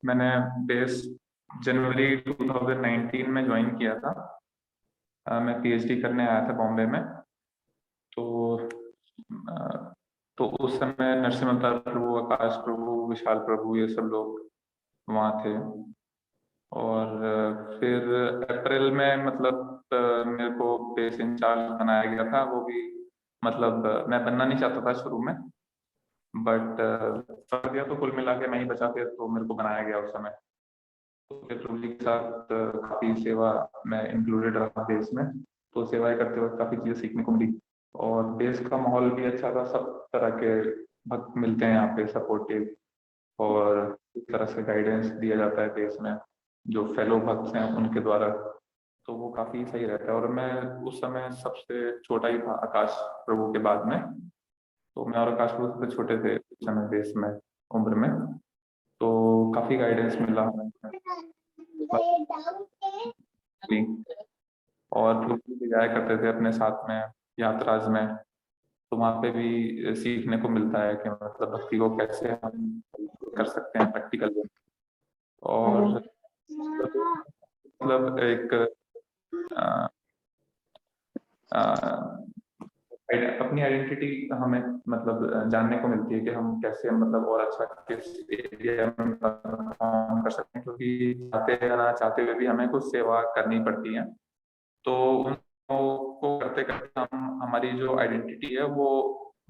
मैंने बेस जनवरी 2019 में ज्वाइन किया था। मैं पीएचडी करने आया था बॉम्बे में। तो अ, तो उस समय नरसिम्हा अवतार प्रभु, आकाश प्रभु, विशाल प्रभु, ये सब लोग वहाँ थे। और फिर अप्रैल में मतलब मेरे को बेस इंचार्ज बनाया गया था। वो भी मतलब मैं बनना नहीं चाहता था शुरू में, बट कर दिया। तो कुल मिला के मैं ही बचा, फिर तो मेरे को बनाया गया उस समय। तो फिर प्रभु जी के साथ काफी सेवा में इंक्लूडेड रहा बेस में। तो सेवाएं करते वक्त काफी चीजें सीखने को मिली। और बेस का माहौल भी अच्छा था, सब तरह के भक्त मिलते हैं यहाँ पे, सपोर्टिव। और इस तरह से गाइडेंस दिया जाता है बेस में जो फेलो भक्त हैं उनके द्वारा। तो वो काफी सही रहता है। और मैं उस समय सबसे छोटा ही था आकाश प्रभु के बाद में। तो मैं और आकाश प्रभु सबसे छोटे थे उस समय बेस में, उम्र में। तो काफी गाइडेंस मिला हमें। और प्रभु जी भी जाया करते थे अपने साथ में यात्राज में। तो वहाँ पे भी सीखने को मिलता है कि मतलब भक्ति को कैसे हम कर सकते हैं प्रैक्टिकल वे। और मतलब एक अपनी आइडेंटिटी हमें मतलब जानने को मिलती है कि हम कैसे मतलब और अच्छा किस एरिया में परफॉर्म कर सकते हैं। क्योंकि चाहते या ना चाहते हुए भी हमें कुछ सेवा करनी पड़ती है। तो उनको करते करते हम हमारी जो आइडेंटिटी है वो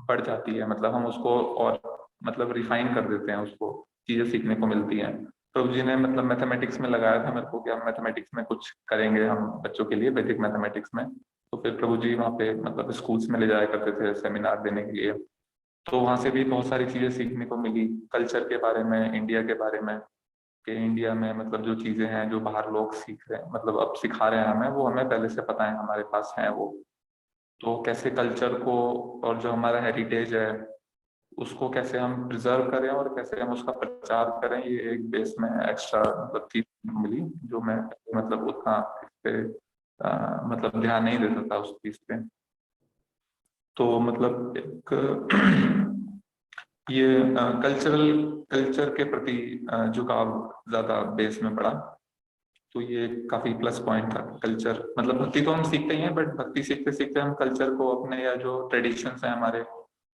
बढ़ जाती है। मतलब हम उसको और मतलब रिफाइन कर देते हैं, उसको चीजें सीखने को मिलती हैं। प्रभु जी ने मतलब मैथमेटिक्स में लगाया था मेरे को कि हम मैथमेटिक्स में कुछ करेंगे हम बच्चों के लिए, वैदिक मैथमेटिक्स में। तो फिर प्रभु जी वहाँ पे मतलब स्कूल्स में ले जाया करते थे सेमिनार देने के लिए। तो वहाँ से भी बहुत सारी चीजें सीखने को मिली, कल्चर के बारे में, इंडिया के बारे में। कि इंडिया में मतलब जो चीजें हैं जो बाहर लोग सीख रहे हैं, मतलब अब सिखा रहे हैं हमें, वो हमें पहले से पता है, हमारे पास है वो। तो कैसे कल्चर को और जो हमारा हेरिटेज है उसको कैसे हम प्रिजर्व करें और कैसे हम उसका प्रचार करें, ये एक बेस में एक्स्ट्रा मतलब चीज मिली जो मैं मतलब उतना इस पे मतलब ध्यान नहीं देता था उस चीज पे। तो मतलब एक ये कल्चर के प्रति झुकाव ज्यादा बेस में पड़ा। तो ये काफी प्लस पॉइंट था। कल्चर मतलब भक्ति तो हम सीखते ही हैं, बट भक्ति सीखते सीखते हम कल्चर को अपने या जो ट्रेडिशंस हैं हमारे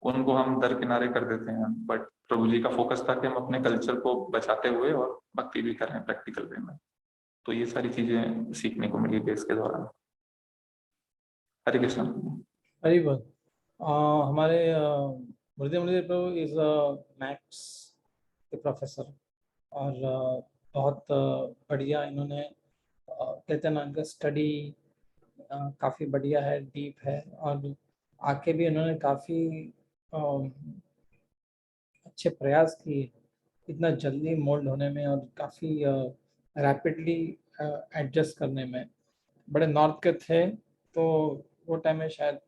उनको हम दरकिनारे कर देते हैं। बट प्रभु जी का फोकस था कि हम अपने कल्चर को बचाते हुए और भक्ति भी करें प्रैक्टिकल वे में। तो ये सारी चीजें सीखने को मिली बेस के दौरान। हरे कृष्ण। हरी बोल। हमारे गुरुदेव प्रभु इज मैथ्स के प्रोफेसर। और बहुत बढ़िया इन्होंने कहते हैं ना, इनका स्टडी काफ़ी बढ़िया है, डीप है। और आके भी इन्होंने काफ़ी अच्छे प्रयास किए इतना जल्दी मोल्ड होने में और काफ़ी रैपिडली एडजस्ट करने में। बड़े नॉर्थ के थे तो वो टाइम में शायद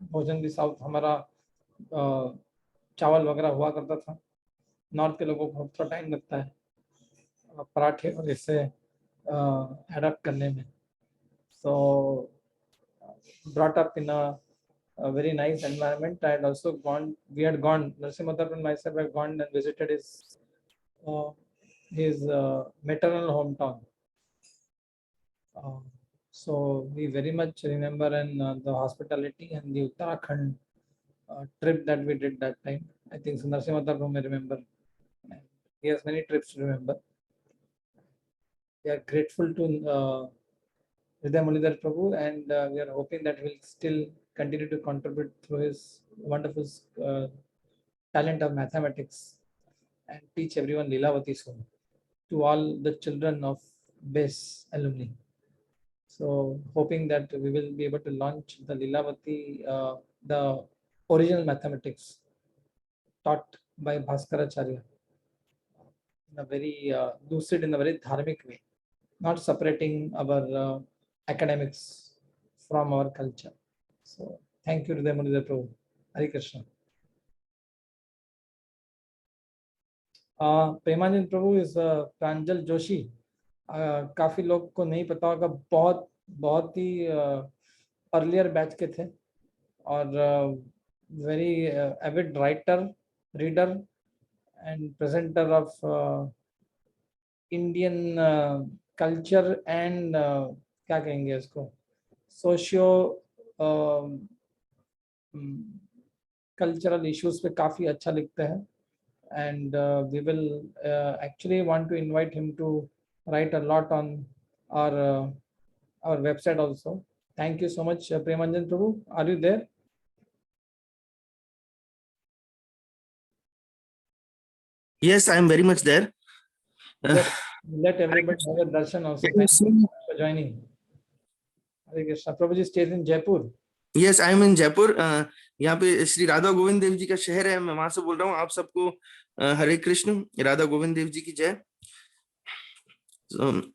भोजन भी साउथ हमारा चावल वगैरह हुआ करता था। नॉर्थ के लोगों को थोड़ा टाइम लगता है पराठे और इससे एडप्ट करने में। So brought up in a very nice environment. I had also we had gone, Narsimha and myself had gone and visited his maternal hometown. So we very much remember and the hospitality and the Uttarakhand trip that we did that time. I think Narsimha may remember. He has many trips to remember. We are grateful to Hriday Mulidhar Prabhu, and we are hoping that he'll still continue to contribute through his wonderful talent of mathematics and teach everyone Lilavati soon to all the children of BASE alumni. So hoping that we will be able to launch the Lilavati, the original mathematics taught by Bhaskaracharya in a very lucid, in a very dharmic way, not separating our academics from our culture. So thank you to the Munidhar Prabhu. Hare Krishna. Premanand प्रभु इस प्रांजल जोशी, काफी लोग को नहीं पता होगा, बहुत बहुत ही earlier batch के थे और very Avid writer, reader and presenter of Indian culture and क्या कहेंगे उसको, सोशियो कल्चरल इश्यूज पे काफी अच्छा लिखते हैं. And we will actually want to invite him to write a lot on our website also. Thank you so much, Premanjan Prabhu. Are you there? Yes, I am very much there. Let everybody have a darshan also. Thank you for joining. Hare Krishna. Prabhuji stays in Jaipur. Yes, I am in Jaipur. यहाँ पे श्री राधा गोविंद देव जी का शहर है, मैं वहां से बोल रहा हूँ. आप सबको हरे कृष्ण, राधा गोविंद देव जी की जय.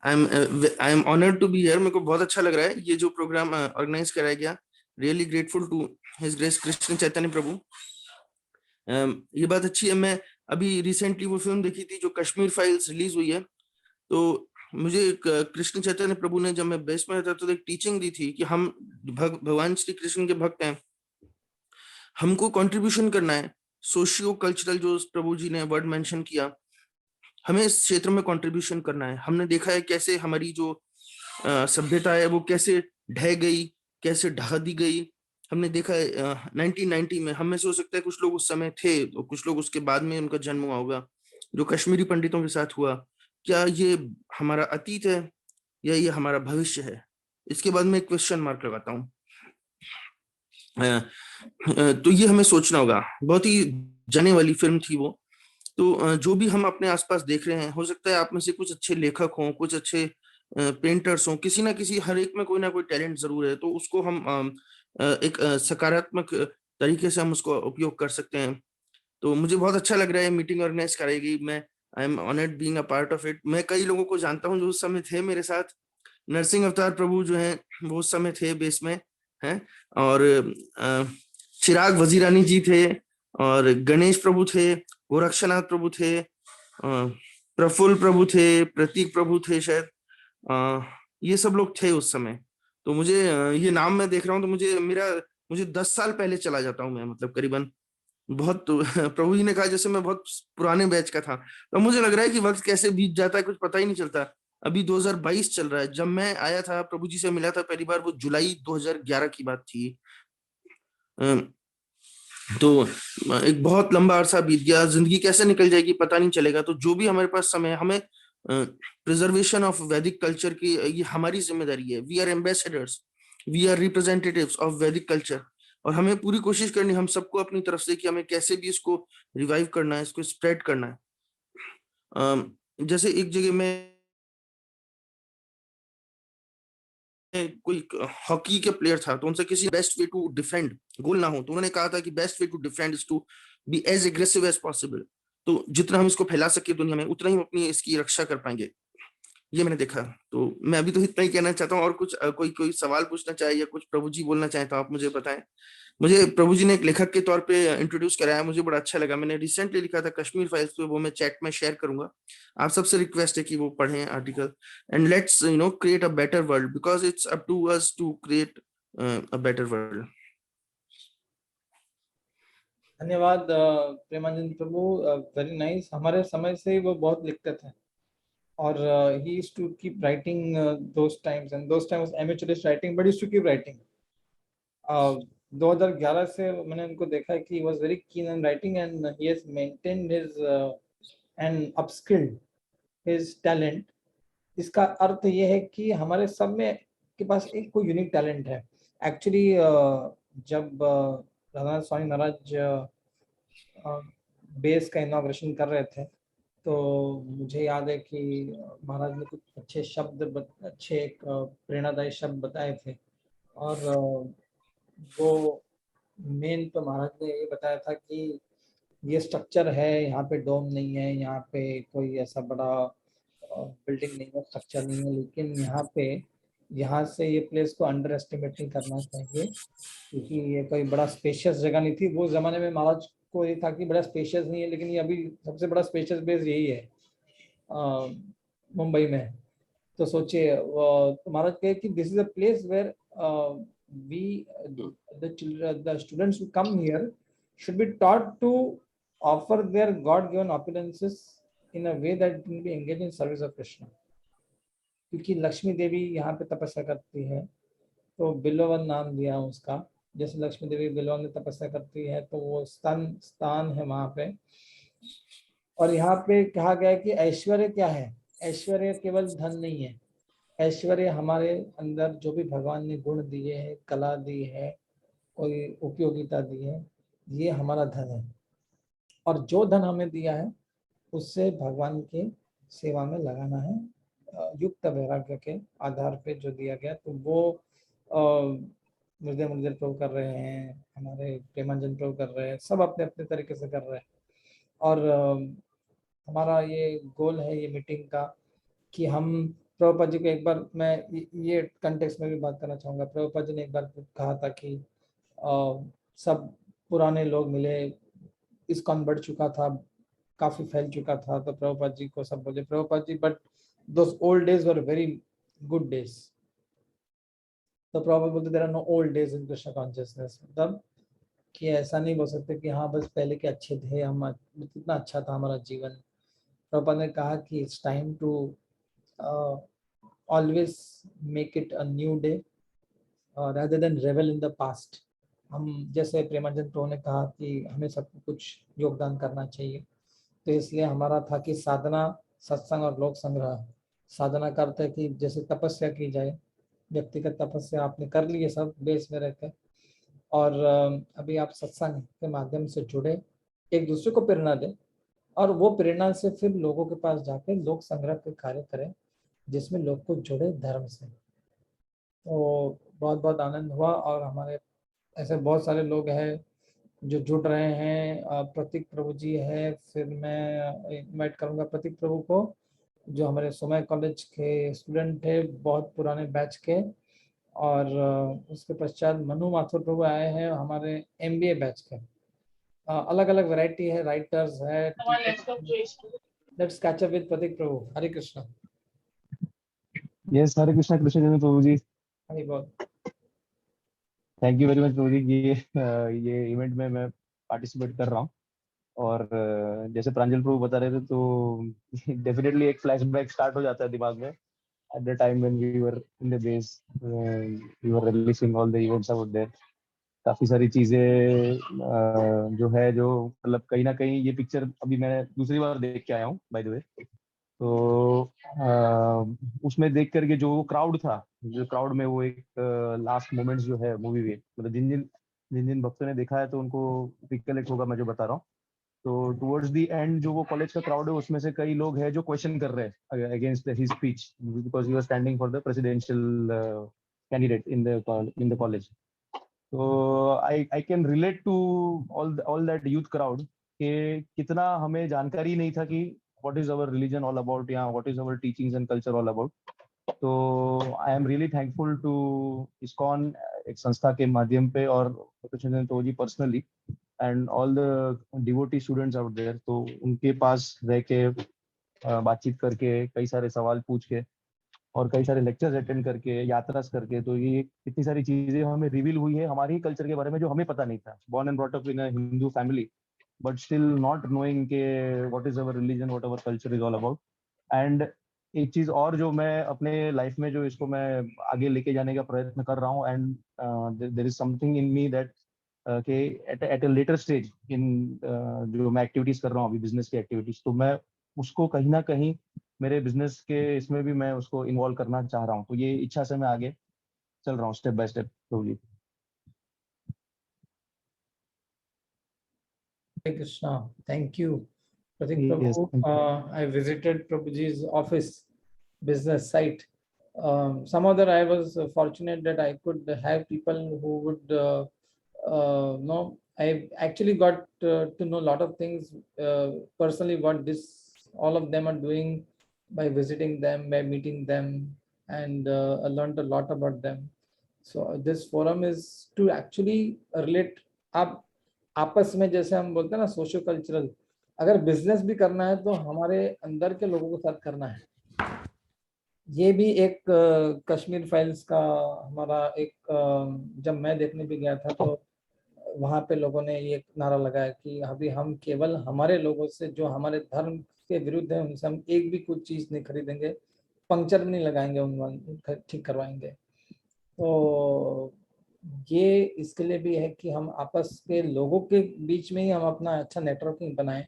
I am honored to be here. मेरे को बहुत अच्छा लग रहा है ये जो प्रोग्राम ऑर्गेनाइज कराया गया. Really grateful to His Grace Krishna Chaitanya प्रभु. ये बात अच्छी है. मैं अभी रिसेंटली वो फिल्म देखी थी जो कश्मीर फाइल्स रिलीज हुई है. तो मुझे कृष्ण चैतन्य प्रभु ने, जब मैं बेस में रहता तो एक टीचिंग दी थी कि हम भगवान श्री कृष्ण के भक्त हैं, हमको कंट्रीब्यूशन करना है. सोशियो कल्चरल जो प्रभु जी ने वर्ड मेंशन किया, हमें इस क्षेत्र में कंट्रीब्यूशन करना है. हमने देखा है कैसे हमारी जो सभ्यता है वो कैसे ढह गई, कैसे ढहा दी गई. हमने देखा है 1990 में, हम में से हो सकता है कुछ लोग उस समय थे तो कुछ लोग उसके बाद में उनका जन्म हुआ होगा, जो कश्मीरी पंडितों के साथ हुआ. क्या ये हमारा अतीत है या ये हमारा भविष्य है? इसके बाद में एक क्वेश्चन मार्क लगाता हूँ. तो ये हमें सोचना होगा. बहुत ही जाने वाली फिल्म थी वो. तो जो भी हम अपने आसपास देख रहे हैं, हो सकता है आप में से कुछ अच्छे लेखक हों, कुछ अच्छे पेंटर्स हों, किसी ना किसी, हर एक में कोई ना कोई टैलेंट जरूर है. तो उसको हम एक सकारात्मक तरीके से हम उसको उपयोग कर सकते हैं. तो मुझे बहुत अच्छा लग रहा है मीटिंग ऑर्गेनाइज कराएगी. मैं I am honoured being a part of it. मैं कई लोगों को जानता हूँ जो उस समय थे मेरे साथ. नरसिंह अवतार प्रभु जो हैं वो उस समय थे बेस में हैं, और चिराग वजीरानी जी थे, और गणेश प्रभु थे, गोरक्षनाथ प्रभु थे, प्रफुल्ल प्रभु थे, प्रतीक प्रभु थे शायद. ये सब लोग थे उस समय. तो मुझे ये नाम मैं देख रहा हूँ तो मुझे 10 साल पहले चला जाता हूँ मैं, मतलब करीबन. बहुत प्रभु जी ने कहा जैसे मैं बहुत पुराने बैच का था. तो मुझे लग रहा है कि वक्त कैसे बीत जाता है कुछ पता ही नहीं चलता. अभी 2022 चल रहा है. जब मैं आया था, प्रभु जी से मिला था पहली बार, वो जुलाई 2011 की बात थी. तो एक बहुत लंबा अरसा बीत गया. जिंदगी कैसे निकल जाएगी पता नहीं चलेगा. तो जो भी हमारे पास समय, हमें प्रिजर्वेशन ऑफ वैदिक कल्चर की ये हमारी जिम्मेदारी है. We are ambassadors, we are representatives of Vedic culture. और हमें पूरी कोशिश करनी हम सबको अपनी तरफ से कि हमें कैसे भी इसको रिवाइव करना है, इसको स्प्रेड करना है. जैसे एक जगह में कोई हॉकी के प्लेयर था, तो उनसे किसी best way to defend, goal ना हो, तो उन्होंने कहा था कि best way to defend is to be as aggressive as possible. तो जितना हम इसको फैला सके दुनिया में, उतना ही हम अपनी इसकी रक्षा कर पाएंगे. ये मैंने देखा. तो मैं अभी तो इतना ही कहना चाहता हूँ. और कुछ कोई सवाल पूछना चाहे या कुछ प्रभु जी बोलना चाहे तो आप मुझे बताएं. मुझे प्रभु जी ने एक लेखक के तौर पे इंट्रोड्यूस कराया, मुझे बड़ा अच्छा लगा. मैंने रिसेंटली लिखा था कश्मीर फाइल्स पे, वो मैं चैट में शेयर करूंगा. आप सबसे रिक्वेस्ट है कि वो पढ़ें article. And let's create a better world, because it's up to us to create a better world. धन्यवाद प्रेमानंद प्रभु. Very nice. हमारे समय से ही वो बहुत लिखते थे, और he used to keep writing those times, and those times amateurish writing, but he used to keep writing. 2011 से मैंने उनको देखा है कि he was very keen on writing, and he has maintained his and upskilled his talent. इसका अर्थ ये है कि हमारे सब में के पास एक कोई यूनिक टैलेंट है. एक्चुअली जब राधा स्वामी महाराज बेस का इनॉग्रेशन कर रहे थे, तो मुझे याद है कि महाराज ने कुछ अच्छे शब्द, अच्छे एक प्रेरणादायी शब्द बताए थे. और वो मेन तो महाराज ने ये बताया था कि ये स्ट्रक्चर है, यहाँ पे डोम नहीं है, यहाँ पे कोई ऐसा बड़ा बिल्डिंग नहीं है, स्ट्रक्चर नहीं है, लेकिन यहाँ से ये प्लेस को अंडर एस्टिमेट नहीं करना चाहिए, क्योंकि ये कोई बड़ा स्पेशियस जगह नहीं थी. वो जमाने में महाराज को ये था कि बड़ा स्पेशियस नहीं है, लेकिन ये अभी सबसे बड़ा स्पेशियस बेस यही है मुंबई में. तो सोचिए, तो महाराज कहे कि this is a place where we the students who come here should be taught to offer their God given opulences in a way that can be engaged in service of Krishna. क्योंकि लक्ष्मी देवी यहाँ पे तपस्या करती है, तो बिल्ववन नाम दिया उसका। जैसे लक्ष्मी देवी बिल्वन में तपस्या करती है, तो वो स्थान है वहाँ पे। और यहाँ पे कहा गया है कि ऐश्वर्य क्या है? ऐश्वर्य केवल धन नहीं है। ऐश्वर्य हमारे अंदर जो भी भगवान ने गुण दिए हैं, कला दी है, कोई उपयोगिता दी है, ये हमारा धन है। और जो धन हमें दिया है उससे भगवान के सेवा में लगाना है, युक्त वैराग्य के आधार पे जो दिया गया। तो वो मुर्दे प्रभु कर रहे हैं, हमारे प्रेमानंद प्रभु कर रहे हैं, सब अपने अपने तरीके से कर रहे हैं। और हमारा ये गोल है ये मीटिंग का कि हम प्रभुपाद जी को एक बार, मैं ये कंटेक्स्ट में भी बात करना चाहूँगा। प्रभुपाद जी ने एक बार कहा था कि सब पुराने लोग मिले, इस्कॉन बढ़ चुका था, काफी फैल चुका था, तो प्रभुपाद जी को सब बोले, Prabhupada ji but those old days were very good days. तो प्रभुपाद बोलते there are no old days in Krishna consciousness. मतलब कि ऐसा नहीं बोल सकते कि हाँ बस पहले के अच्छे थे, हम कितना अच्छा था हमारा जीवन। प्रभुपाद ने कहा कि it's time to always make it a new day rather than revel in the past। हम जैसे प्रेमानंद प्रभु ने कहा कि हमें सब कुछ योगदान करना चाहिए, तो इसलिए हमारा था कि साधना, सत्संग और लोक संग्रह। साधना करते कि जैसे तपस्या की जाए, व्यक्तिगत तपस्या आपने कर ली है सब बेस में रहकर, और अभी आप सत्संग के माध्यम से जुड़े, एक दूसरे को प्रेरणा दें, और वो प्रेरणा से फिर लोगों के पास जाके लोक संग्रह के कार्य करें जिसमें लोग को जुड़े धर्म से। तो बहुत बहुत आनंद हुआ। और हमारे ऐसे बहुत सारे लोग हैं जो जुड़ रहे हैं। प्रतीक प्रभु जी है, फिर मैं इनवाइट करूंगा प्रतीक प्रभु को, जो हमारे समय कॉलेज के स्टूडेंट थे, बहुत पुराने बैच के। और उसके पश्चात मनु माथुर प्रभु आए हैं, हमारे MBA बैच के। अलग अलग वैरायटी है, राइटर्स है। Let's catch up with Prateek Prabhu. Hare Krishna. Yes, Hare Krishna. Krishna Chandra Prabhu ji, Hari बोल। Thank you very much Prabhu ji. ये इवेंट में मैं पार्टिसिपेट कर रहा हूँ। और जैसे प्रांजल प्रभु बता रहे थे, तो डेफिनेटली एक फ्लैशबैक स्टार्ट हो जाता है दिमाग में। At the time when we were in the base, we were releasing all the events out there. काफी सारी चीजें जो है, जो मतलब कहीं ना कहीं ये पिक्चर अभी मैं दूसरी बार देख के आया हूँ बाय द वे। तो उसमें देख करके जो क्राउड था, जो क्राउड में वो एक लास्ट मोमेंट्स जो है मूवी में, मतलब जिन जिन भक्तों ने देखा है तो उनको रिकलेक्ट होगा मैं जो बता रहा हूँ। तो टुवर्ड्स द एंड जो वो कॉलेज का क्राउड है, उसमें से कई लोग हैं जो क्वेश्चन कर रहे हैं against his speech, because he was standing for the presidential candidate in the college. तो I can relate to all that youth crowd कि कितना हमें जानकारी नहीं था कि what is our religion all about, या what is our teachings and culture all about. तो I am really thankful to ISKCON, एक संस्था के माध्यम पे, और कृष्ण तो जी personally, and all the devotee students out there. तो उनके पास रह के बातचीत करके, कई सारे सवाल पूछ के, और कई सारे लेक्चर्स अटेंड करके, यात्रास करके, तो ये इतनी सारी चीजें हमें रिवील हुई है हमारे ही कल्चर के बारे में जो हमें पता नहीं था। Born and brought up in a Hindu family, but still not knowing के what is our religion, what our culture is all about. And एक चीज और जो मैं अपने लाइफ में जो इसको मैं आगे लेके जाने का प्रयत्न कर रहा हूँ, and there is something in me that कि at a later stage in जो मैं एक्टिविटीज कर रहा हूँ अभी, बिजनेस की एक्टिविटीज, तो मैं उसको कहीं ना कहीं मेरे बिजनेस के इसमें भी मैं उसको इन्वॉल्व करना चाह रहा हूँ। तो ये इच्छा से मैं आगे चल रहा हूँ step by step. Hare Krishna. Thank you, Pratik Yes, Prabhu. thank you. I visited Prabhuji's office, business site. Somehow that I was fortunate that I could have people who would know. I actually got to know a lot of things personally, what all of them are doing by visiting them, by meeting them, and I learned a lot about them. So this forum is to actually relate up आपस में, जैसे हम बोलते हैं ना socio cultural, अगर business भी करना है तो हमारे अंदर के लोगों के साथ करना है। ये भी एक कश्मीर फाइल्स का हमारा एक जब मैं देखने भी गया था तो वहां पे लोगों ने ये नारा लगाया कि अभी हम केवल हमारे लोगों से जो हमारे धर्म के विरुद्ध है उनसे हम एक भी कुछ चीज नहीं खरीदेंगे, पंक्चर भी नहीं लगाएंगे, उन ठीक करवाएंगे। तो ये इसके लिए भी है कि हम आपस के लोगों के बीच में ही हम अपना अच्छा नेटवर्किंग बनाएं,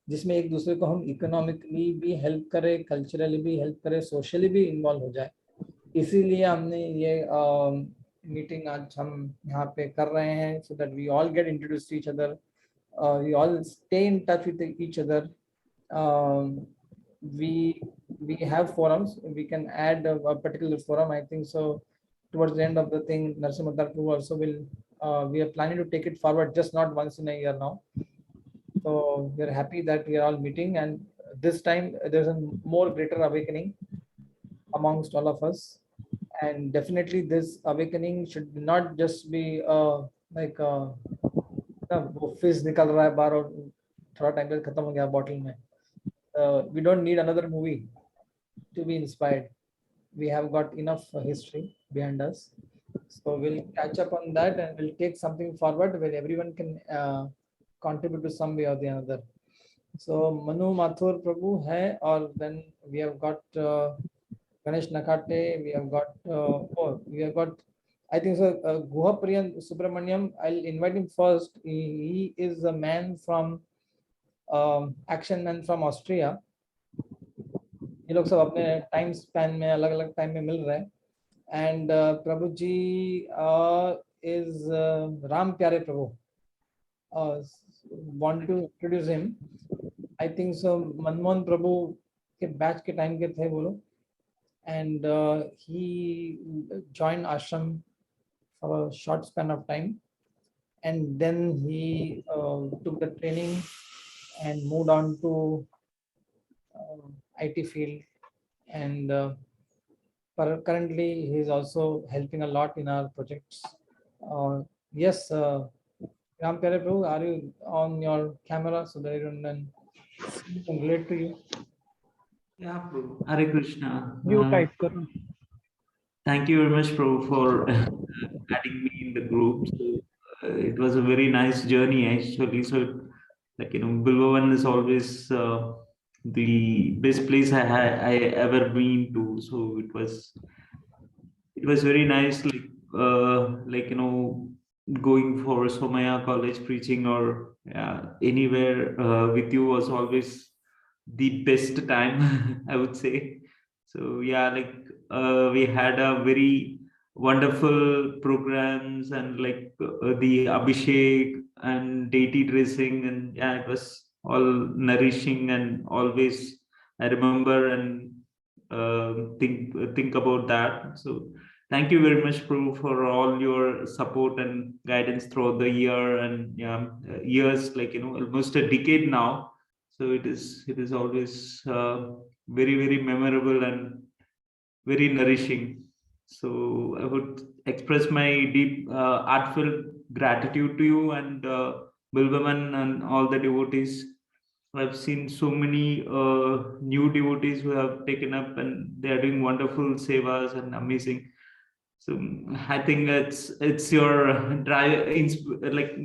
जिसमें एक दूसरे को हम इकोनॉमिकली भी हेल्प करें, कल्चरली भी हेल्प करें, सोशली भी इन्वॉल्व हो जाए। इसीलिए हमने ये मीटिंग आज हम यहाँ पे कर रहे हैं, so that we all get introduce to each other, we all stay in touch with each other, we have forums, we can add a particular forum, I think so towards the end of the thing. Narsimha Prabhu also will, we are planning to take it forward, just not once in a year now. So we are happy that we are all meeting, and this time there's a more greater awakening amongst all of us. And definitely this awakening should not just be like वो fish निकल रहा है बाहर और थोड़ा time पे खत्म हो गया बॉटल में. We don't need another movie to be inspired. We have got enough history behind us, so we'll catch up on that and we'll take something forward where everyone can contribute to some way or the other. So Manu Mathur Prabhu hai, or then we have got Ganesh Nakate, we have got I think so Guhapriyan Subramaniam. I'll invite him first. He is a man from Action and from Austria. ये लोग सब अपने time span में अलग अलग time में मिल रहे हैं. And Prabhu ji is Ram Pyare Prabhu. Want to introduce him. I think so Manmohan Prabhu के बैच के टाइम के थे वो लोग. And he join ashram for a short span of time, and then he took the training and moved on to IT field, and currently he is also helping a lot in our projects. Yes, Ram Pyare Prabhu, are you on your camera so that everyone can relate to you? Yeah, Prabhu. Hare Krishna. You type karo. Thank you very much, Prabhu, for adding me in the group. So, it was a very nice journey actually. So, like, you know, Bilvavan is always the best place I ever been to. So it was very nice, like, you know, going for Somaya College preaching or anywhere with you was always the best time, I would say. So yeah, like we had a very wonderful programs, and like the Abhishek and deity dressing, and yeah, it was all nourishing, and always I remember and think about that. So thank you very much, Prabhu, for all your support and guidance throughout the year, and yeah, years, like, you know, almost a decade now. So it is always very, very memorable and very nourishing. So I would express my deep heartfelt gratitude to you and Bilvavan and all the devotees. I've seen so many new devotees who have taken up, and they are doing wonderful sevas and amazing. So I think it's your drive, like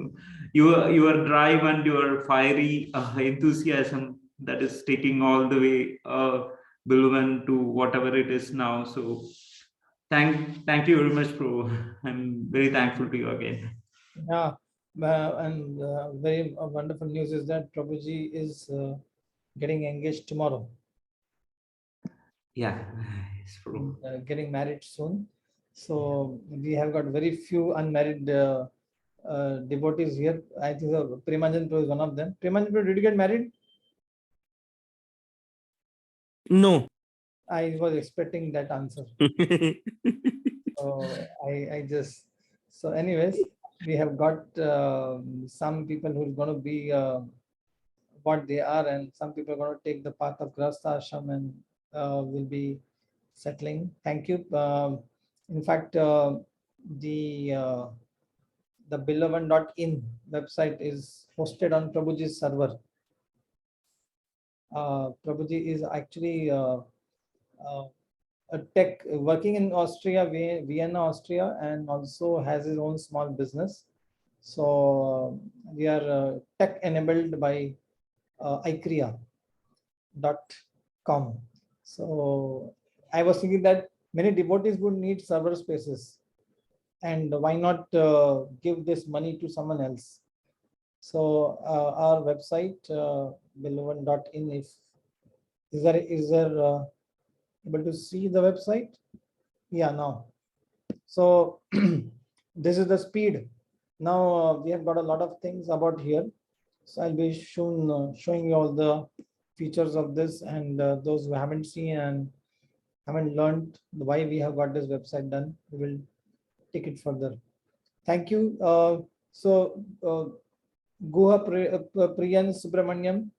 your drive and your fiery enthusiasm that is taking all the way Bilvavan to whatever it is now. So thank you very much, Prabhu. I'm very thankful to you again. Yeah, and very wonderful news is that Prabhuji is getting engaged tomorrow. Yeah, yes, Prabhu. Getting married soon. So we have got very few unmarried devotees here. I think Premanjan Prabhu is one of them. Premanjan Prabhu, did you get married? No. I was expecting that answer. So I just, so anyways, we have got some people who are going to be what they are, and some people are going to take the path of Grahastha Ashram and will be settling. Thank you. In fact, the Bilvavan.in website is hosted on Prabhuji's server. Prabhuji is actually a tech working in Austria, Vienna, Austria, and also has his own small business. So we are tech enabled by ICRIA. So I was thinking that many devotees would need server spaces, and why not give this money to someone else? So our website, bilvavan.in, is there able to see the website? Yeah, now. So this is the speed. Now we have got a lot of things about here. So I'll be showing you all the features of this, and those who haven't seen and haven't learned why we have got this website done, we will take it further. Thank you. Guha Priyan Subramanyam,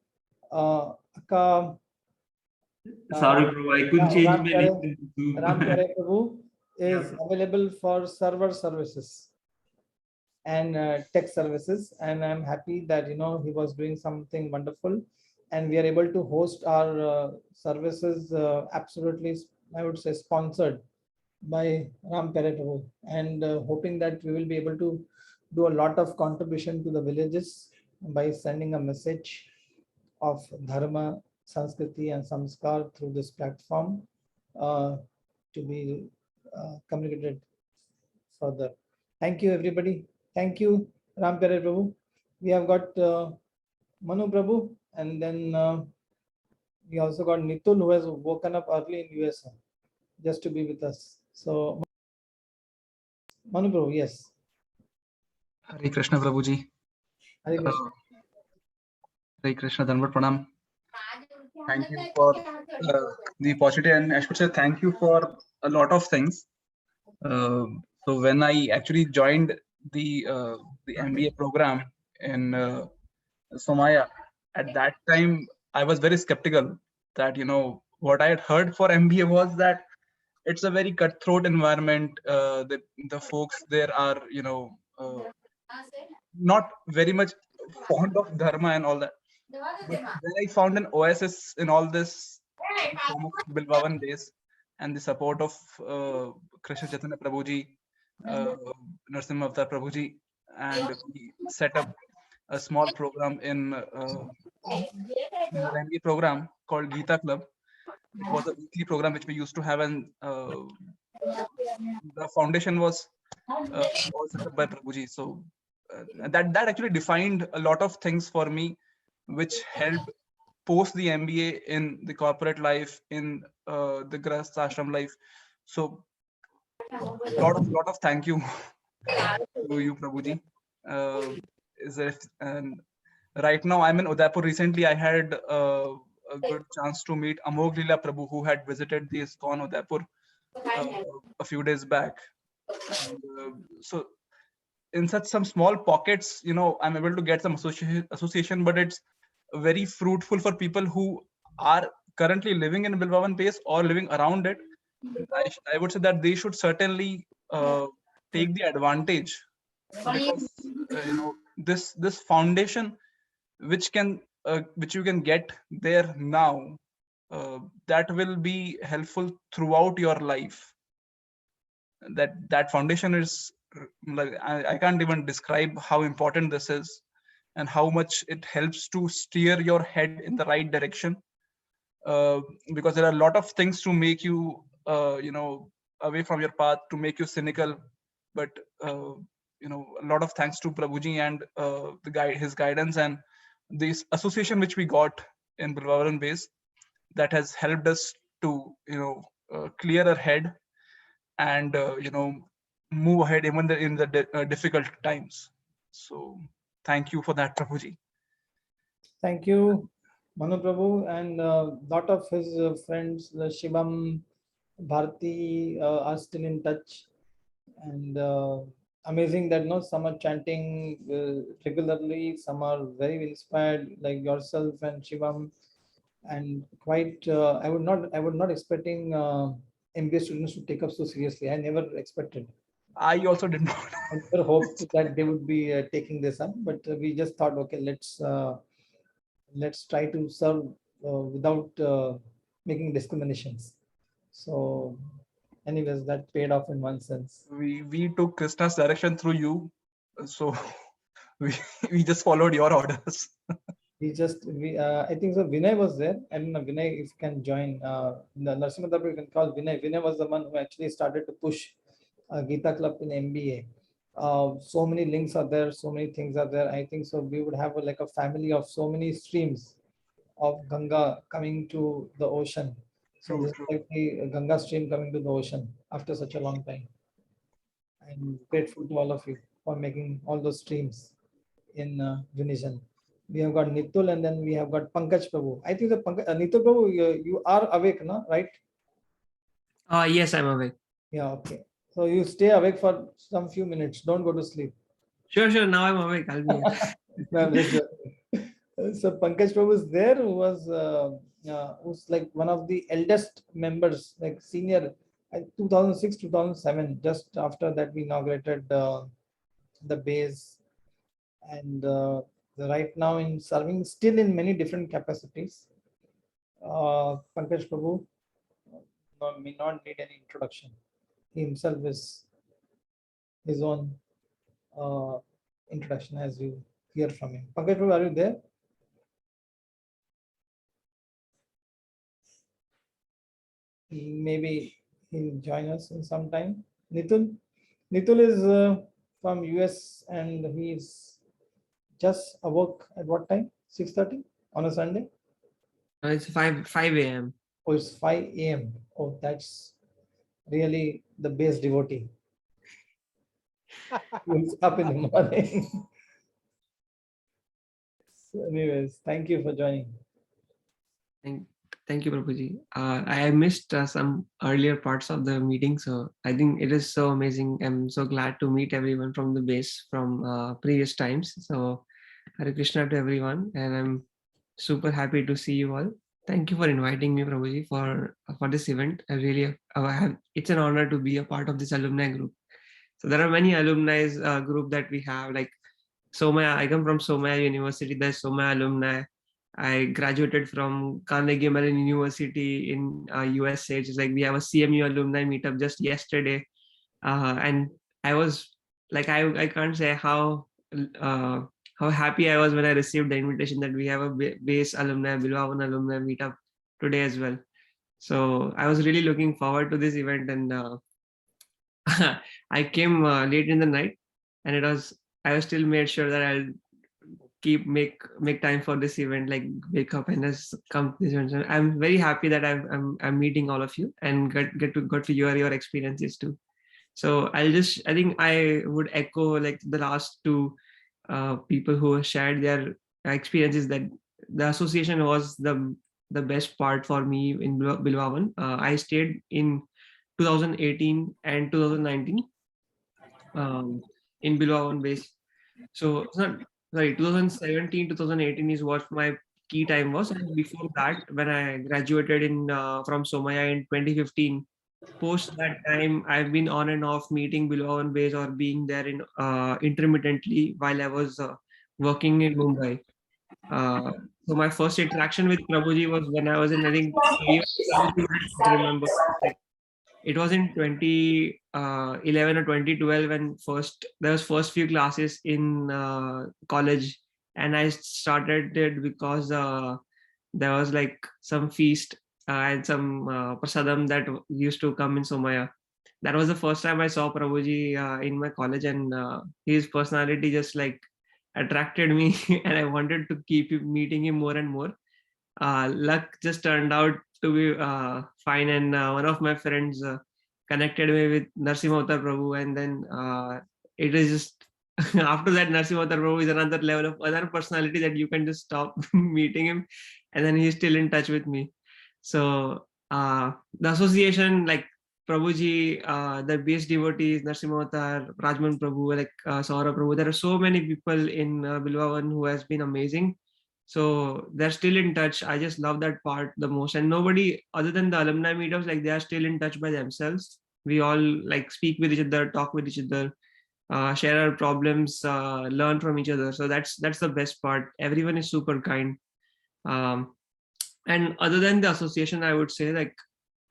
Akka, Sorry, Prabhu, I couldn't change my name to Ram Pyare Prabhu is available for server services and tech services, and I'm happy that he was doing something wonderful, and we are able to host our services absolutely, I would say, sponsored by Ram Pyare Prabhu, and hoping that we will be able to do a lot of contribution to the villages by sending a message of Dharma, Sanskriti and Samskar through this platform to be communicated further. Thank you, everybody. Thank you, Ram Pyare Prabhu. We have got Manu Prabhu, and then we also got Nitul, who has woken up early in USA just to be with us. So, Manu Prabhu, yes. Hare Krishna Prabhuji. Hare Krishna. Hare Krishna Dhanvat Pranam. Thank you for the opportunity, and I should say thank you for a lot of things. So when I actually joined the MBA program in Somaya, at that time I was very skeptical that what I had heard for MBA was that it's a very cutthroat environment. The folks there are not very much fond of dharma and all that. But when I found an oasis in all this in form of Bilvavan BACE and the support of Krishna Chaitanya Prabhuji, Narsimha Avatar Prabhuji, and we set up a small program in our MBA program called Gita Club. It was a weekly program which we used to have, and the foundation was all set up by Prabhuji. So that actually defined a lot of things for me, which helped post the MBA in the corporate life, in the Grahast Ashram life. So lot of thank you to you, Prabhuji. And right now I'm in Udaipur. Recently I had a good chance to meet Amog Leela Prabhu, who had visited the ISKCON Udaipur a few days back. And, so in such some small pockets, I'm able to get some association, but it's very fruitful for people who are currently living in Bilvavan BACE or living around it. I would say that they should certainly take the advantage, because this foundation which you can get there now, that will be helpful throughout your life. That foundation is like, I can't even describe how important this is and how much it helps to steer your head in the right direction, because there are a lot of things to make you away from your path, to make you cynical. But a lot of thanks to Prabhuji and his guidance and this association which we got in Bilvavan BACE, that has helped us to clear our head and move ahead even in the difficult times. So thank you for that, Prabhuji. Thank you, Manu Prabhu, and lot of his friends, Shivam, Bharti, are still in touch, and amazing that some are chanting regularly, some are very inspired, like yourself and Shivam, and quite. I would not expecting MBA students to take up so seriously. I never expected. I also did not. I never hoped that they would be taking this up, but we just thought, okay, let's try to serve without making discriminations. So anyways, that paid off in one sense. We took Krishna's direction through you, so we just followed your orders. I think so Vinay was there. I don't know, Vinay, if you can join. The Narsimha you can call Vinay. Vinay was the one who actually started to push Gita Club in MBA. So many links are there, so many things are there. I think so we would have like a family of so many streams of Ganga coming to the ocean. So True, this is true. like the Ganga stream coming to the ocean after such a long time. I'm grateful to all of you for making all those streams in Venetian. We have got Nitul and then we have got Pankaj Prabhu. I think the Nitul Prabhu, you are awake, no? Right? Yes, I'm awake. Yeah, okay. So you stay awake for some few minutes. Don't go to sleep. Sure. Now I'm awake. I'll be. No, I'm just joking. So Pankaj Prabhu is there, who's like one of the eldest members, like senior, 2006, 2007. Just after that, we inaugurated the base, and right now in serving still in many different capacities. Pankaj Prabhu may not need any introduction. He himself is his own introduction, as you hear from him. Pankaj Prabhu, are you there? Maybe he'll join us in some time. Nitul is from US and he's just awoke at what time? 6:30 on a Sunday? It's 5 a.m. Oh, it's 5 a.m. Oh, that's really the base devotee. Who's up in the morning. So anyways, thank you for joining. Thank you, Prabhuji. I missed some earlier parts of the meeting, so I think it is so amazing. I'm so glad to meet everyone from the base from previous times. So Hare Krishna to everyone, and I'm super happy to see you all. Thank you for inviting me, Prabhuji, for this event. I really it's an honor to be a part of this alumni group. So there are many alumni group that we have, like Somaya. I come from Somaya University. There's Somaya alumni. I graduated from Carnegie Mellon University in USA. It's like we have a CMU alumni meetup just yesterday, and I was like, I can't say how happy I was when I received the invitation that we have a base alumni, Bilvavan alumni meetup today as well. So I was really looking forward to this event, and I came late in the night, and I was still made sure that I'll make time for this event, like wake up and just come to this event. I'm very happy that I'm meeting all of you and get to hear your experiences too. So I think I would echo like the last two people who shared their experiences, that the association was the best part for me in Bilvavan. I stayed in 2018 and 2019 in Bilvavan base. So sorry, 2017, 2018 is what my key time was. And before that, when I graduated from Somaya in 2015, post that time, I've been on and off meeting Bilvavan base or being there in intermittently while I was working in Mumbai. So my first interaction with Prabhuji was when I was in, I think, Prabhuji would remember. It was in 2011 or 2012 when there was first few classes in college, and I started it because there was like some feast and some prasadam that used to come in Somaya. That was the first time I saw Prabhuji in my college, and his personality just like attracted me, and I wanted to keep meeting him more and more. Luck just turned out to be fine, and one of my friends connected me with Narsimha Prabhu, and then it is just after that, Narsimha Prabhu is another level of other personality that you can just stop meeting him, and then he's still in touch with me. So the association, like Prabhuji, the base devotees, Narsimha Rajman Prabhu, like Saurabh Prabhu, there are so many people in Bilvavan who has been amazing. So they're still in touch. I just love that part the most. And nobody other than the alumni meetups, like they are still in touch by themselves. We all like speak with each other, talk with each other, share our problems, learn from each other. So that's the best part. Everyone is super kind. And other than the association, I would say like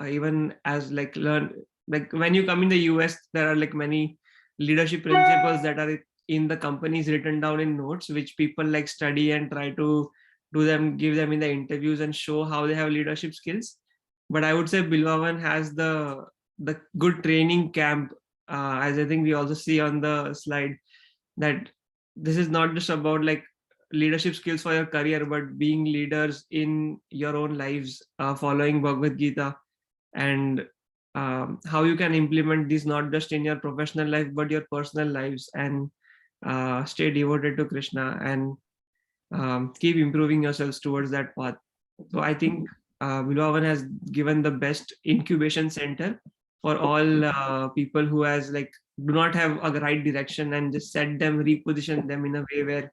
even as like when you come in the US, there are like many leadership principles that are in the companies written down in notes, which people like study and try to give them in the interviews and show how they have leadership skills. But I would say Bilvavan has the good training camp, as I think we also see on the slide, that this is not just about like leadership skills for your career, but being leaders in your own lives, following Bhagavad Gita, and how you can implement this not just in your professional life but your personal lives, and stay devoted to Krishna, and keep improving yourselves towards that path. So I think Bilvavan has given the best incubation center for all people who has like do not have a right direction, and just set them, reposition them in a way where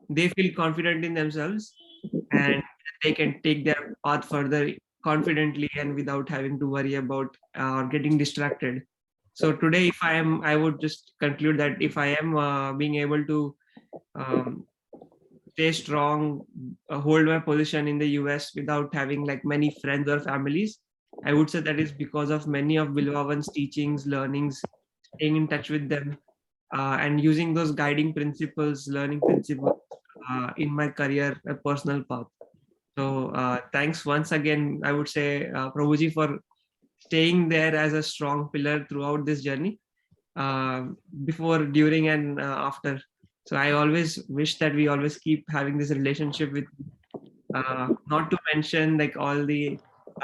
they feel confident in themselves and they can take their path further confidently and without having to worry about getting distracted. So today, I would just conclude that if I am being able to um, stay strong, hold my position in the US without having like many friends or families, I would say that is because of many of Bilvavan's teachings, learnings, staying in touch with them, and using those guiding principles, learning principles in my career, a personal path. So thanks once again, I would say, Prabhuji, for staying there as a strong pillar throughout this journey, before, during, and after. So I always wish that we always keep having this relationship with, not to mention like all the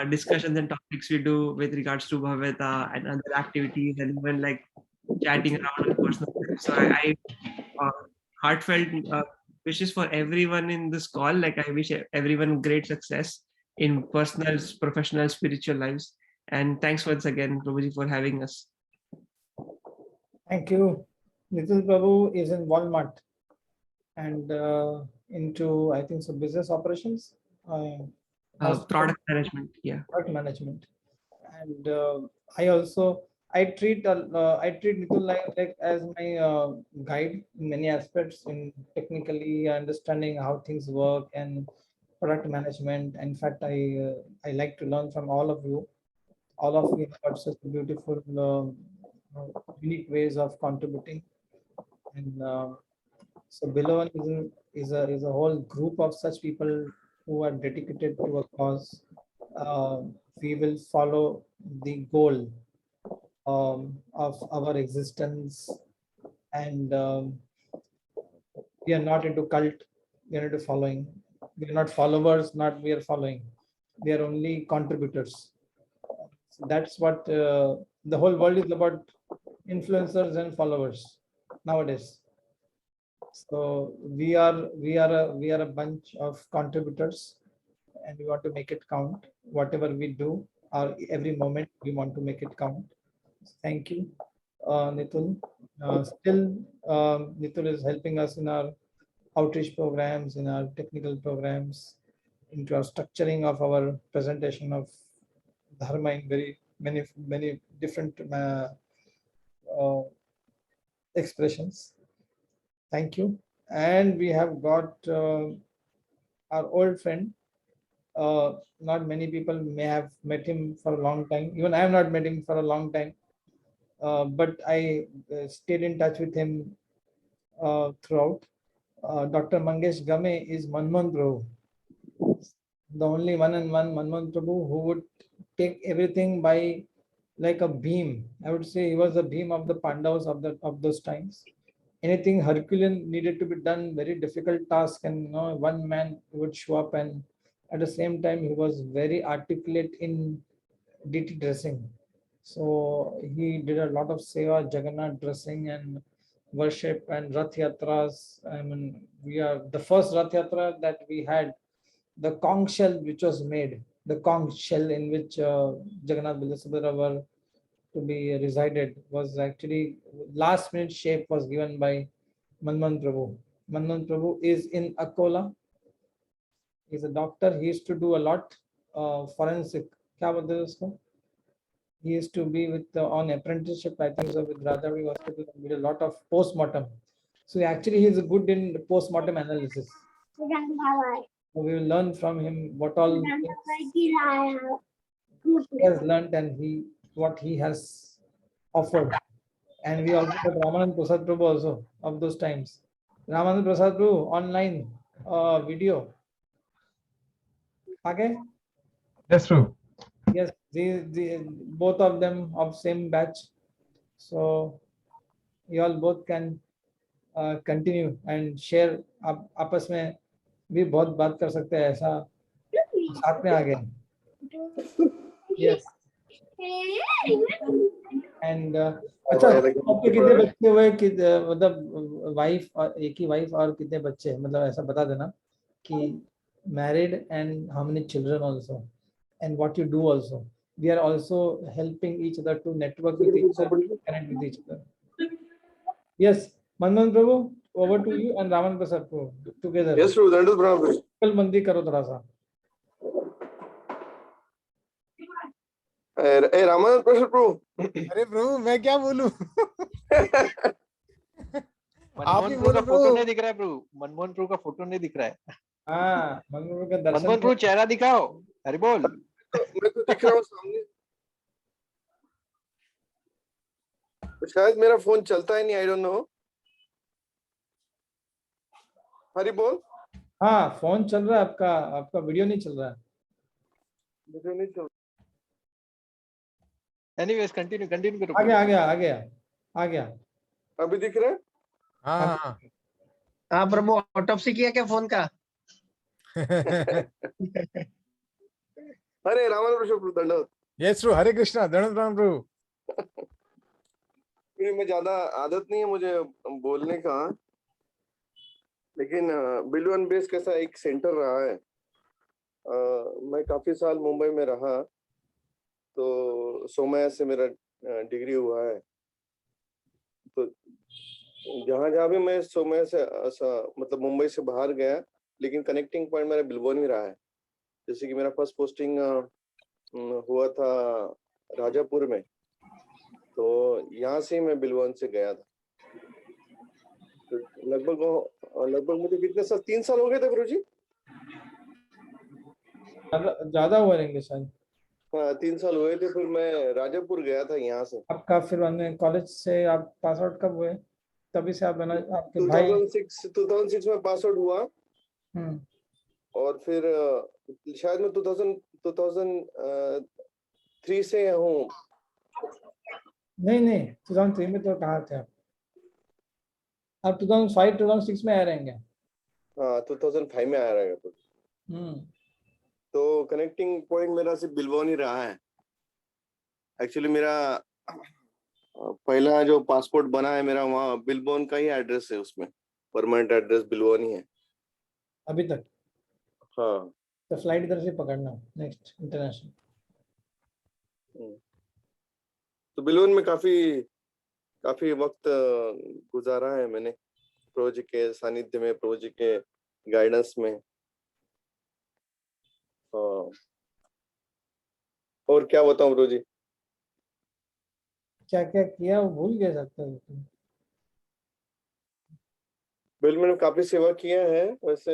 discussions and topics we do with regards to Bhavata and other activities, and even like chatting around in personal life. So I heartfelt wishes for everyone in this call. Like I wish everyone great success in personal, professional, spiritual lives. And thanks once again, Prabhuji, for having us. Thank you. Nitin Prabhu is in Walmart and into, I think, so business operations. Product management, yeah. Product management. And I treat Nitin like as my guide in many aspects, in technically understanding how things work and product management. In fact, I like to learn from all of you. All of you have such beautiful, unique ways of contributing, and so Bilvavan is a whole group of such people who are dedicated to a cause. We will follow the goal of our existence, and we are not into cult. We are into following. We are not followers. Not we are following. We are only contributors. So that's what the whole world is about: influencers and followers nowadays. So we are a bunch of contributors, and we want to make it count. Whatever we do, or every moment, we want to make it count. Thank you, Nitin. Still, Nitin is helping us in our outreach programs, in our technical programs, into our structuring of our presentation of Dharma in very many different expressions. Thank you. And we have got our old friend. Not many people may have met him for a long time. Even I have not met him for a long time. But I stayed in touch with him throughout. Dr. Mangesh Game is Manmohan Prabhu, the only one and one Manmohan Prabhu who would take everything by like a beam. I would say he was the beam of the Pandavas of those times. Anything Herculean needed to be done, very difficult task, and one man would show up, and at the same time he was very articulate in DT dressing. So he did a lot of seva, Jagannath dressing and worship and Rath Yatras. I mean, we are the first Rath Yatra that we had, the conch shell which was made, the conch shell in which Jagannath Baldev were to be resided, was actually last minute shape was given by Manmohan Prabhu. Manmohan Prabhu is in Akola. He's a doctor. He used to do a lot forensic. He used to be with on apprenticeship, I think, so with Rajavi Hospital, and did a lot of post-mortem. So actually he is good in post-mortem analysis. So we will learn from him what all he has learned and what he has offered. And we also have Ramanand Prasad Prabhu also of those times. Ramanand Prasad Prabhu online video. Okay. That's true. Yes, the both of them of same batch. So you all both can continue and share. आप आपस में भी बहुत बात कर सकते हैं, ऐसा साथ में आ गए. Yes. And अच्छा, आपके कितने बच्चे हुए, मतलब वाइफ और एक ही वाइफ और कितने बच्चे, मतलब ऐसा बता देना कि married and how many children also, and what you do also. We are also helping each other to network with each other, connect with each other. Yes, Manmohan Prabhu, over to you, and Raman Prasad Prabhu together. Yes, Prabhu, that is Prabhu. कल मंदी करो थोड़ा सा. Hey, Raman Prasad Prabhu. अरे प्रभु मैं क्या बोलूं? मनमोहन प्रभु का फोटो नहीं दिख रहा है प्रभु. मनमोहन प्रभु का फोटो नहीं दिख रहा है. हाँ, मनमोहन का दर्शन. मनमोहन प्रभु चेहरा दिखाओ. हरि बोल. मैं तो दिख रहा हूँ सामने. शायद मेरा फोन चलता है नहीं, I don't know. हरि बोल. हाँ, फोन चल रहा है आपका, आपका वीडियो नहीं चल रहा है. वीडियो नहीं चल. Anyways, continue करो. आ गया. अभी दिख रहा है? हाँ. हाँ प्रभु, ऑटोप्सी किया क्या फोन का? अरे रामन प्रभु दंडवत. Yes true. हरे कृष्णा. दंडवत प्रभु. मैं ज्यादा आदत नहीं है मुझे बोलने का, लेकिन बिलवन बेस कैसा एक सेंटर रहा है. मैं काफी साल मुंबई में रहा, तो सोमया से मेरा डिग्री हुआ है. तो जहाँ भी मैं सोमया से मतलब मुंबई से बाहर गया, लेकिन कनेक्टिंग पॉइंट मेरा बिलवन ही रहा है. जैसे कि मेरा फर्स्ट पोस्टिंग हुआ था राजापुर में, तो यहाँ से मैं बिलवन से गया था. तो लगभग मुझे कितने साल, 3 साल हो गए थे गुरु जी. ज्यादा हुए रहेंगे शायद. हाँ 3 साल हुए थे. फिर मैं राजापुर गया था यहाँ से. आपका फिर कॉलेज से आप पास आउट कब हुए? तभी से आप बना, आपके भाई 2006 में पास आउट हुआ. और फिर शायद मैं 2003 से हूँ. नहीं 2003 में तो कहाँ थे आप 2005 2006 में आए रहेंगे. हाँ 2005 में आया रहेगा. तो कनेक्टिंग पॉइंट मेरा सिर्फ बिलवन ही रहा है. एक्चुअली मेरा पहला जो पासपोर्ट बना है मेरा, वहाँ बिलवन का ही एड्रेस है, उसमें परमानेंट एड्रेस बिलवन ही है अभी तक. हाँ. तो फ्लाइट इधर से पकड़ना नेक्स्ट इंटरनेशनल. तो बिलवन में काफी वक्त गुजारा है मैंने, प्रभु जी के सानिध्य में, प्रभु जी के गाइडेंस में. और क्या बताऊं प्रभु जी, क्या क्या किया वो भूल गया सकता है. बिलवन में काफी सेवा किया है. वैसे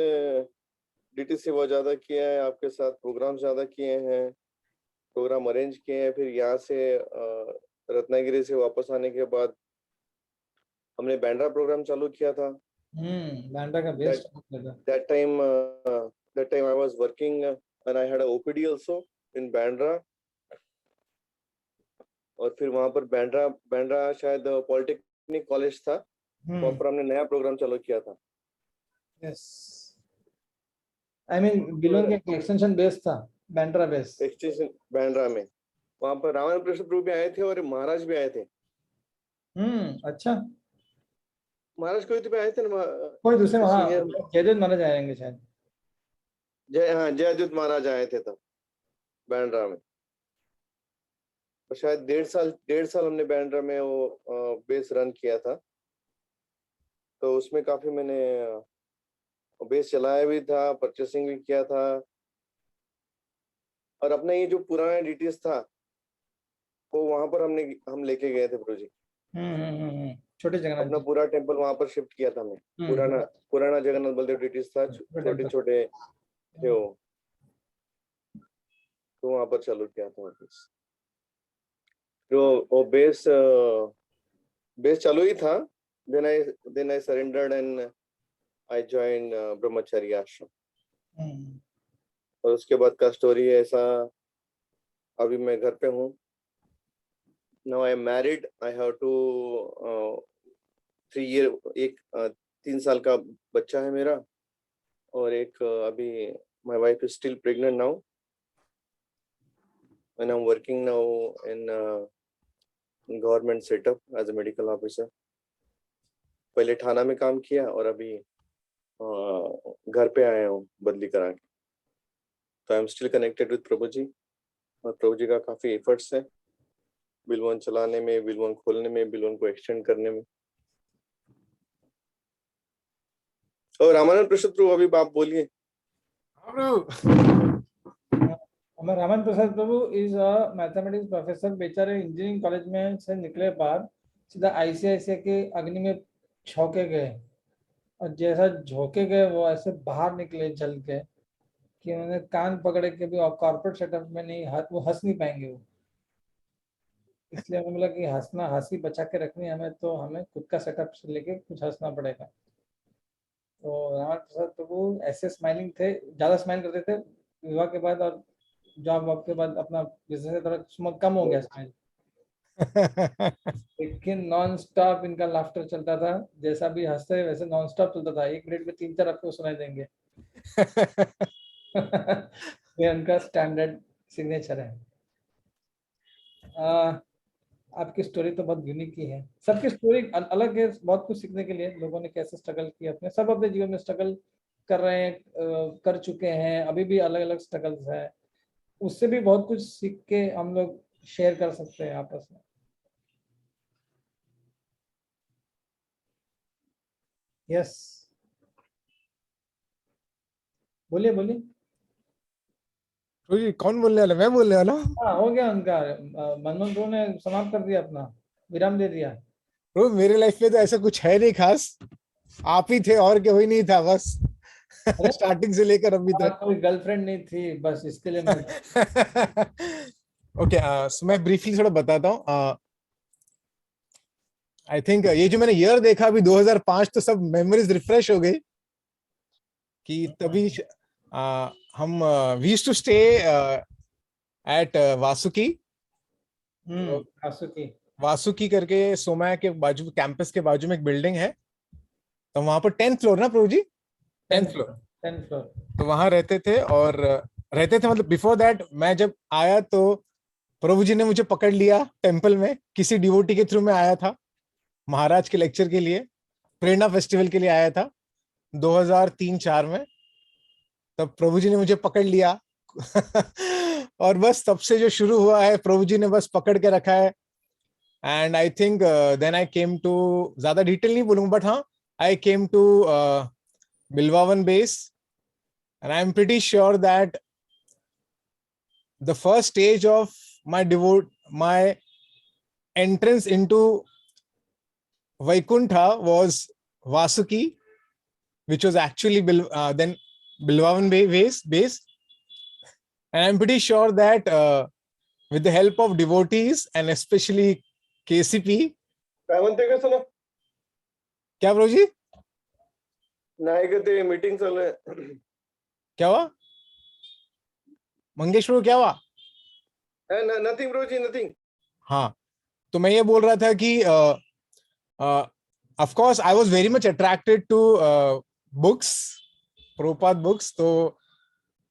डीटी सेवा ज्यादा किया है, आपके साथ प्रोग्राम ज्यादा किए हैं, प्रोग्राम अरेंज किए हैं. फिर यहाँ से रत्नागिरी से वापस आने के बाद हमने बैंड्रा प्रोग्राम चालू किया था. बैंड्रा का best. That time I was working and I had a OPD also in Bandra. और फिर वहाँ पर बैंड्रा शायद पॉलिटेक्निक कॉलेज था, वहाँ पर हमने नया प्रोग्राम चालू किया था. यस, आई मीन बिलोन के एक्सटेंशन बेस था, बैंड्रा बेस एक्सटेंशन बैंड्रा में. वहाँ पर रामन कृष्ण प्रभु भी आए थे और महाराज भी आए थे. अच्छा, महाराज कोई तो भी आए थे ना, कोई दूसरे. हाँ, जयदेव महाराज आएंगे शायद. जयदूत महाराज आए थे तब बैंड्रा में. और शायद 1.5 साल हमने बैंड्रा में वो बेस रन किया था. तो उसमें काफी मैंने बेस चलाया भी था, परचेसिंग भी किया था. और अपना ये जो पुराना डिटेल्स था वो वहां पर हम लेके गए थे प्रभु जी. छोटे जगन्नाथ, अपना पूरा टेम्पल वहां पर शिफ्ट किया था हमने. पुराना जगन्नाथ बलदेव डिटेल्स था, छोटे थे वो, तो वहां पर चालू किया था वापस. तो बेस चालू ही था. then I surrendered and I joined ब्रह्मचर्य आश्रम. और उसके बाद का स्टोरी है ऐसा, अभी मैं घर पे हूँ। Now I am married, I have two 3 साल का बच्चा है मेरा, और एक अभी my wife is still pregnant now, and I am working now in government setup as a medical officer. पहले थाना में काम किया और अभी घर पे आया हूँ बदली करा के। तो I am still connected with Prabhu ji, और प्रभु जी का काफी एफर्ट्स है बिलवन चलाने में, बिलवन खोलने में, बिलवन को एक्सटेंड करने में। और रामानंद प्रसाद प्रभु, अभी आप बोलिए। रामन प्रसाद प्रभु इज अ मैथमेटिक्स प्रोफेसर, बेचारे इंजीनियरिंग कॉलेज में से निकले बाहर, सीधा आईसीआईसीआई के अग्नि में झोंके गए, और जैसा झोंके गए वो ऐसे बाहर निकले जल के कि उन्होंने कान पकड़े के भी कॉर्पोरेट सेटअप में नहीं, वो हंस नहीं पाएंगे वो। इसलिए हमें बोला कि हंसना, हंसी बचा के रखनी है हमें, तो हमें खुद का सेटअप से लेके कुछ हंसना पड़ेगा। तो रामन प्रसाद प्रभु ऐसे स्माइलिंग थे, ज्यादा स्माइल करते थे विवाह के बाद, और जॉब वॉब के बाद अपना बिजनेस थोड़ा कम हो गया स्माइल। लेकिन नॉन स्टॉप इनका लाफ्टर चलता था, जैसा भी हंसते वैसे नॉन स्टॉप चलता था, 1 मिनट में 3-4 आपको सुनाई देंगे। ये उनका स्टैंडर्ड सिग्नेचर है। आपकी स्टोरी तो बहुत यूनिक ही है, सबकी स्टोरी अलग है, बहुत कुछ सीखने के लिए। लोगों ने कैसे स्ट्रगल किया, अपने सब अपने जीवन में स्ट्रगल कर रहे हैं, कर चुके हैं, अभी भी अलग अलग स्ट्रगल्स है, उससे भी बहुत कुछ सीख के हम लोग शेयर कर सकते हैं आपस में। यस, बोलिए बोलिए। जी कौन बोलने वाला, मैं बोलने वाला हूँ? हाँ, हो गया उनका, मनमोहन प्रभु ने समाप्त कर दिया, अपना विराम दे दिया। ब्रो मेरे लाइफ में तो ऐसा कुछ है नहीं खास, आप ही थे और कोई नहीं था बस। स्टार्टिंग से लेकर अभी तक कोई गर्लफ्रेंड नहीं थी, बस इसके लिए मैं ओके, सो मैं ब्रीफली थोड़ा बताता हूँ। आई थिंक ये जो मैंने ईयर देखा अभी 2005, तो सब मेमोरीज रिफ्रेश हो गई कि तभी हम we used to stay at Vasuki. Vasuki, Vasuki करके सोमा के बाजू, कैंपस के बाजू में एक बिल्डिंग है, तो वहां पर 10th फ्लोर ना प्रभु जी, 10th फ्लोर, 10th फ्लोर, तो वहां रहते थे। और रहते थे मतलब बिफोर दैट मैं जब आया तो प्रभु जी ने मुझे पकड़ लिया टेंपल में, किसी डिवोटी के थ्रू में आया था, महाराज के लेक्चर के लिए, प्रेरणा फेस्टिवल के लिए आया था 2003-4 में। तब प्रभु जी ने मुझे पकड़ लिया और बस तब से जो शुरू हुआ है, प्रभु जी ने बस पकड़ के रखा है। And I think then I came to, ज्यादा डिटेल नहीं बोलूंगा, बट हाँ, I came to Bilvavan BACE, and I am pretty sure that the first stage of my entrance into Vaikuntha was Vasuki, which was actually then Bilvavan BACE, and I'm pretty sure that with the help of devotees and especially KCP, क्या bro जी? नायक meeting चल रहा है। क्या हुआ Mangesh bro, क्या हुआ? Nothing bro जी, nothing. हाँ, तो मैं ये बोल रहा था कि of course I was very much attracted to books, Prabhupada books। तो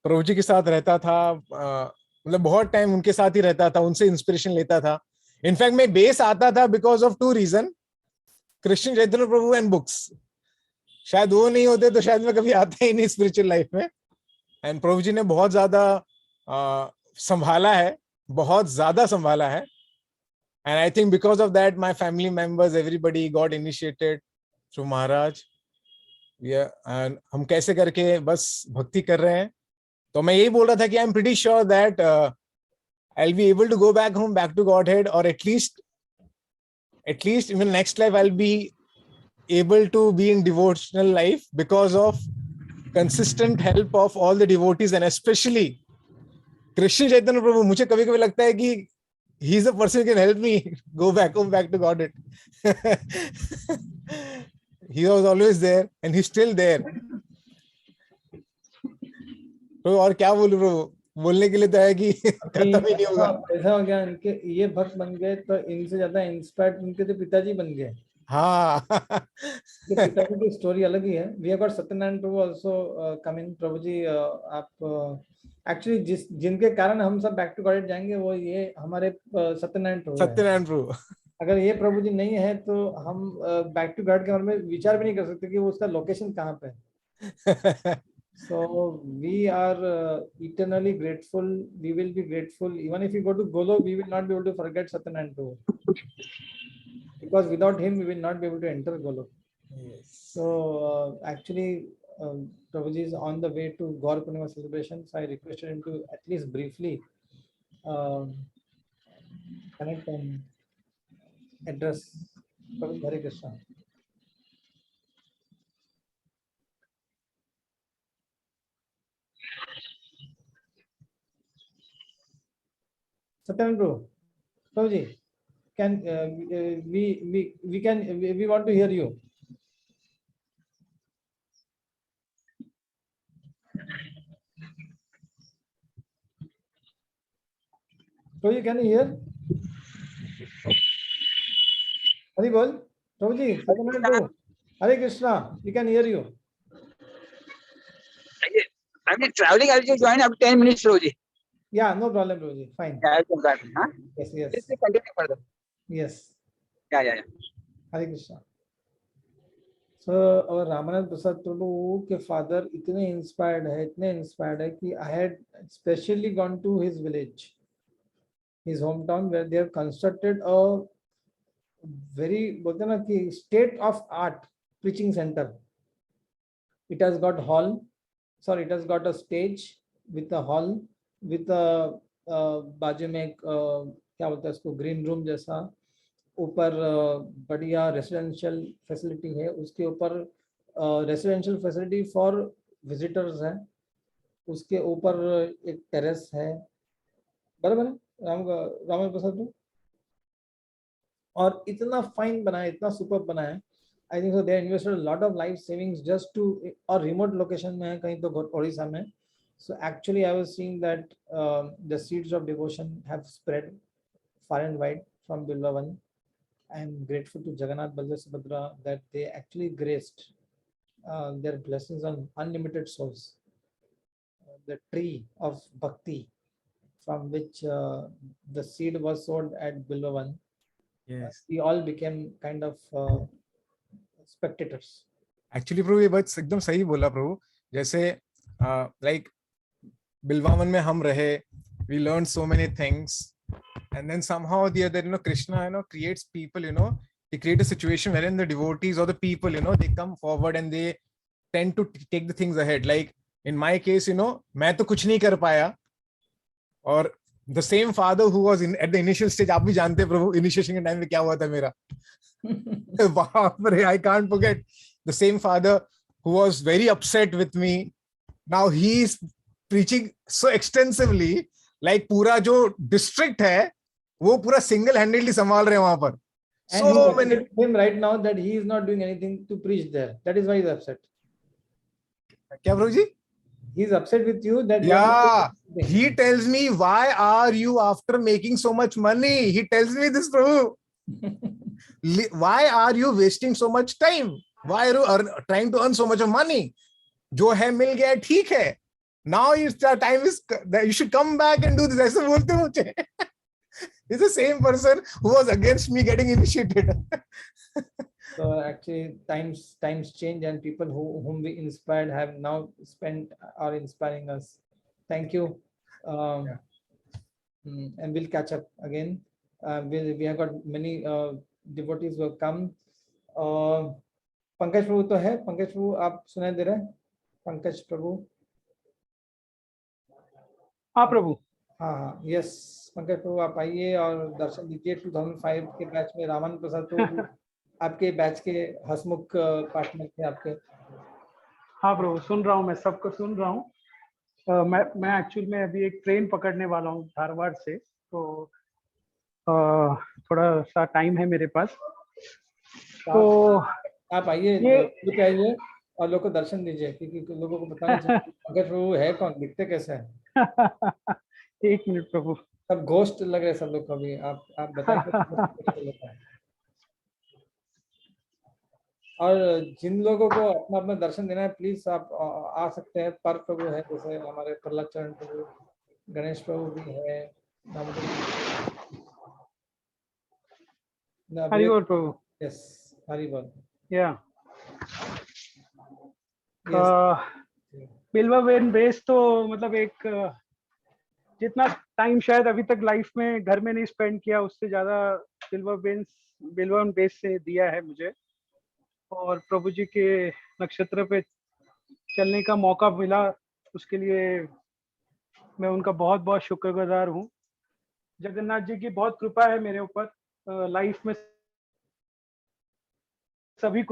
प्रभु जी के साथ रहता था, मतलब बहुत टाइम उनके साथ ही रहता था, उनसे इंस्पिरेशन लेता था। इनफैक्ट मैं बेस आता था because of 2 reason, Krishna Chaitanya Prabhu and books. शायद वो नहीं होते तो शायद मैं कभी आता ही नहीं स्पिरिचुअल लाइफ में। एंड प्रभु जी ने बहुत ज्यादा संभाला है, बहुत ज्यादा संभाला है। And I think because of that my family members, everybody got initiated through Maharaj. And हम कैसे करके बस भक्ति कर रहे हैं। तो मैं यही बोल रहा था कि I am pretty sure that I will be able to go back home, back to Godhead, और at least in the next life I'll be able to be in devotional life because of consistent help of all the devotees and especially Krishna Chaitanya Prabhu। मुझे कभी कभी लगता है कि he is the person who can help me go back home, back to Godhead। He was always there and he's still there। तो और क्या बोलूं ब्रो, बोलने के लिए तो है कि खत्म ही नहीं होगा। ऐसा हो गया इनके, ये भक्त बन गए तो इनसे ज्यादा इंस्पायर्ड इनके तो पिताजी बन गए। हाँ ये पिताजी की स्टोरी अलग ही है। We have got Satyanarayan Prabhu also coming. Prabhu ji आप एक्चुअली जिनके कारण हम सब बैक टू गॉड जाएंगे वो ये हमारे सत्यनारायण प्रभु है। सत्यनारायण प्रभु। अगर ये प्रभु जी नहीं है तो हम बैक टू गॉड के बारे में विचार भी नहीं कर सकते कि वो उसका लोकेशन कहाँ पे है। So we are eternally grateful. We will be grateful even if we go to Golo. We will not be able to forget Satyanarayan Prabhu, because without him we will not be able to enter Golo. Yes. So actually, Prabhuji is on the way to Gaur Purnima celebrations. I requested him to at least briefly connect and address Prabhuji. Hare Krishna. Satyanarayan Prabhu, Prabhuji, can we want to hear you. Prabhuji, can you hear? Hari bol, Prabhuji, Satyanarayan Prabhu, Hare Krishna, we can hear you. I'm traveling. I'll just join up 10 minutes, Prabhuji. Yeah, no problem, Prabhuji. Fine. Yeah, I'll come back. Huh? Yes, yes. Just continue further. Yes. Yeah. Hare Krishna. So our Ramanand Prasad Prabhu के father इतने inspired है कि I had specially gone to his village, his hometown, where they have constructed a very बोलते हैं ना कि state of art preaching center. It has got it has got a stage with a hall with a बाजू में एक क्या बोलते हैं उसको ग्रीन रूम जैसा, ऊपर बढ़िया रेसिडेंशियल फैसिलिटी है, उसके ऊपर रेसिडेंशियल फैसिलिटी फॉर विजिटर्स है, उसके ऊपर एक टेरेस है, बराबर है राम प्रसाद। और इतना फाइन बना है, इतना सुपर बना है। I think so they invested a lot of life savings just to, और रिमोट लोकेशन में है कहीं तो ओडिशा में। So actually I was seeing that the seeds of devotion have spread far and wide from Bilvavan. I am grateful to Jagannath, Baldev, Subhadra that they actually graced their blessings on unlimited souls. The tree of bhakti from which the seed was sowed at Bilvavan. Yes. We all became kind of spectators. Actually प्रभु ये बात एकदम सही बोला प्रभु। जैसे like बिल्वावन में हम रहे, we learned so many things, and then somehow or the other, Krishna, creates people, he creates a situation wherein the devotees or the people, they come forward and they tend to take the things ahead. Like in my case, मैं तो कुछ नहीं कर पाया, और the same father who was at the initial stage, आप भी जानते हैं प्रभु initiation के time में क्या हुआ था मेरा। I can't forget the same father who was very upset with me. Now he is preaching so extensively, like पूरा जो district है वो पूरा single handedly संभाल रहे हैं वहां पर। So many him right now that he is not doing anything to preach there. That is why he is upset. क्या प्रभु जी? He is upset with you that he tells me, why are you after making so much money? He tells me this, Prabhu. Why are you wasting so much time? Why are you trying to earn so much of money? जो है मिल गया ठीक है। Now time is that you should come back and do this. ऐसे बोलते मुझे। It's the same person who was against me getting initiated. So actually times change, and people whom we inspired have now spent or inspiring us. Thank you. And we'll catch up again. We have got many devotees who have come. Pankaj प्रभु तो है, पंकज प्रभु आप सुनाई दे रहे हैं? पंकज प्रभु। हाँ प्रभु। हाँ yes, Pankaj प्रभु आप आइए और दर्शन दीजिए। 2005 के बैच में रामानंद प्रसाद प्रभु आपके बैच के हसमुख पार्टनर थे आपके। हाँ प्रभु सुन रहा हूँ, मैं सबको सुन रहा हूँ। मैं एक्चुअली में अभी एक ट्रेन पकड़ने वाला हूँ धारवाड़ से, तो थोड़ा सा टाइम है मेरे पास। तो आप आइए, आइए और लोगों को दर्शन दीजिए, क्योंकि लोगों को पता नहीं चलता पंकज प्रभु है कौन, दिखते कैसे हैं। एक मिनट प्रभु, सब घोस्ट लग रहे हैं सब लोग को भी। आप बताएं कैसे। और जिन लोगों को अपना अपना दर्शन देना है प्लीज आप आ सकते हैं। पर प्रभु है, जैसे हमारे प्रहलाद चरण प्रभु, गणेश प्रभु भी है, हरि बोल प्रभु। यस, हरि बोल। या बिल्वावन बेस तो मतलब एक जितना टाइम शायद अभी तक लाइफ में घर में नहीं स्पेंड किया, उससे ज्यादा बिल्वावन बेस से दिया है मुझे। और प्रभु जी के नक्षत्र पे चलने का मौका मिला, उसके लिए मैं उनका बहुत बहुत शुक्रगुजार हूँ। जगन्नाथ जी की बहुत कृपा है मेरे ऊपर। लाइफ में सब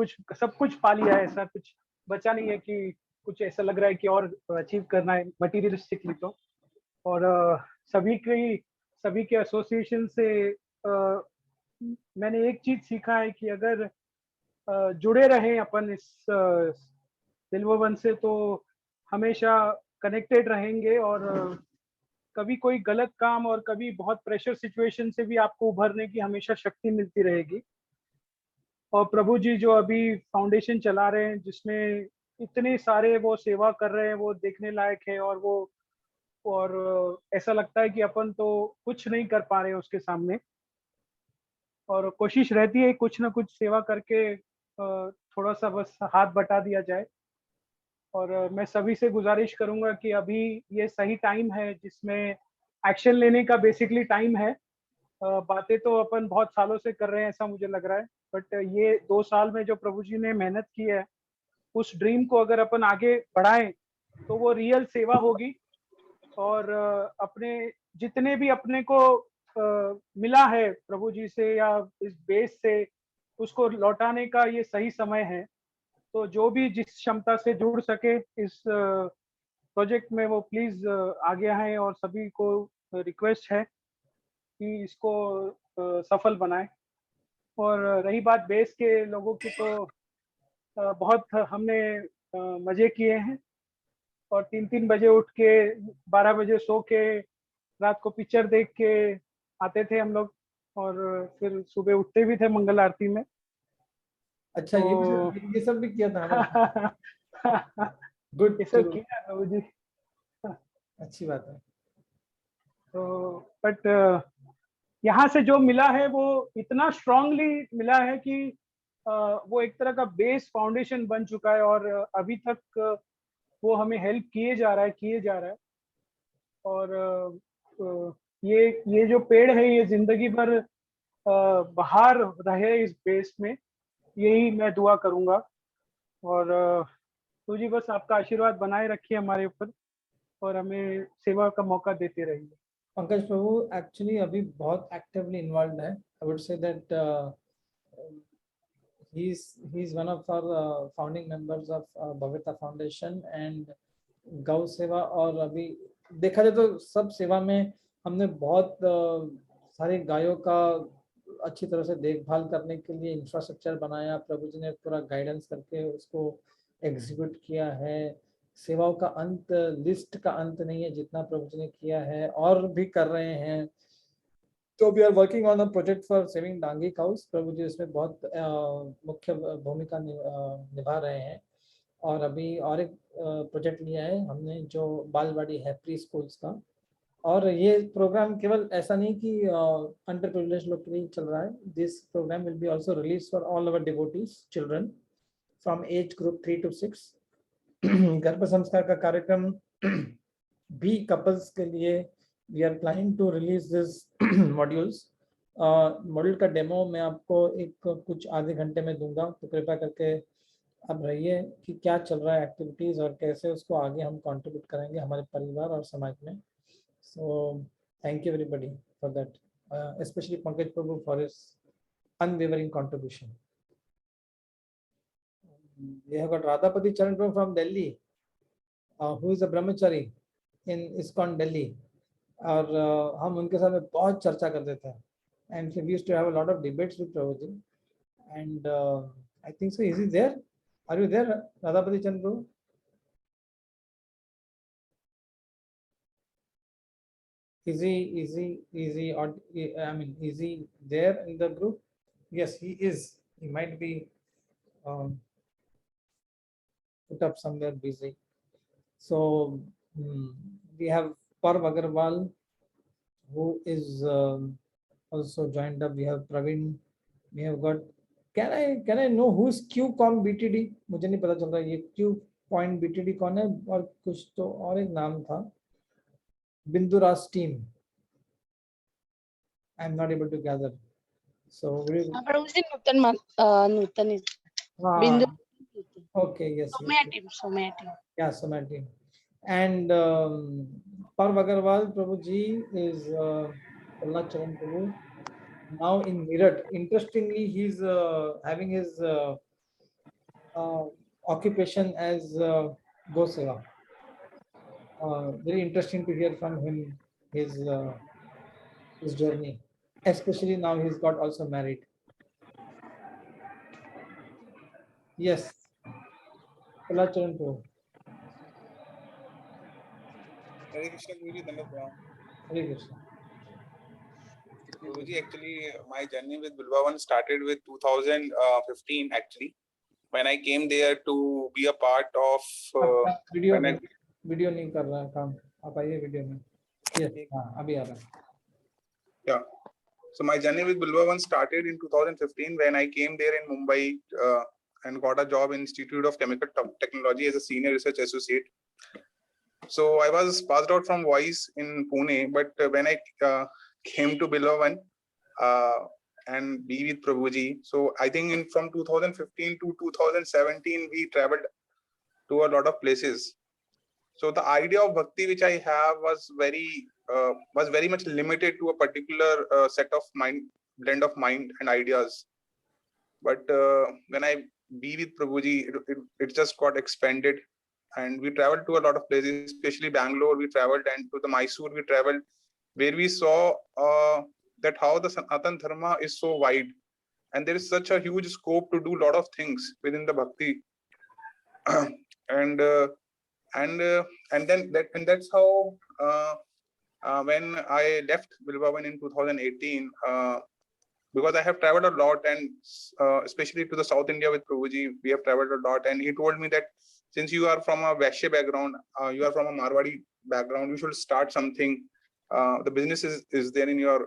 कुछ पा लिया है, ऐसा कुछ बचा नहीं है कि कुछ ऐसा लग रहा है कि और अचीव करना है मटीरियलिस्टिकली तो। और सभी के एसोसिएशन से मैंने एक चीज सीखा है कि अगर जुड़े रहें अपन इस बिल्ववन से तो हमेशा कनेक्टेड रहेंगे। और कभी कोई गलत काम और कभी बहुत प्रेशर सिचुएशन से भी आपको उभरने की हमेशा शक्ति मिलती रहेगी। और प्रभु जी जो अभी फाउंडेशन चला रहे हैं, जिसमें इतने सारे वो सेवा कर रहे हैं, वो देखने लायक है। और ऐसा लगता है कि अपन तो कुछ नहीं कर पा रहे हैं उसके सामने। और कोशिश रहती है कुछ ना कुछ सेवा करके थोड़ा सा बस हाथ बटा दिया जाए। और मैं सभी से गुजारिश करूंगा कि अभी ये सही टाइम है जिसमें एक्शन लेने का बेसिकली टाइम है। बातें तो अपन बहुत सालों से कर रहे हैं ऐसा मुझे लग रहा है, बट ये 2 साल में जो प्रभु जी ने मेहनत की है, उस ड्रीम को अगर अपन आगे बढ़ाएं तो वो रियल सेवा होगी। और अपने जितने भी अपने को मिला है प्रभु जी से या इस बेस से, उसको लौटाने का ये सही समय है। तो जो भी जिस क्षमता से जुड़ सके इस प्रोजेक्ट में, वो प्लीज आगे आए। और सभी को रिक्वेस्ट है कि इसको सफल बनाए। और रही बात बेस के लोगों की, तो बहुत हमने मजे किए हैं। और 3-3 बजे उठ के 12 बजे सो के रात को पिक्चर देख के आते थे हम लोग, और फिर सुबह उठते भी थे मंगल आरती में। अच्छा, ये सब भी किया था। गुड, ये सब किया प्रभु जी, अच्छी बात है। तो बट यहाँ से जो मिला है वो इतना स्ट्रांगली मिला है कि वो एक तरह का बेस फाउंडेशन बन चुका है। और अभी तक वो हमें हेल्प किए जा रहा है। और ये जो पेड़ है ये जिंदगी भर बाहर रहे इस बेस में, यही मैं दुआ करूंगा। और तो जी बस आपका आशीर्वाद बनाए रखिए हमारे ऊपर, और हमें सेवा का मौका देते रहिए। पंकज प्रभु एक्चुअली अभी बहुत एक्टिवली इन्वॉल्व है। I would say that he is one of our founding members of भव्यता फाउंडेशन एंड गौ सेवा। और अभी देखा जाए तो सब सेवा में हमने बहुत सारे गायों का अच्छी तरह से देखभाल करने के लिए इंफ्रास्ट्रक्चर बनाया। प्रभु जी ने पूरा गाइडेंस करके उसको एग्जीक्यूट किया है। सेवाओं का अंत, लिस्ट का अंत नहीं है जितना प्रभु जी ने किया है, और भी कर रहे हैं। तो we are working on a project for saving Dangi cows. Prabhu ji इसमें बहुत मुख्य भूमिका निभा रहे हैं। और अभी और एक प्रोजेक्ट लिया है हमने जो बालवाड़ी है, प्री स्कूल्स का। और ये प्रोग्राम केवल ऐसा नहीं कि अंडर प्रिविलेज्ड लोग के लिए चल रहा है। This program will be also release for all our devotees children from age group 3 to 6। गर्भ संस्कार का कार्यक्रम भी कपल्स के लिए we are planning to release this modules. Module का डेमो मैं आपको कुछ आधे घंटे में दूंगा, तो कृपया करके अब रहिए कि क्या चल रहा है एक्टिविटीज और कैसे उसको आगे हम कंट्रीब्यूट करेंगे हमारे परिवार और समाज में। So thank you everybody for that, specially Pankaj Prabhu for his unwavering contribution. We have got Radhapati Charan Prabhu from Delhi, who is a brahmachari in ISKCON Delhi. और हम उनके साथ में बहुत चर्चा करते थे, and we used to have a lot of debates with Prabhuji. And I think so. Is he there? Are you there, Radhapati Chandru? Is he or I mean, is he there in the group? Yes, he is. He might be put up somewhere busy. So we have Parv Agarwal, who is also joined up. We have Praveen. We have got. Can I know who's QCom BTD? मुझे नहीं पता चल रहा ये Q point BTD कौन है और कुछ तो और एक नाम था. Binduras team. I'm not able to gather. So we. Nutan is. Bindu. Okay. Yes. Somaya team. Somaya team. Yeah, Somaya team. And Parv Agarwal Prabhuji is Allah Charan Prabhu now in Meerut. Interestingly, he's having his occupation as Go Seva. Very interesting to hear from him his journey. Especially now he's got also married. Yes. Allah Charan Prabhu. Hare Krishna Guruji, Dhanapram. Hare Krishna. Guruji, actually, my journey with Bilvavan started with 2015 actually, when I came there to be a part of. Video नहीं कर रहा काम. आप आइए video में. Yes. हाँ, अभी आ रहा है. Yeah. So my journey with Bilvavan started in 2015 when I came there in Mumbai and got a job in Institute of Chemical Technology as a senior research associate. So I was passed out from Voice in Pune, but when I came to Bilvavan and be with Prabhuji, so I think from 2015 to 2017 we traveled to a lot of places. So the idea of bhakti which I have was very much limited to a particular set of blend of mind and ideas. But when I be with Prabhuji, it just got expanded, and we traveled to a lot of places, especially Bangalore. We traveled, and to the Mysore we traveled, where we saw that how the Sanatana Dharma is so wide, and there is such a huge scope to do a lot of things within the bhakti, and that's how when I left Bilvavan in 2018, because I have traveled a lot, and especially to the South India with Prabhuji, we have traveled a lot, and he told me that since you are from a Vaishya background, you are from a Marwadi background, you should start something. The business is there in your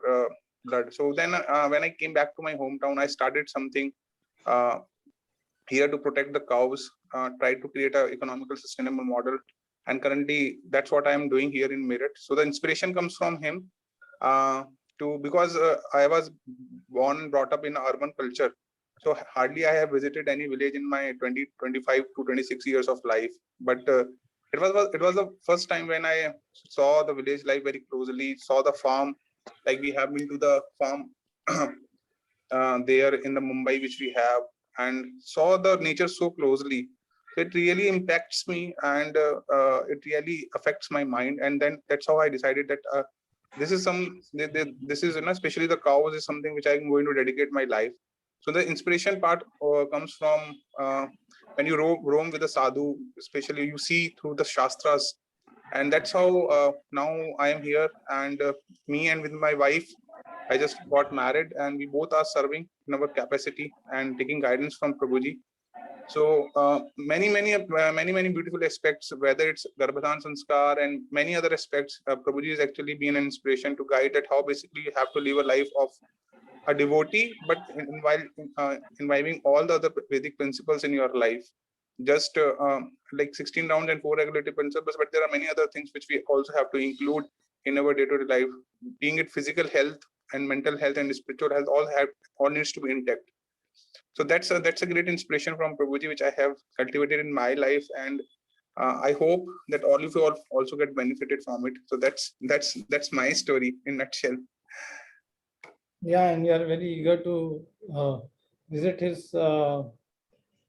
blood. So then when I came back to my hometown, I started something here to protect the cows, try to create an economical sustainable model. And currently that's what I am doing here in Meerut. So the inspiration comes from him because I was born and brought up in urban culture. So hardly I have visited any village in my 25 to 26 years of life. But it was the first time when I saw the village life very closely, saw the farm, like we have been to the farm there in the Mumbai, which we have, and saw the nature so closely. So it really impacts me, and it really affects my mind. And then that's how I decided that this is especially the cows is something which I'm going to dedicate my life. So the inspiration part comes from when you roam with the sadhu, especially you see through the shastras, and that's how now I am here. And me and with my wife, I just got married, and we both are serving in our capacity and taking guidance from Prabhuji. So many beautiful aspects, whether it's Garbha Samskar and many other aspects, Prabhuji has actually been an inspiration to guide that how basically you have to live a life of a devotee, but while imbibing all the other Vedic principles in your life. Just like 16 rounds and 4 regulative principles, but there are many other things which we also have to include in our day-to-day life, being it physical health and mental health and spiritual health, all needs to be intact. So that's a great inspiration from Prabhuji, which I have cultivated in my life, and I hope that all of you also get benefited from it. So that's my story in a nutshell. Yeah, and we are very eager to visit his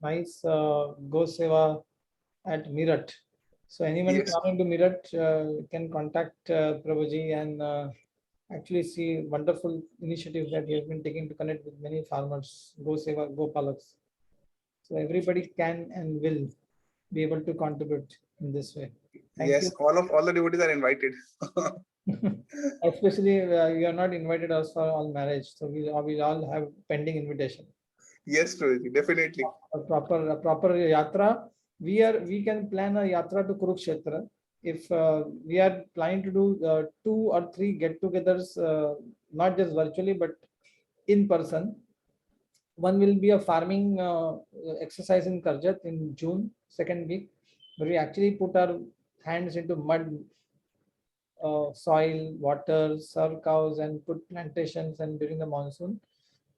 nice Go Seva at Meerut. So anyone coming to Meerut can contact Prabhuji and actually see wonderful initiatives that he has been taking to connect with many farmers, Go Seva, Go Palaks. So everybody can and will be able to contribute in this way. Thank Yes, you. all the devotees are invited. Especially you are not invited us for all marriage, so we all have pending invitation. Yes, Prabhuji, definitely. A proper yatra. We can plan a yatra to Kurukshetra. If we are planning to do 2 or 3 get-togethers, not just virtually but in person. One will be a farming exercise in Karjat in June, 2nd week, where we actually put our hands into mud, soil, water, serve cows, and put plantations. And during the monsoon,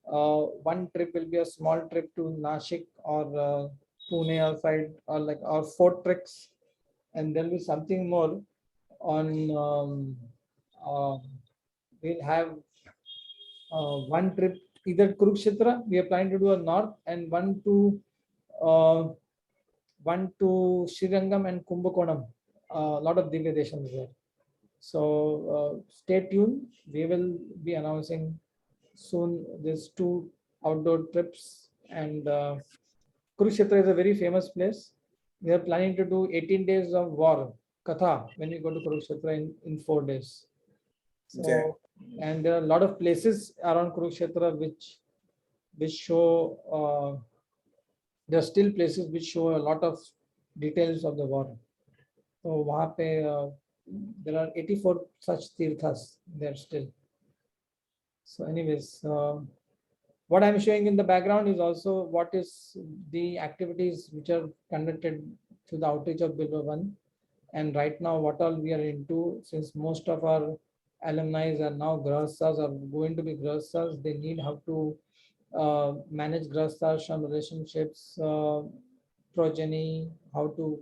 one trip will be a small trip to Nashik or Pune or side, or Fort treks, and there will be something more on. We'll have one trip either Kurukshetra. We are planning to do a north, and one to Srirangam and Kumbakonam. A lot of Divya Deshams there. So stay tuned. We will be announcing soon these 2 outdoor trips. And Kurukshetra is a very famous place. We are planning to do 18 days of war Katha when we go to Kurukshetra in 4 days. So, and there are a lot of places around Kurukshetra which show there are still places which show a lot of details of the war. So वहाँ पे there are 84 such tirthas there still. So anyways, what I'm showing in the background is also what is the activities which are conducted through the outreach of Bilvavan. And right now what all we are into, since most of our alumni are now grahasthas or going to be grahasthas, they need how to manage grahasthashram relationships, progeny, how to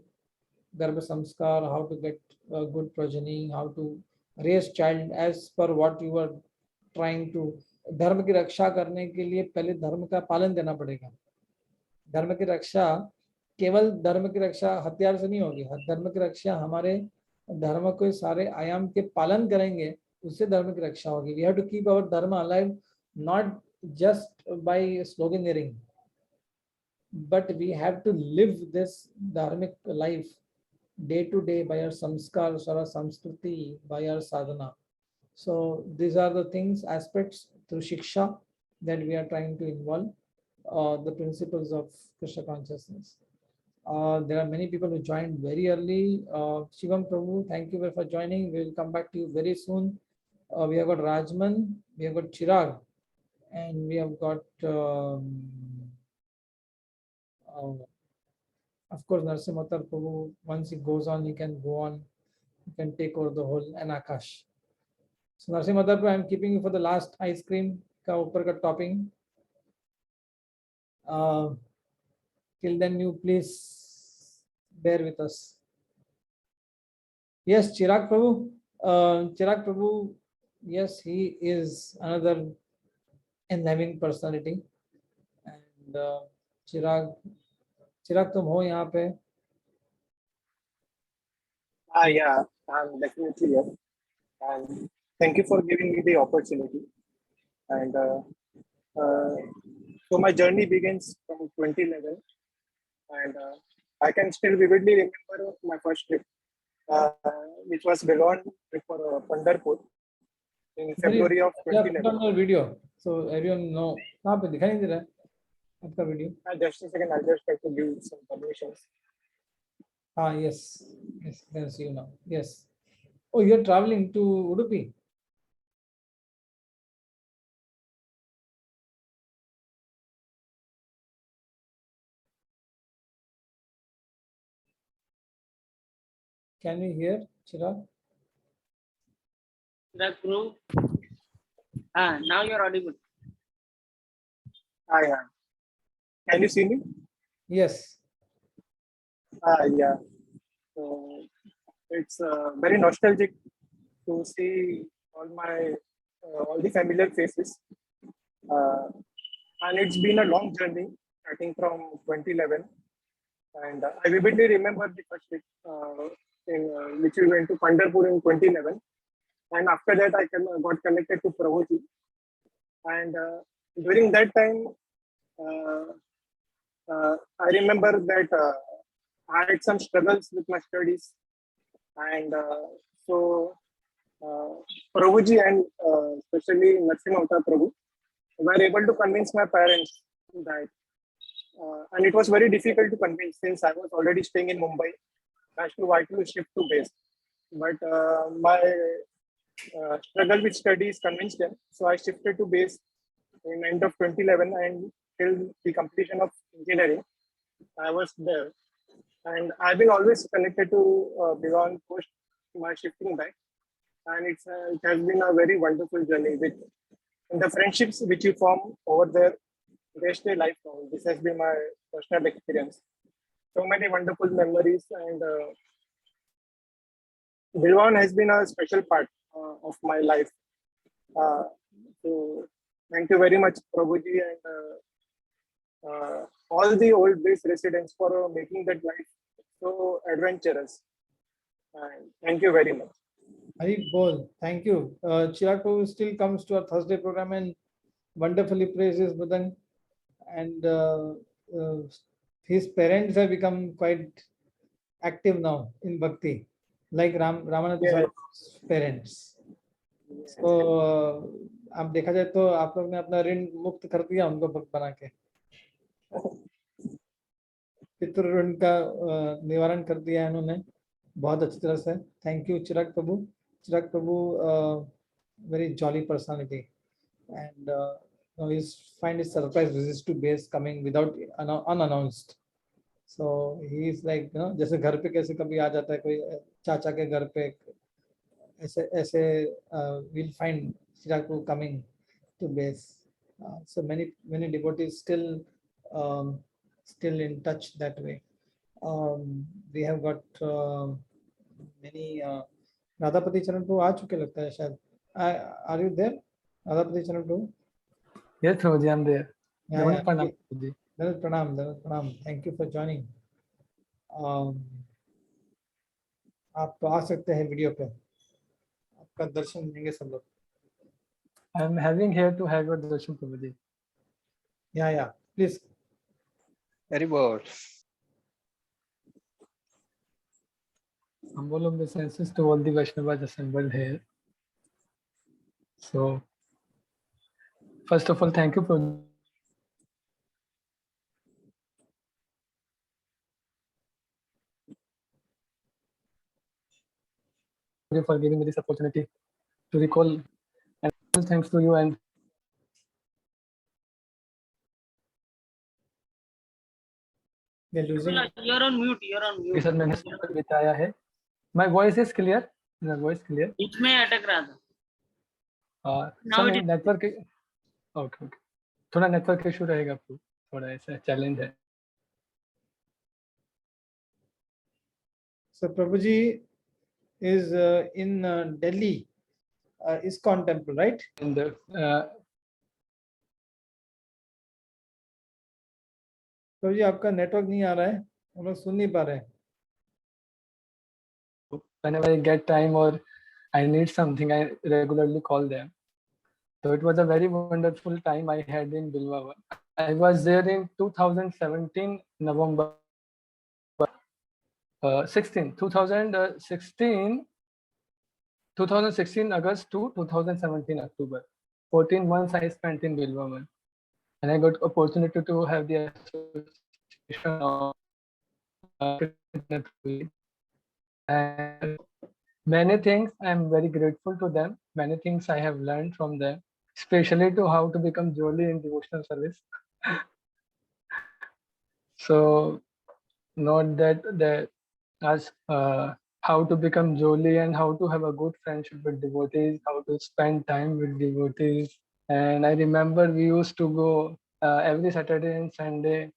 Garbha Samskar, how to get good progeny, how to raise child as per what you are trying to. धर्म की रक्षा करने के लिए पहले धर्म का पालन देना पड़ेगा. धर्म की रक्षा केवल धर्म की रक्षा हथियार से नहीं होगी. धर्म की रक्षा हमारे धर्म के सारे आयाम के पालन करेंगे, उससे धर्म की रक्षा होगी. We have to keep our dharma alive, not just by sloganeering, but we have to live this dharmic life day to day by our samskar, our samskriti, by our sadhana. So these are the things, aspects through shiksha that we are trying to involve the principles of Krishna consciousness. There are many people who joined very early. Shivam Prabhu, thank you for joining. We will come back to you very soon. We have got Rajman, we have got Chirag, and we have got of course Narsimhatar Prabhu. Once he goes on, he can go on, he can take over the whole, and Akash. So Narsimhatar Prabhu, I am keeping you for the last ice cream ka upar ka topping. Till then, you please bear with us. Yes, Chirag Prabhu. Chirag Prabhu, yes, he is another enlivening personality. And Chirag, तुम हो यहाँ पे? Yeah, I'm definitely here. And thank you for giving me the opportunity. And so my journey begins from 2011, and I can still vividly remember my first trip, which was Bilvavan for Pandharpur in February of 2011. Video, so everyone know. कहाँ पे दिखाई नहीं दे रहा है आपका video? Just a second, I'll just try to give some permissions. Yes, yes, I can see you now. Yes. Oh, you're traveling to Udupi. Can we hear Chirag? Chirag Prabhu. Now you're audible. Yeah. Can you see me? Yes. Yeah. So it's very nostalgic to see all the familiar faces. And it's been a long journey, I think from 2011. And I vividly remember the first week in which we went to Pandharpur in 2011. And after that, I got connected to Prabhuji. And during that time, I remember that I had some struggles with my studies, and so Prabhuji and especially Narsimha Prabhu were able to convince my parents that, and it was very difficult to convince since I was already staying in Mumbai as to why to shift to base. But my struggle with studies convinced them, so I shifted to base in end of 2011, and till the completion of engineering, I was there. And I've been always connected to Bilvavan post my shifting back, and it has been a very wonderful journey with the friendships which you form over there. They stay lifelong. This has been my personal experience. So many wonderful memories, and Bilvavan has been a special part of my life. So thank you very much, Prabhuji, and all the old base residents for making that life so adventurous. And thank you very much. Hari Bol, thank you. Chirag Prabhu still comes to our Thursday program and wonderfully praises Buddhan. And his parents have become quite active now in Bhakti, like Ramanatha's parents. So आप देखा जाए तो आप लोग ने अपना ऋण मुक्त कर दिया उनको भक्त बना के, पितृ ऋण का निवारण कर दिया है इन्होंने बहुत अच्छी तरह से. Thank you Chirag Prabhu. Chirag Prabhu very jolly personality, and he's find his surprise visits to base coming without unannounced. So he is like, you know, जैसे घर पे कैसे कभी आ जाता है कोई चाचा के घर पे, ऐसे ऐसे we'll find Chirag Prabhu coming to base. So many devotees still in touch that way. We have got many Radhapati Charan Prabhu आ चुके लगता है शायद. Are you there, Radhapati Charan Prabhu? Yes, Prabhuji, I'm there. Yeah. Pranam. Pranam. Thank you for joining. आप तो आ सकते हैं video पे, आपका दर्शन देंगे सब लोग. I'm having here to have your darshan, Prabhuji. Yeah, please. Very good. Humble obeisances to all the Vaishnavas assembled here. So, first of all, thank you, Prabhuji. For giving me this opportunity to recall, and thanks to you and You're on mute. Sir मैंने सब बिताया है. My voice is clear. My voice clear. बीच में अटक रहा था. Sir network okay थोड़ा network issue रहेगा, थोड़ा ऐसा चैलेंज है. So Prabhuji is in Delhi, ISKCON temple, right? And Prabhuji आपका नेटवर्क नहीं आ रहा है, हम लोग सुन नहीं पा रहे हैं. Whenever I get time or I need something, I regularly call them. So it was a very wonderful time I had in Bilvavan. I was there in 2017 November 2016 August to 2017 October. 14 months I spent in Bilvavan, and I got opportunity to have the association of and many things I am very grateful to them. Many things I have learned from them, especially to how to become jolly in devotional service. So note that as how to become jolly and how to have a good friendship with devotees, how to spend time with devotees. And I remember we used to go every Saturday and Sunday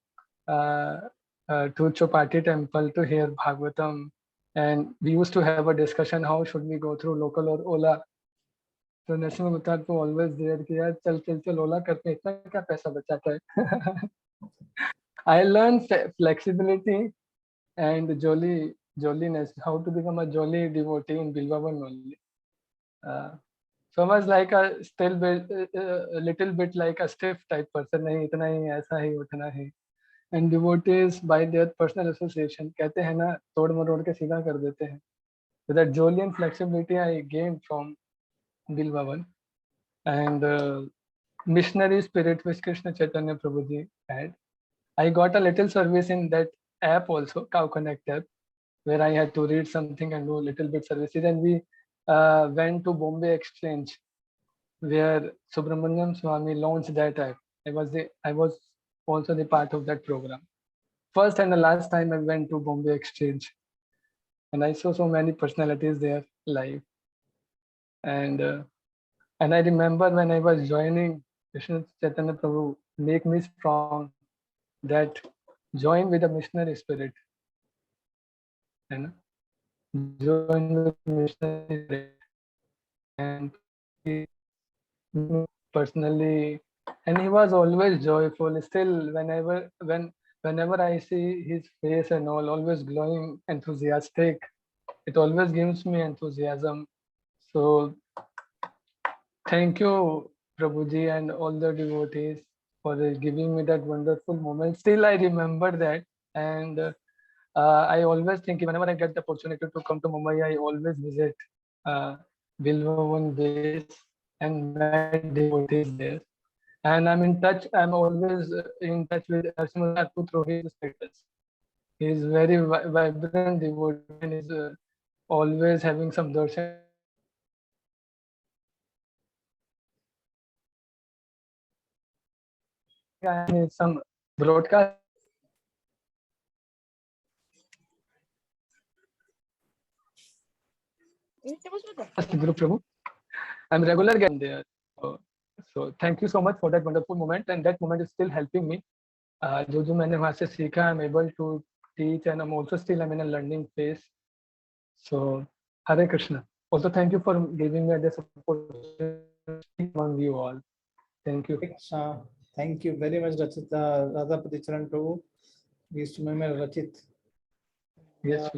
to Chopati temple to hear Bhagavatam. And we used to have a discussion how should we go through local or Ola. So Narsimha Prabhupada always there कि यार चल Ola करते हैं, इतना क्या पैसा बचाता है. I learned flexibility and jolliness, how to become a jolly devotee in Bilvavan only. So I was like a little bit like a stiff type person, nahi itna hi, aisa hi, utna hi. and devotees by their personal association, कहते हैं ना तोड़ मरोड़ के सीधा कर देते हैं. So that jolly and flexibility I gained from Bilvavan, and missionary spirit which Krishna Chaitanya Prabhuji had. I got a little service in that app also, Cow Connect app, where I had to read something and do little bit services. And we went to Bombay Exchange, where Subramaniam Swami launched that app. I was also the part of that program. First and the last time I went to Bombay Exchange, and I saw so many personalities there live. And I remember when I was joining, Krishna Chaitanya Prabhu make me strong that join with the missionary spirit. And join with missionary spirit. And personally, and he was always joyful. Still, whenever I see his face and all, always glowing, enthusiastic, it always gives me enthusiasm. So thank you, Prabhuji, and all the devotees for giving me that wonderful moment. Still, I remember that, and I always think whenever I get the opportunity to come to Mumbai, I always visit Bilvavan BACE and met devotees there. And I'm in touch. I'm always in touch with Narasimha through his status. He is very vibrant devotee and is always having some darshan. And some broadcast. Guru Prabhu. I'm regular getting there. So thank you so much for that wonderful moment, and that moment is still helping me. जो मैंने वहाँ से सीखा, I'm able to teach, and I'm also still in a learning phase. So Hare Krishna. Also thank you for giving me this opportunity among you all. Thank you. Thank you very much, Rachita, Radhapati Charan Prabhu. We used to remember Rachit. Yes.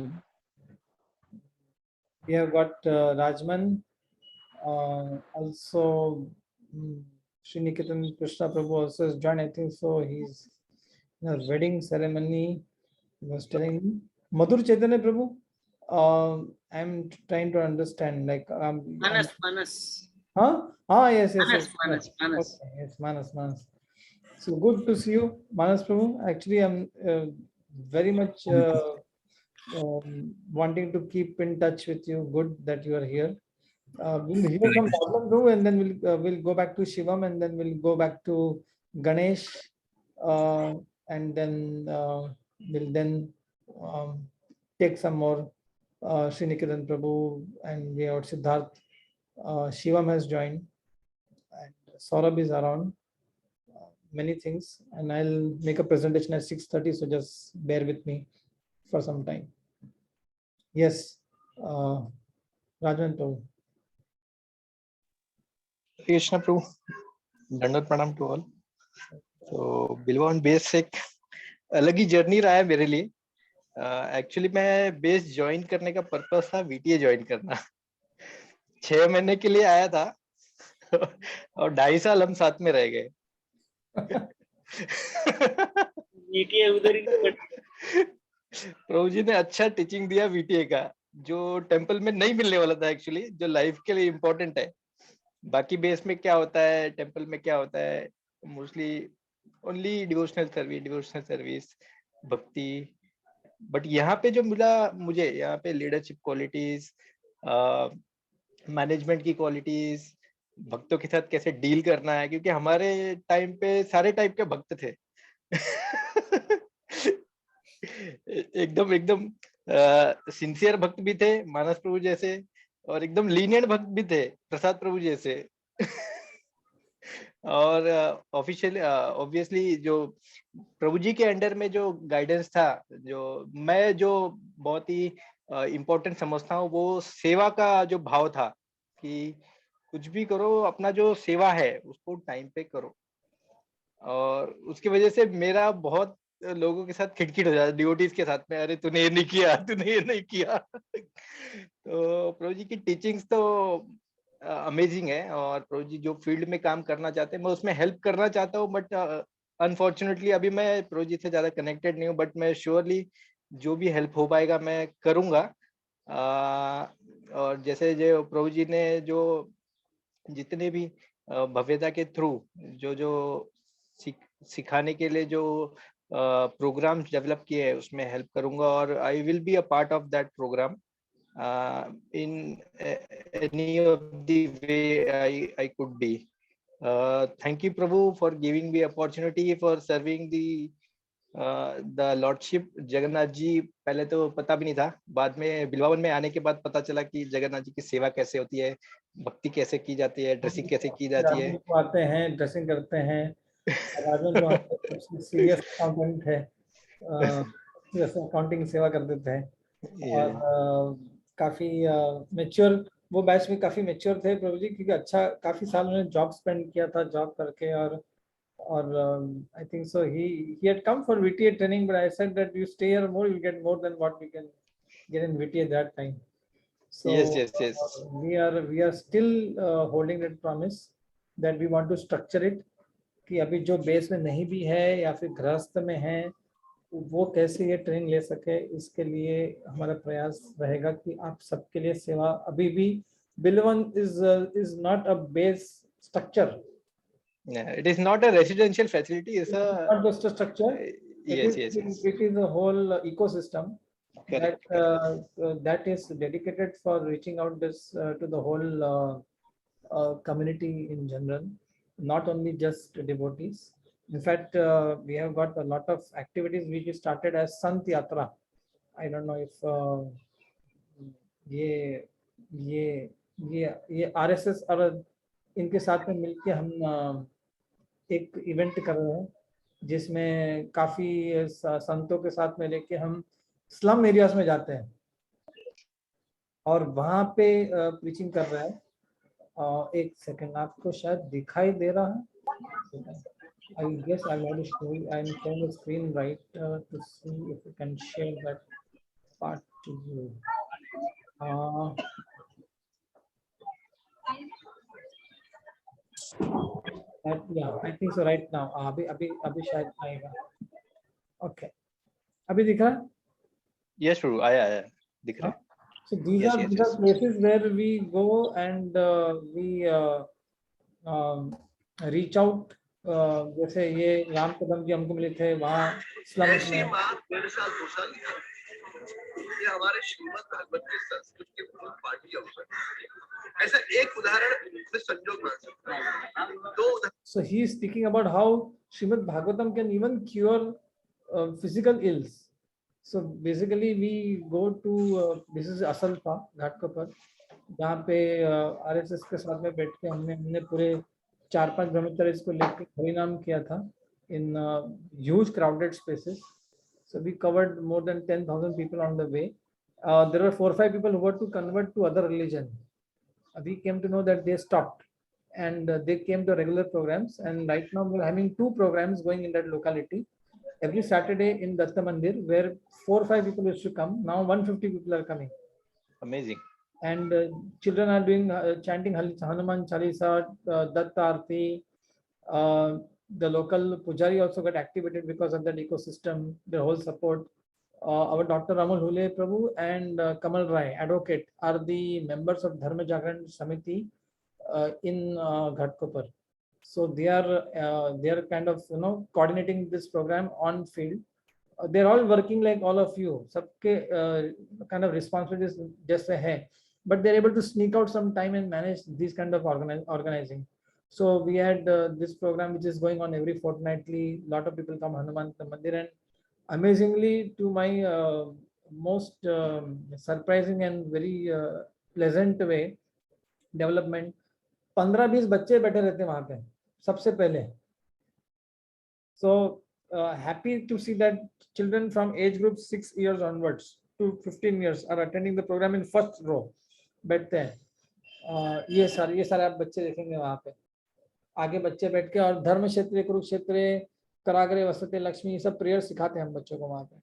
We have got Rajman, also Sri Niketan Krishna Prabhu also has joined. I think so. He's in a wedding ceremony. He was telling me. Madhur Chaitanya Prabhu. I'm trying to understand. Like Manas. Huh? Ah, yes. Manas. Okay, yes, Manas. So good to see you, Manas Prabhu. Actually, I'm very much wanting to keep in touch with you. Good that you are here. We'll hear from Raghavan Prabhu, and then we'll go back to Shivam, and then we'll go back to Ganesh, and then we'll then take some more Sri Niketan Prabhu, and we have Siddharth. Shivam has joined, and Saurabh is around. Many things, and I'll make a presentation at 6:30, so just bear with me for some time. Yes, Rajan Prabhu. Krishna Prabhu, Dandat Pranam to all. So Bilvavan BACE एक अलग ही journey रहा है मेरे लिए. Actually मैं base join करने का purpose था VTA ज्वाइन करना. 6 महीने के लिए आया था और 2.5 साल हम साथ में रह गए. प्रभु जी ने अच्छा टीचिंग दिया VTA का, जो टेम्पल में नहीं मिलने वाला था एक्चुअली, जो लाइफ के लिए इम्पोर्टेंट है. बाकी बेस में क्या होता है, टेम्पल में क्या होता है, मोस्टली ओनली डिवोशनल सर्विस, भक्ति. बट यहाँ पे जो मिला मुझे, यहाँ पे लीडरशिप क्वालिटीज, मैनेजमेंट की क्वालिटीज, भक्तों के साथ कैसे डील करना है, क्योंकि हमारे टाइम पे सारे टाइप के भक्त थे. एकदम सिंसियर भक्त भी थे मानस प्रभु जैसे, और एकदम लीनियंट भक्त भी थे प्रसाद प्रभु जैसे. और ऑब्वियसली जो प्रभु जी के अंडर में जो गाइडेंस था, जो बहुत ही इम्पोर्टेंट समझता हूँ, वो सेवा का जो भाव था कि कुछ भी करो, अपना जो सेवा है उसको टाइम पे करो. और उसकी वजह से मेरा बहुत लोगों के साथ खिटखिट हो जाता, डिवोटीज के साथ में, अरे तूने ये नहीं किया. तो प्रभु जी की टीचिंग्स तो अमेजिंग है, और प्रभु जी जो फील्ड में काम करना चाहते हैं मैं उसमें हेल्प करना चाहता हूँ, बट अनफॉर्चुनेटली अभी मैं प्रभु जी से ज्यादा कनेक्टेड नहीं हूँ, बट मैं श्योरली जो भी हेल्प हो पाएगा मैं करूँगा। और जैसे जो प्रभु जी ने जो जितने भी भव्यता के थ्रू जो सिखाने के लिए जो प्रोग्राम डेवलप किए हैं उसमें हेल्प करूंगा, और I will be a part of that program in any of the way I could be. Thank you, Prabhu, for giving me opportunity for serving the Lordship. Jagannath ji पहले तो पता भी नहीं था, बाद में बिलवावन में आने के बाद पता चला कि जगन्नाथ जी की सेवा कैसे होती है, भक्ति कैसे की जाती है, ड्रेसिंग कैसे की जाती है। आते हैं, ड्रेसिंग करते हैं। राजन जो सबसे सीरियस अकाउंटेंट है, अकाउंटिंग सेवा कर देते हैं, और काफी मैच्योर, वो बैच में काफी मैच्योर थे प्रभु जी, क्योंकि अच्छा काफी साल उन्होंने जॉब स्पेंड किया था, जॉब करके, और I think so he had come for VTA training, but I said that you stay here more, you'll get more than what we can get in VTA that time. So yes. We are still holding that promise that we want to structure it, कि अभी जो base में नहीं भी है या फिर गृहस्थ में है वो कैसे ये ट्रेनिंग ले सके, इसके लिए हमारा प्रयास रहेगा कि आप सबके लिए सेवा। अभी भी बिलवन is not a base structure. Yeah, it is not a residential facility. It's not just a structure. Yes. It is a whole ecosystem. Correct. That is dedicated for reaching out this to the whole community in general, not only just devotees. In fact, we have got a lot of activities which started as Sant Yatra. I don't know if ये RSS और इनके साथ में मिलके हम एक event कर रहे हैं, जिसमें काफी संतों के साथ में लेके हम स्लम एरियाज में जाते हैं और वहां पे प्रीचिंग कर रहे हैं। एक सेकंड, आपको शायद दिखाई दे रहा है? I guess I'm showing the screen right to see if you can share that part to you. Yeah, I think so right now. अभी शायद आएगा। Okay. अभी दिख रहा है? Yes, Prabhu. आया दिख रहा है। So these are places where we go and we reach out. जैसे ये राम कदम जी हमको मिले थे वहाँ स्लम में। ये हमारे श्रीमद् भागवत के संस्कृत के मूल पाठी अवसर ऐसा एक उदाहरण से संजोग मान सकता है। So he is speaking about how Srimad Bhagavatam can even cure physical ills. So basically we go to this is Asalpa Ghatkopar, जहाँ पे RSS के साथ में बैठ के हमने पूरे 4-5 ब्रह्मचर्य इसको लेके हरिनाम किया था in huge crowded spaces. So we covered more than 10,000 people on the way. There were 4 or 5 people who were to convert to other religion. We came to know that they stopped and they came to regular programs. And right now we're having 2 programs going in that locality. Every Saturday in Datta Mandir, where 4 or 5 people used to come. Now 150 people are coming. Amazing. And children are doing chanting Hanuman Chalisa, Datta Arti. The local pujari also got activated because of that ecosystem, the whole support. Our Dr. Ramal Hule Prabhu and Kamal Rai, advocate, are the members of Dharma Jagran Samiti in Ghatkopar. So they are kind of coordinating this program on field. They're all working like all of you. Sabke kind of responsibilities just hai, but they're able to sneak out some time and manage these kind of organizing. So we had this program which is going on every fortnightly. A lot of people come Hanuman Mandir, and amazingly, to my most surprising and very pleasant way, development, 15-20 बच्चे बैठे रहते हैं वहाँ पे सबसे पहले. So happy to see that children from age group 6 years onwards to 15 years are attending the program in first row. बैठते हैं. ये सारे आप बच्चे देखेंगे वहाँ पे. आगे बच्चे बैठ के और धर्म क्षेत्र, कुरुक्षेत्र, कराग्रे वसते लक्ष्मी, ये सब प्रेयर सिखाते हैं हम बच्चों को वहाँ पे.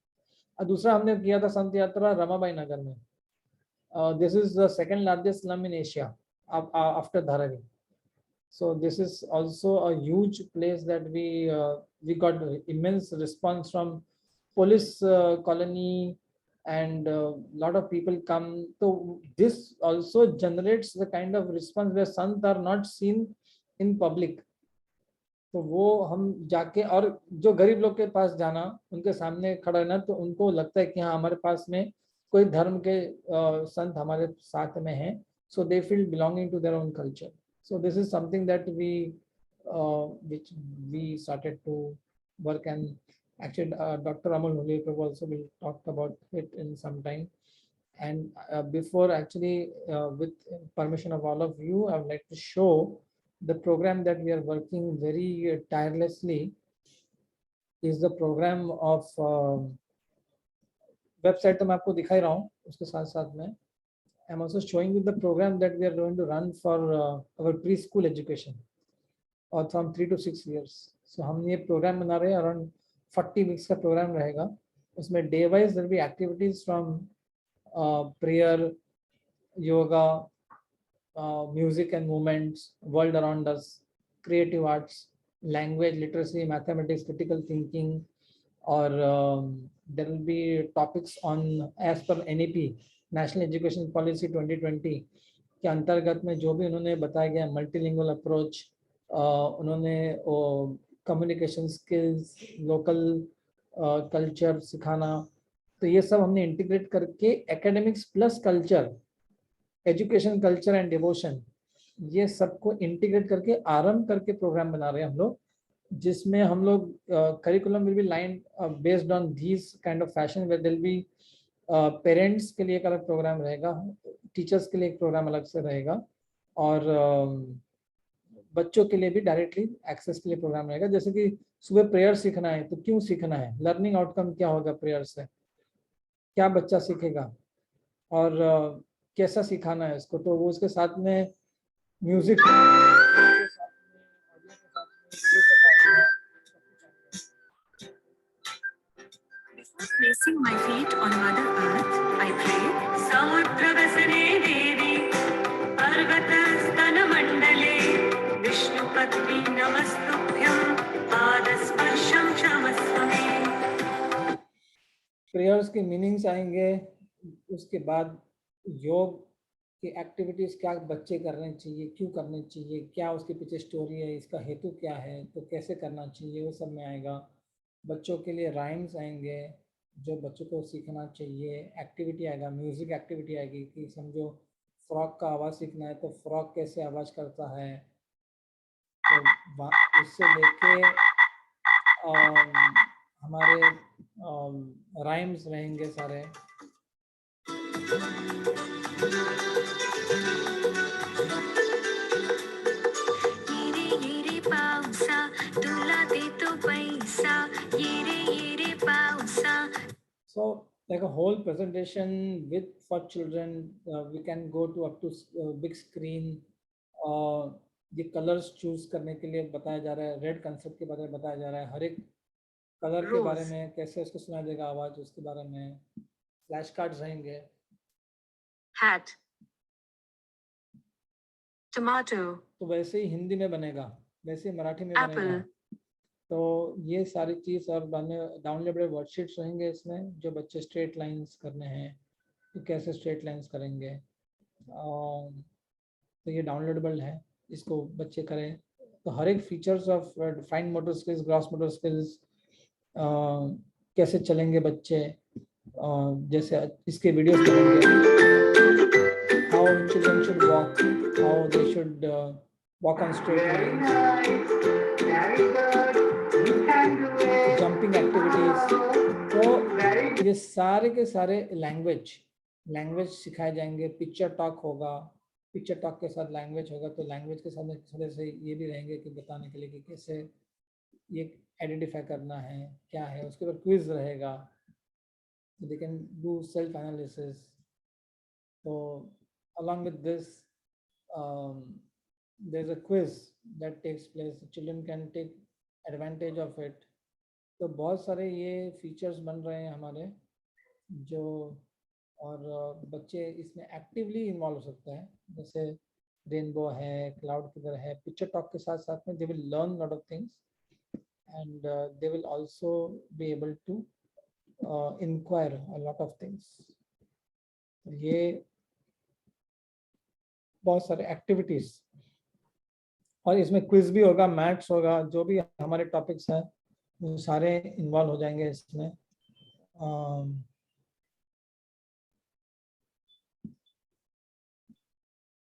और दूसरा हमने किया था संत यात्रा रमाबाई नगर में. This is the second largest slum in Asia after Dharavi. So this is also a huge place that we we got immense response from police colony, and lot of people come. So this also generates the kind of response where sons are not seen in public. तो वो हम जाके, और जो गरीब लोग के पास जाना, उनके सामने खड़ा रहना, तो उनको लगता है कि हाँ हमारे पास में कोई धर्म के संत हमारे साथ में हैं. So they feel belonging to their own culture. So this is something that which we started to work, and actually Dr. Amol Prabhu also will talk about it in some time. And before actually, with permission of all of you, I would like to show the program that we are working very tirelessly. Is the program of website तो मैं आपको दिखा ही रहा हूँ, उसके साथ साथ में I'm also showing you the program that we are going to run for our preschool education, or from 3 to 6 years. So हम ये program बना रहे हैं, around 40 weeks का program रहेगा. उसमें day wise there will be activities from prayer, yoga, music and movements, world around us, creative arts, language, literacy, mathematics, critical thinking, or there will be topics on as per NEP, National Education Policy 2020 के अंतर्गत में जो भी उन्होंने बताया गया, multilingual approach, उन्होंने communication skills, local culture सिखाना. तो ये सब हमने इंटीग्रेट करके academics plus culture, education, culture and devotion, ये सबको इंटीग्रेट करके आरंभ करके प्रोग्राम बना रहे हैं हम लोग, जिसमें हम लोग curriculum will be line based on these kind of fashion, where there will be parents के लिए एक अलग प्रोग्राम रहेगा, टीचर्स के लिए एक प्रोग्राम अलग से रहेगा, और बच्चों के लिए भी डायरेक्टली एक्सेस के लिए प्रोग्राम रहेगा. जैसे कि सुबह प्रेयर सीखना है, तो क्यों सीखना है, लर्निंग आउटकम क्या होगा प्रेयर से, क्या बच्चा सीखेगा, और कैसा सिखाना है इसको. तो वो उसके साथ में music, Placing my feet on Mother Earth, I pray. Samudravasane Devi, Parvatastana Mandale, Vishnupatni Namastubhyam, Padasparsham Shamasvame. Prayers के मीनिंग्स आएंगे. उसके बाद योग की एक्टिविटीज क्या बच्चे करने चाहिए, क्यों करने चाहिए, क्या उसके पीछे स्टोरी है, इसका हेतु क्या है, तो कैसे करना चाहिए, वो सब में आएगा. बच्चों के लिए राइम्स आएंगे जो बच्चों को सीखना चाहिए. एक्टिविटी आएगा, म्यूजिक एक्टिविटी आएगी कि समझो फ्रॉक का आवाज़ सीखना है तो फ्रॉक कैसे आवाज़ करता है, तो उससे लेके हमारे राइम्स रहेंगे सारे. येरे पावसा तुला देतो पैसा, येरे पावसा. So like a whole presentation with for children, we can go to up to big screen. ये कलर्स चूज करने के लिए बताया जा रहा है, रेड कंसेप्ट के बारे में बताया जा रहा है, हर एक कलर के बारे में कैसे उसको सुनाई देगा आवाज, उसके बारे में फ्लैश कार्ड्स रहेंगे. Hat, tomato, तो वैसे ही हिंदी में बनेगा, वैसे ही मराठी में बनेगा. तो ये सारी चीज, और डाउनलोडेबल वर्कशीट्स रहेंगे इसमें, जो बच्चे स्ट्रेट लाइंस करने हैं तो कैसे स्ट्रेट लाइंस करेंगे. तो ये डाउनलोडेबल है, इसको बच्चे करें. तो हर एक features of fine motor skills, gross motor skills, कैसे चलेंगे बच्चे, जैसे इसके वीडियोस करेंगे. How children should walk, how they should walk on straight lines, jumping activities. तो ये सारे के सारे लैंग्वेज सिखाए जाएंगे. पिक्चर टॉक होगा, पिक्चर टॉक के साथ लैंग्वेज होगा. तो लैंग्वेज के साथ थोड़े से ये भी रहेंगे कि बताने के लिए कि कैसे ये आइडेंटिफाई करना है, क्या है. उसके बाद क्विज रहेगा, they can do self analysis. तो along with this, there's a quiz that takes place. Children can take advantage of it. तो बहुत सारे ये फीचर्स बन रहे हैं हमारे जो, और बच्चे इसमें एक्टिवली इन्वॉल्व हो सकते हैं. जैसे रेनबो है, क्लाउड किधर है, पिक्चर टॉक के साथ साथ में they will learn lot of things. and they will also be able to inquire a lot of things. ये बहुत सारे एक्टिविटीज, और इसमें क्विज भी होगा, मैथ्स होगा, जो भी हमारे टॉपिक्स हैं वो सारे इन्वॉल्व हो जाएंगे इसमें.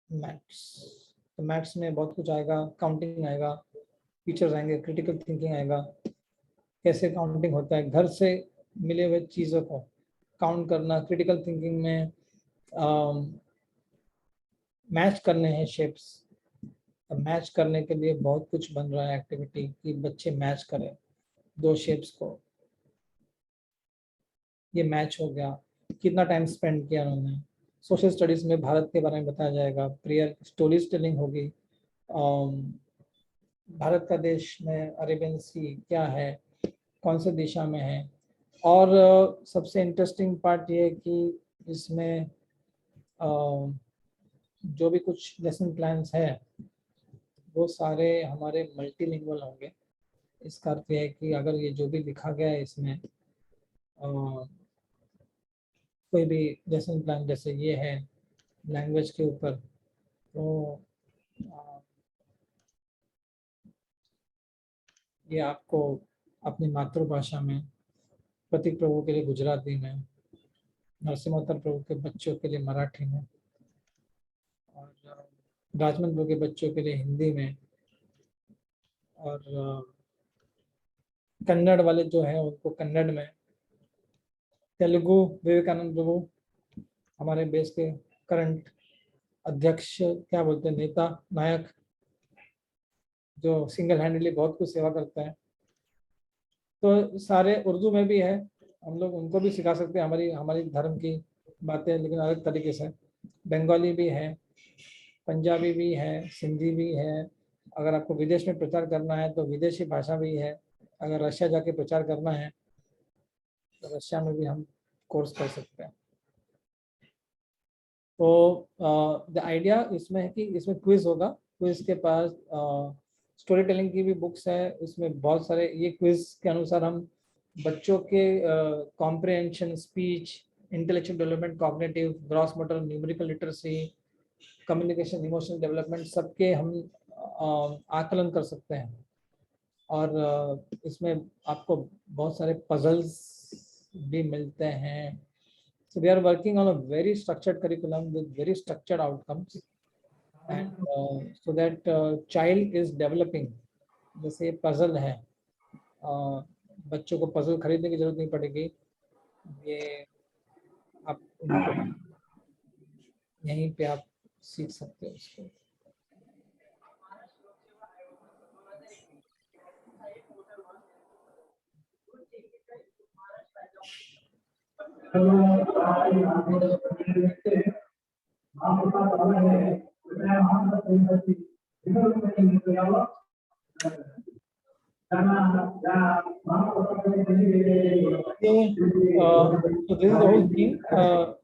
मैथ्स, तो मैथ्स में बहुत कुछ आएगा, काउंटिंग आएगा, फीचर्स आएंगे, क्रिटिकल थिंकिंग आएगा, कैसे काउंटिंग होता है, घर से मिले हुए चीज़ों को काउंट करना, क्रिटिकल थिंकिंग में मैच करने हैं शेप्स. मैच करने के लिए बहुत कुछ बन रहा है एक्टिविटी कि बच्चे मैच करें दो शेप्स को. ये मैच हो गया, कितना टाइम स्पेंड किया उन्होंने. सोशल स्टडीज में भारत के बारे में बताया जाएगा, प्रेयर स्टोरीज टेलिंग होगी, भारत का देश में अरेबियन सी क्या है, कौन से दिशा में है. और सबसे इंटरेस्टिंग पार्ट ये है कि इसमें जो भी कुछ लेसन प्लान्स है वो सारे हमारे मल्टीलिंगुअल होंगे. इसका अर्थ है कि अगर ये जो भी लिखा गया है इसमें कोई भी लेसन प्लान जैसे ये है लैंग्वेज के ऊपर, तो ये आपको अपनी मातृभाषा में, प्रतीक प्रभु के लिए गुजराती में, नरसिम्हावतार प्रभु के बच्चों के लिए मराठी में, और राजमन प्रभु के बच्चों के लिए हिंदी में, और कन्नड़ वाले जो है उनको कन्नड़ में, तेलुगु विवेकानंद प्रभु हमारे बेस के करंट अध्यक्ष, क्या बोलते हैं, नेता नायक, जो सिंगल हैंडली बहुत कुछ सेवा करता है. तो सारे उर्दू में भी है, हम लोग उनको भी सिखा सकते हैं हमारी धर्म की बातें, लेकिन अलग तरीके से. बंगाली भी है, पंजाबी भी है, सिंधी भी है. अगर आपको विदेश में प्रचार करना है तो विदेशी भाषा भी है. अगर रशिया जाके प्रचार करना है तो रशिया में भी हम कोर्स कर सकते हैं. तो द आइडिया इसमें है कि इसमें क्विज होगा. क्विज के पास स्टोरी टेलिंग की भी बुक्स है, इसमें बहुत सारे, ये क्विज के अनुसार हम बच्चों के comprehension, speech, intellectual development, cognitive, gross motor, numerical literacy, communication, emotional development, सबके हम आकलन कर सकते हैं. और इसमें आपको बहुत सारे पजल्स भी मिलते हैं. So we are working on a very structured curriculum with very structured outcomes, and so that child is developing. जैसे पजल है, बच्चों को पजल खरीदने की जरूरत नहीं पड़ेगी, ये आप यहीं पे आप सीख सकते हो इसको. So this is the whole thing.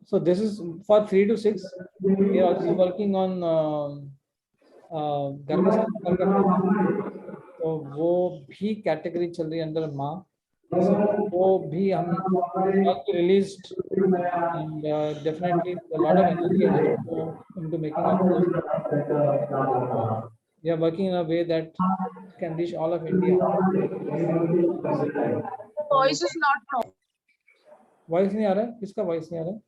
So this is for 3 to 6. We are also working on गर्भ संस्कार का, तो वो भी कैटेगरी चल रही है अंडर माँ. वो भी हम released, and definitely a lot of energy has to go into making of those. We are working in a way that can reach all of India. Voice is not proper. Voice नहीं आ रहा है? किसका voice नहीं आ रहा है?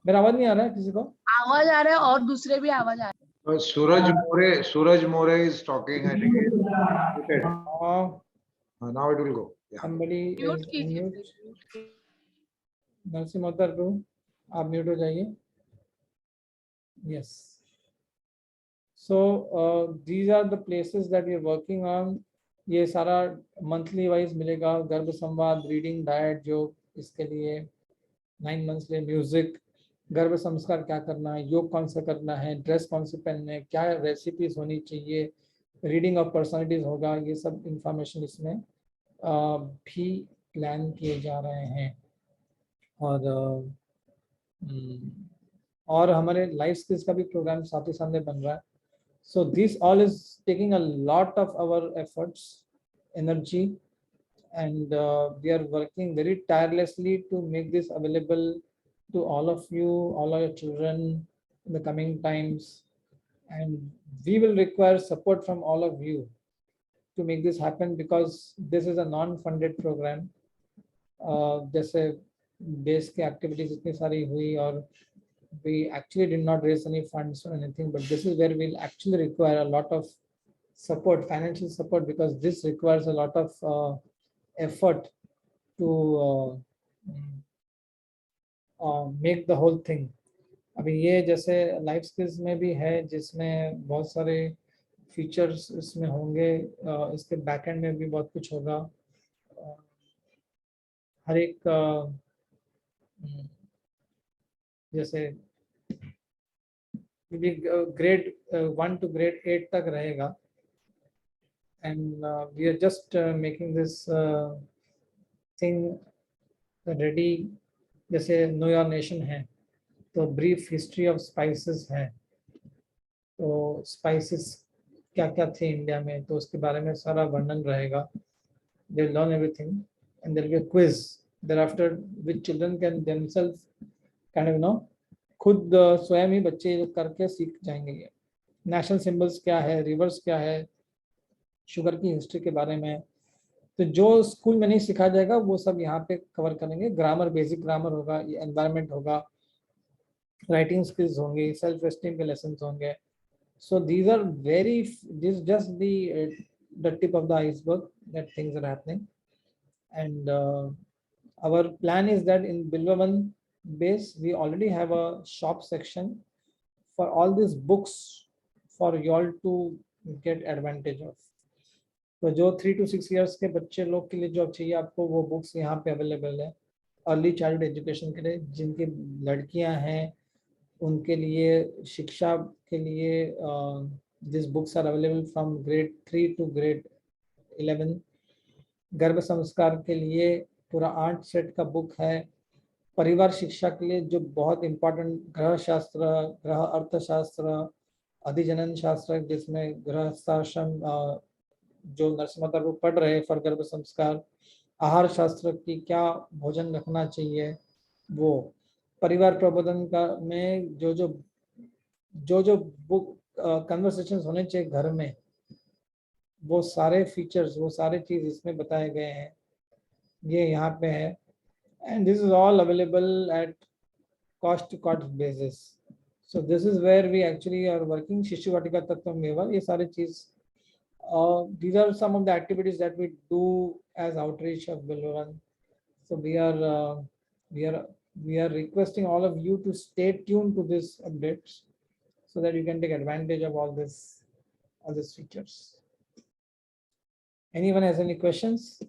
मेरा आवाज नहीं आ रहा है किसी को? आवाज आ रहा है और दूसरे भी आवाज आ रहा है. Suraj More is talking. I think. Now it will go. Yeah. Somebody is mute. नरसिम्हावतार प्रभु, आप म्यूट हो जाइए. Yes. So these are the places that we are working on. ये सारा मंथली वाइज मिलेगा. गर्भ संवाद, रीडिंग, डाइट, जो इसके लिए 9 months लिए, म्यूजिक, गर्भ संस्कार क्या करना है, योग कौन सा करना है, ड्रेस कौन से पहनने है, क्या रेसिपीज होनी चाहिए, रीडिंग ऑफ पर्सनालिटीज होगा. ये सब इंफॉर्मेशन इसमें भी प्लान किए जा रहे हैं. और हमारे लाइफ स्किल्स का भी प्रोग्राम साथ ही सामने बन रहा है. So this all is taking a lot of our efforts energy, and we are working very tirelessly to make this available to all of you, all of your children in the coming times. And we will require support from all of you to make this happen, because this is a non-funded program. जैसे base की activities इतनी सारी हुई और we actually did not raise any funds or anything, but this is where we'll actually require a lot of support, financial support, because this requires a lot of effort to make the whole thing. अभी ये जैसे life skills में भी है, जिसमें बहुत सारे features इसमें होंगे, इसके बैकएंड में भी बहुत कुछ होगा। हर एक जैसे ग्रेड 1 to grade 8 तक रहेगा, and we are just making this thing ready. जैसे नो योर नेशन है, तो ब्रीफ हिस्ट्री ऑफ स्पाइसेस है, तो स्पाइसेस क्या क्या थे इंडिया में, तो उसके बारे में सारा वर्णन रहेगा। They'll learn everything, and there'll be a quiz thereafter which children can themselves kind of खुद स्वयं ही बच्चे लोग करके सीख जाएंगे। ये नेशनल सिंबल्स क्या है, रिवर्स क्या है, शुगर की हिस्ट्री के बारे में, तो जो स्कूल में नहीं सिखाया जाएगा वो सब यहाँ पे कवर करेंगे। ग्रामर, बेसिक ग्रामर होगा, एनवायरनमेंट होगा, राइटिंग स्किल्स होंगी, सेल्फ एस्टीम के लेसन होंगे। So these are very, this just the tip of the iceberg that things are happening, and our plan is that in Bilvavan base we already have a shop section for all these books for you all to get advantage of. तो जो 3 to 6 years के बच्चे लोग के लिए जो चाहिए आपको, वो बुक्स यहाँ पे अवेलेबल है। अर्ली चाइल्ड एजुकेशन के लिए, जिनकी लड़कियाँ हैं उनके लिए, शिक्षा के लिए, this books are available from grade 3 to grade 11। गर्भ संस्कार के लिए पूरा 8 सेट का बुक है। परिवार शिक्षा के लिए जो बहुत इम्पोर्टेंट ग्रह शास्त्र, ग्रह अर्थशास्त्र, अधिजनन शास्त्र, जिसमें गृहस्थाश्रम जो नरसिम्हा वो पढ़ रहे फॉर गर्भ संस्कार, आहार शास्त्र की क्या भोजन रखना चाहिए, वो परिवार प्रबोधन का में जो बुक कन्वर्सेशंस होने चाहिए घर में, वो सारे फीचर्स, वो सारे चीज इसमें बताए गए हैं। ये यहाँ पे है, and this is all available at cost to cost basis. So this is where we actually are working. Shishu Vatika Tattvam Meva, ये सारे चीज, these are some of the activities that we do as outreach of Bilvavan. So we are requesting all of you to stay tuned to these updates so that you can take advantage of all these features. Anyone has any questions?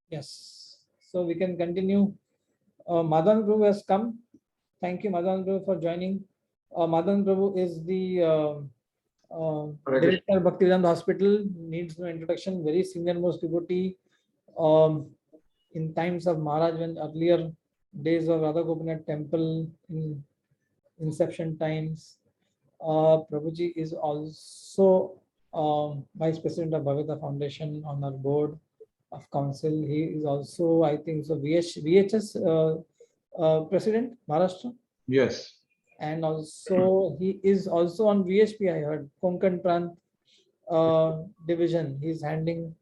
Yes, so we can continue. Madan Prabhu has come. Thank you, Madan Prabhu, for joining. Madan Prabhu is the director of Bhaktivedanta Hospital, needs no introduction, very senior most devotee. In times of Maharaj, when earlier days of Radha Gopinath Temple, in inception times, Prabhuji is also Vice President of Bhagavata Foundation on our board of council. He is also, I think, so VHS President, Maharashtra. Yes. And also he is also on VHP, I heard, Konkan Prant division. He's handling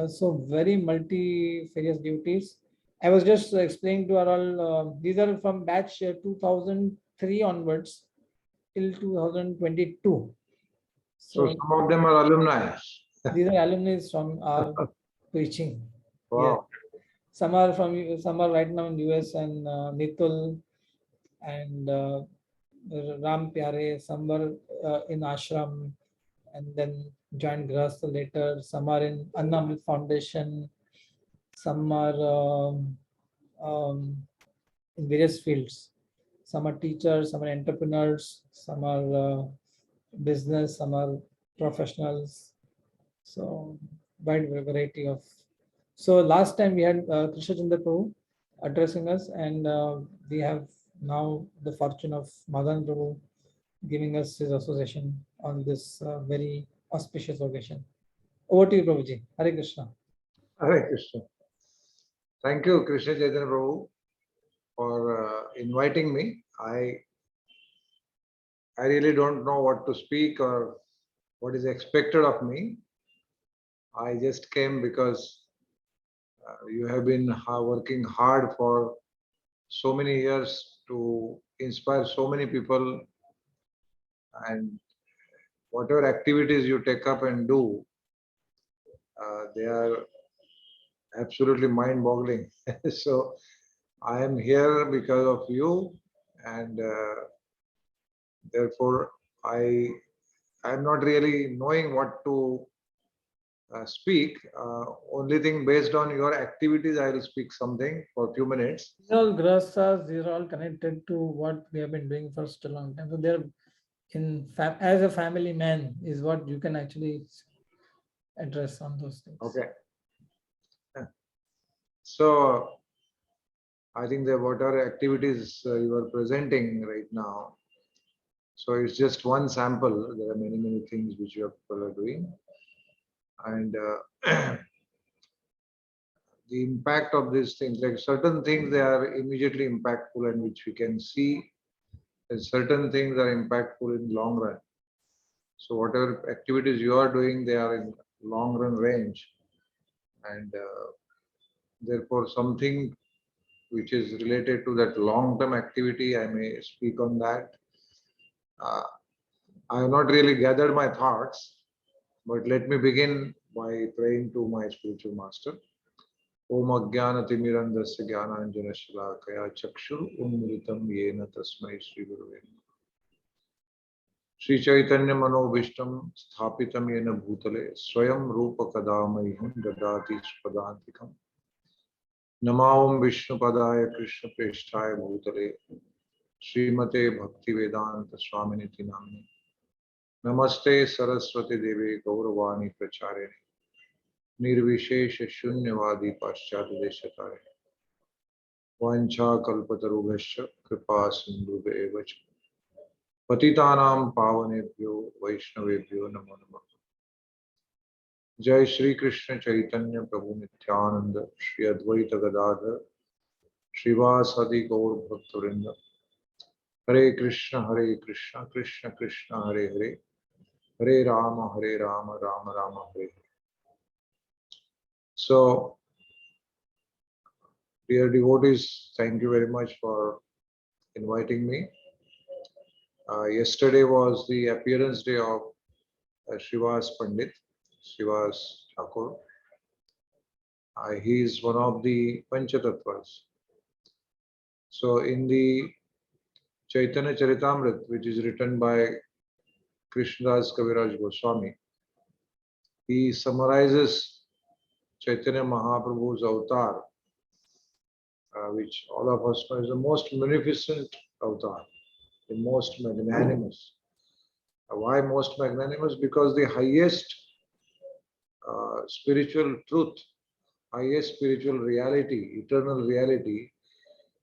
so very multifarious duties. I was just explaining to our all, these are from batch 2003 onwards till 2022. So some of them are alumni. These are alumni from our preaching. Wow. Yeah. Some are right now in US, and Nitul and Ram Pyare. Some were in ashram and then joined Grahastha later. Some are in Annamrit Foundation. Some are in various fields. Some are teachers, some are entrepreneurs, some are business, some are professionals. So wide variety of. So last time we had Krishna Prabhu addressing us, and we have now the fortune of Madan Prabhu giving us his association on this very auspicious occasion. Over to you, Prabhuji. Hare Krishna. Hare Krishna. Thank you, Krishna Chaitanya Prabhu, for inviting me. I really don't know what to speak or what is expected of me. I just came because you have been working hard for so many years to inspire so many people, and whatever activities you take up and do, they are absolutely mind-boggling. So I am here because of you, and therefore I am not really knowing what to speak. Only thing, based on your activities, I will speak something for a few minutes. These all grasas, these are all connected to what we have been doing for such a long time. So they're as a family man is what you can actually address on those things. Okay. So I think that whatever activities you are presenting right now, so it's just one sample. There are many, many things which you people are doing. And the impact of these things, like certain things, they are immediately impactful and which we can see, and certain things are impactful in long run. So whatever activities you are doing, they are in long run range, and therefore something which is related to that long term activity, I may speak on that. I have not really gathered my thoughts, but let me begin by praying to my spiritual master. Om Ajnana Timirandasya Jnananjana Shalakaya Chakshur Unmritam Yena Tasmai Shri Gurave Namaha. Shri Chaitanya Manobhishtam Sthapitam Yena Bhutale Swayam Rupa Kadamayham Dadati Spadantikam. Namaom Vishnu Padaya Krishna Presthaya Bhutale Srimate Bhakti Vedanta Swaminiti Namini. Namaste Saraswati Devi Gauravani Pracharine Nirvishesha Shunyavadi Paschati Deshatare Vancha Kalpatarubhasya Kripa Sindhube Evacha Patitanam Pavanebhyo Vaishnavebhyo Namo Namaha. Jai Shri Krishna Chaitanya Prabhu Nityananda Shri Advaita Gadadhar Srivasadi Gaur Bhaktarinda. Hare Krishna Krishna Krishna Hare Hare Hare Rama Rama Rama Hare Hare. So, dear devotees, thank you very much for inviting me. Yesterday was the appearance day of Srivas Pandit, Srivas Thakur. He is one of the Panchatattvas. So, in the Chaitanya Charitamrita, which is written by Krishnadas Kaviraj Goswami, he summarizes Chaitanya Mahaprabhu's avatar, which all of us know is the most munificent avatar, the most magnanimous. Why most magnanimous? Because the highest spiritual truth, highest spiritual reality, eternal reality,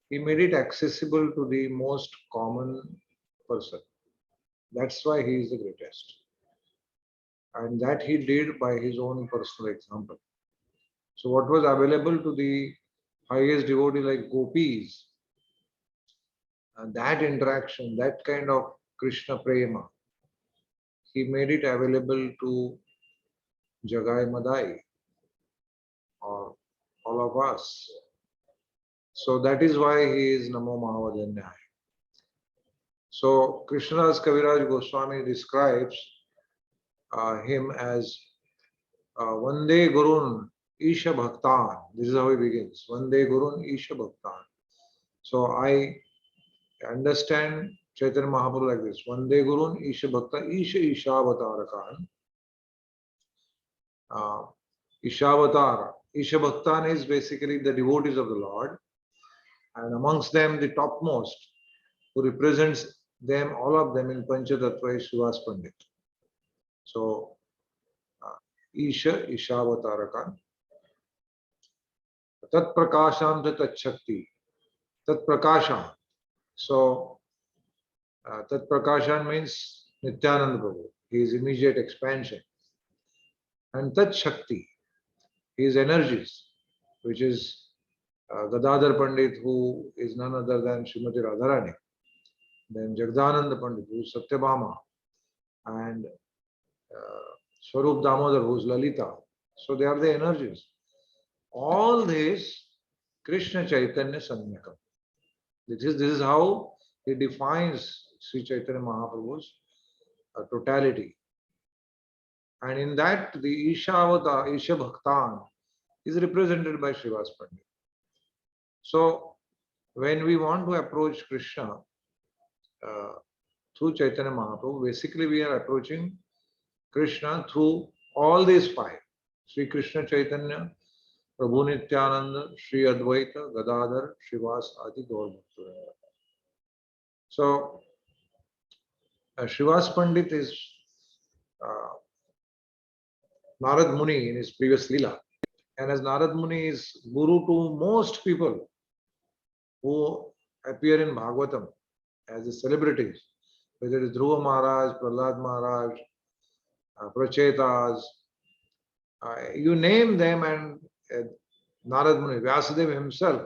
he made it accessible to the most common person. That's why he is the greatest. And that he did by his own personal example. So what was available to the highest devotee like gopis, and that interaction, that kind of Krishna prema, he made it available to Jagai Madai or all of us. So that is why he is Namo Mahavadanyaya. So Krishnadas Kaviraj Goswami describes him as Vande Gurun Isha Bhaktan. This is how he begins. Vande Gurun Isha Bhaktan. So I understand Chaitanya Mahaprabhu like this. Vande Gurun Isha Bhaktan Isha Ishavatarakan. Ishavatara. Isha Bhaktan is basically the devotees of the Lord. And amongst them, the topmost, who represents them, all of them in Panchatattva is Srivas Pandit. So, Isha Ishavatarakan. Tat Prakasham Tat Shakti. Tat Prakasham. So, Tat Prakashan means Nityananda Prabhu, his immediate expansion. And Tat Shakti, his energies, which is Gadadhar Pandit, who is none other than Srimati Radharani. Then Jagdananda Pandit, who is Satyabhama, and Swarup Damodar, who is Lalita. So they are the energies. All this Krishna Chaitanya Sanyakam. This is how he defines Sri Chaitanya Mahaprabhu's totality. And in that, the Isha Avata, Isha Bhaktan is represented by Srivas Pandit. So when we want to approach Krishna through Chaitanya Mahaprabhu, basically we are approaching Krishna through all these five. Sri Krishna Chaitanya, Prabhu Nityananda, Sri Advaita, Gadadhar, Srivas, Adi Gaur Bhaktivinoda. So Srivas Pandit is Narad Muni in his previous Leela. And as Narad Muni is guru to most people who appear in Bhagavatam as the celebrities, whether it is Dhruva Maharaj, Prahlad Maharaj, Prachetas, you name them, and Narad Muni, Vyasadeva himself,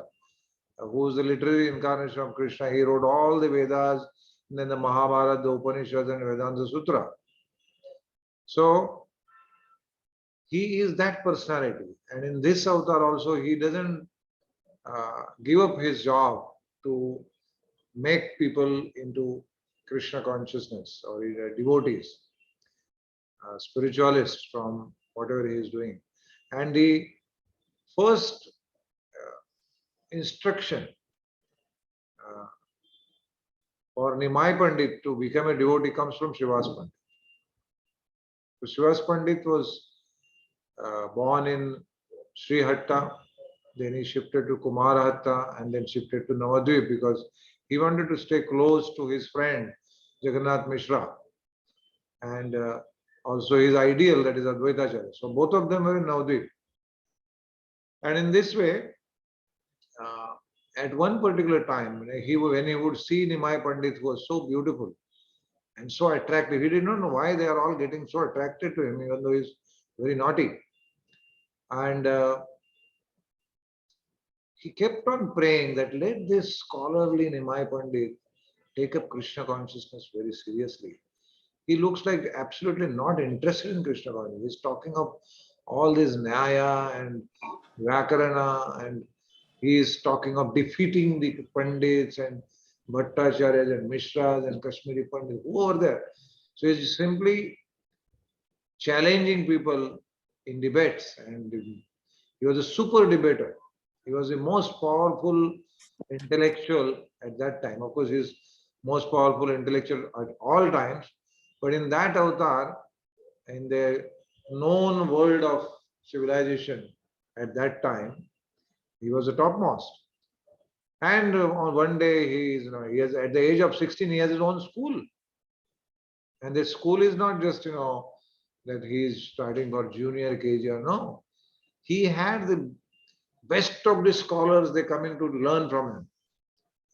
who is the literary incarnation of Krishna, he wrote all the Vedas, and then the Mahabharata, the Upanishads, and Vedanta Sutra. So he is that personality, and in this avatar also he doesn't give up his job to make people into Krishna consciousness or devotees, spiritualists from whatever he is doing. And the first instruction for Nimai Pandit to become a devotee comes from Srivas Pandit. So Srivas Pandit was born in Srihatta, then he shifted to Kumarahatta, and then shifted to Navadvip because he wanted to stay close to his friend Jagannath Mishra and also his ideal, that is Advaitacharya. So both of them were in Navadvip. And in this way, at one particular time, when he would see Nimai Pandit, who was so beautiful and so attractive, he did not know why they are all getting so attracted to him, even though he's very naughty. And he kept on praying that let this scholarly Nimai Pandit take up Krishna consciousness very seriously. He looks like absolutely not interested in Krishna consciousness. He's talking of all this Nyaya and Vyakarana, and he is talking of defeating the Pandits and Bhattacharyas and Mishras and Kashmiri Pandits, who are there. So he's simply challenging people in debates, and he was a super debater. He was the most powerful intellectual at that time. Of course, he's most powerful intellectual at all times, but in that avatar, in the known world of civilization at that time, he was the topmost. And on one day, he has, at the age of 16, he has his own school. And the school is not just, that he is starting for junior KG or no. He had the best of the scholars, they coming to learn from him,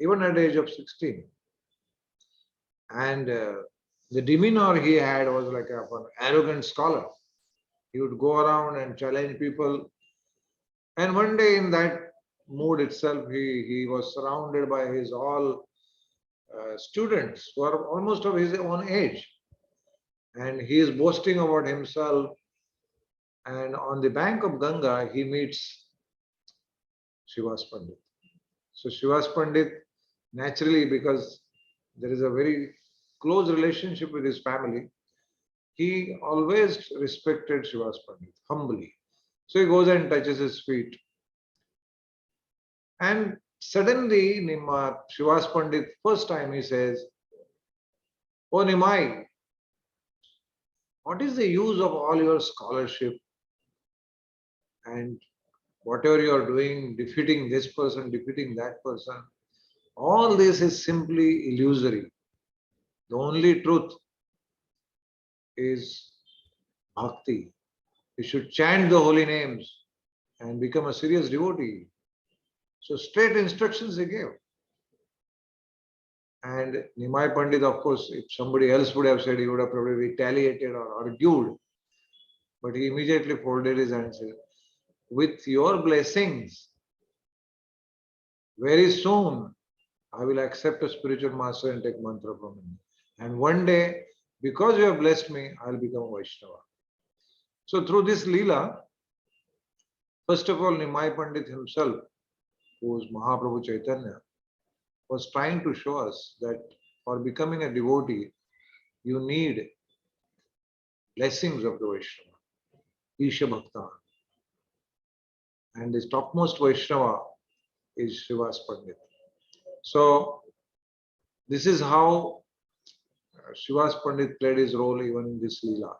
even at the age of 16. And the demeanor he had was like an arrogant scholar. He would go around and challenge people. And one day in that mood itself, he was surrounded by his all students who are almost of his own age. And he is boasting about himself. And on the bank of Ganga, he meets Srivas Pandit. So Srivas Pandit, naturally, because there is a very close relationship with his family, he always respected Srivas Pandit, humbly. So he goes and touches his feet. And suddenly, Srivas Pandit, first time he says, "Oh Nimai, what is the use of all your scholarship and whatever you are doing, defeating this person, defeating that person? All this is simply illusory. The only truth is bhakti. You should chant the holy names and become a serious devotee." So straight instructions he gave. And Nimai Pandit, of course, if somebody else would have said, he would have probably retaliated or argued. But he immediately folded his hands and said, with your blessings, very soon I will accept a spiritual master and take mantra from him. And one day, because you have blessed me, I will become a Vaishnava. So through this Leela, first of all, Nimai Pandit himself, who is Mahaprabhu Chaitanya, was trying to show us that for becoming a devotee, you need blessings of the Vaishnava, Isha Bhakta. And this topmost Vaishnava is Srivas Pandit. So this is how Srivas Pandit played his role even in this Leela.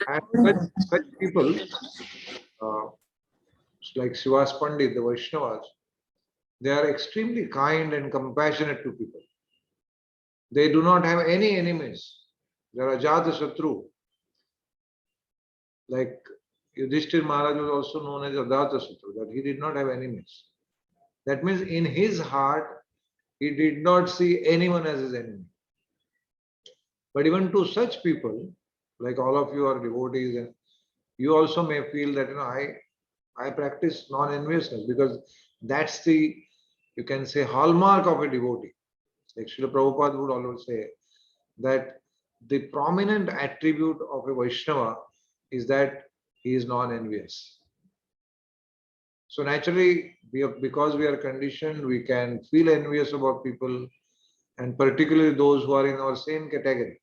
And such people, like Srivas Pandit, the Vaishnavas, they are extremely kind and compassionate to people. They do not have any enemies. They are Ajata Shatru. Like Yudhishthir Maharaj was also known as Ajata Shatru, that he did not have enemies. That means in his heart, he did not see anyone as his enemy. But even to such people, like all of you are devotees, and you also may feel that, I practice non-enviousness, because that's the, you can say, hallmark of a devotee. Like Srila Prabhupada would always say that the prominent attribute of a Vaishnava is that he is non-envious. So naturally, because we are conditioned, we can feel envious about people, and particularly those who are in our same category.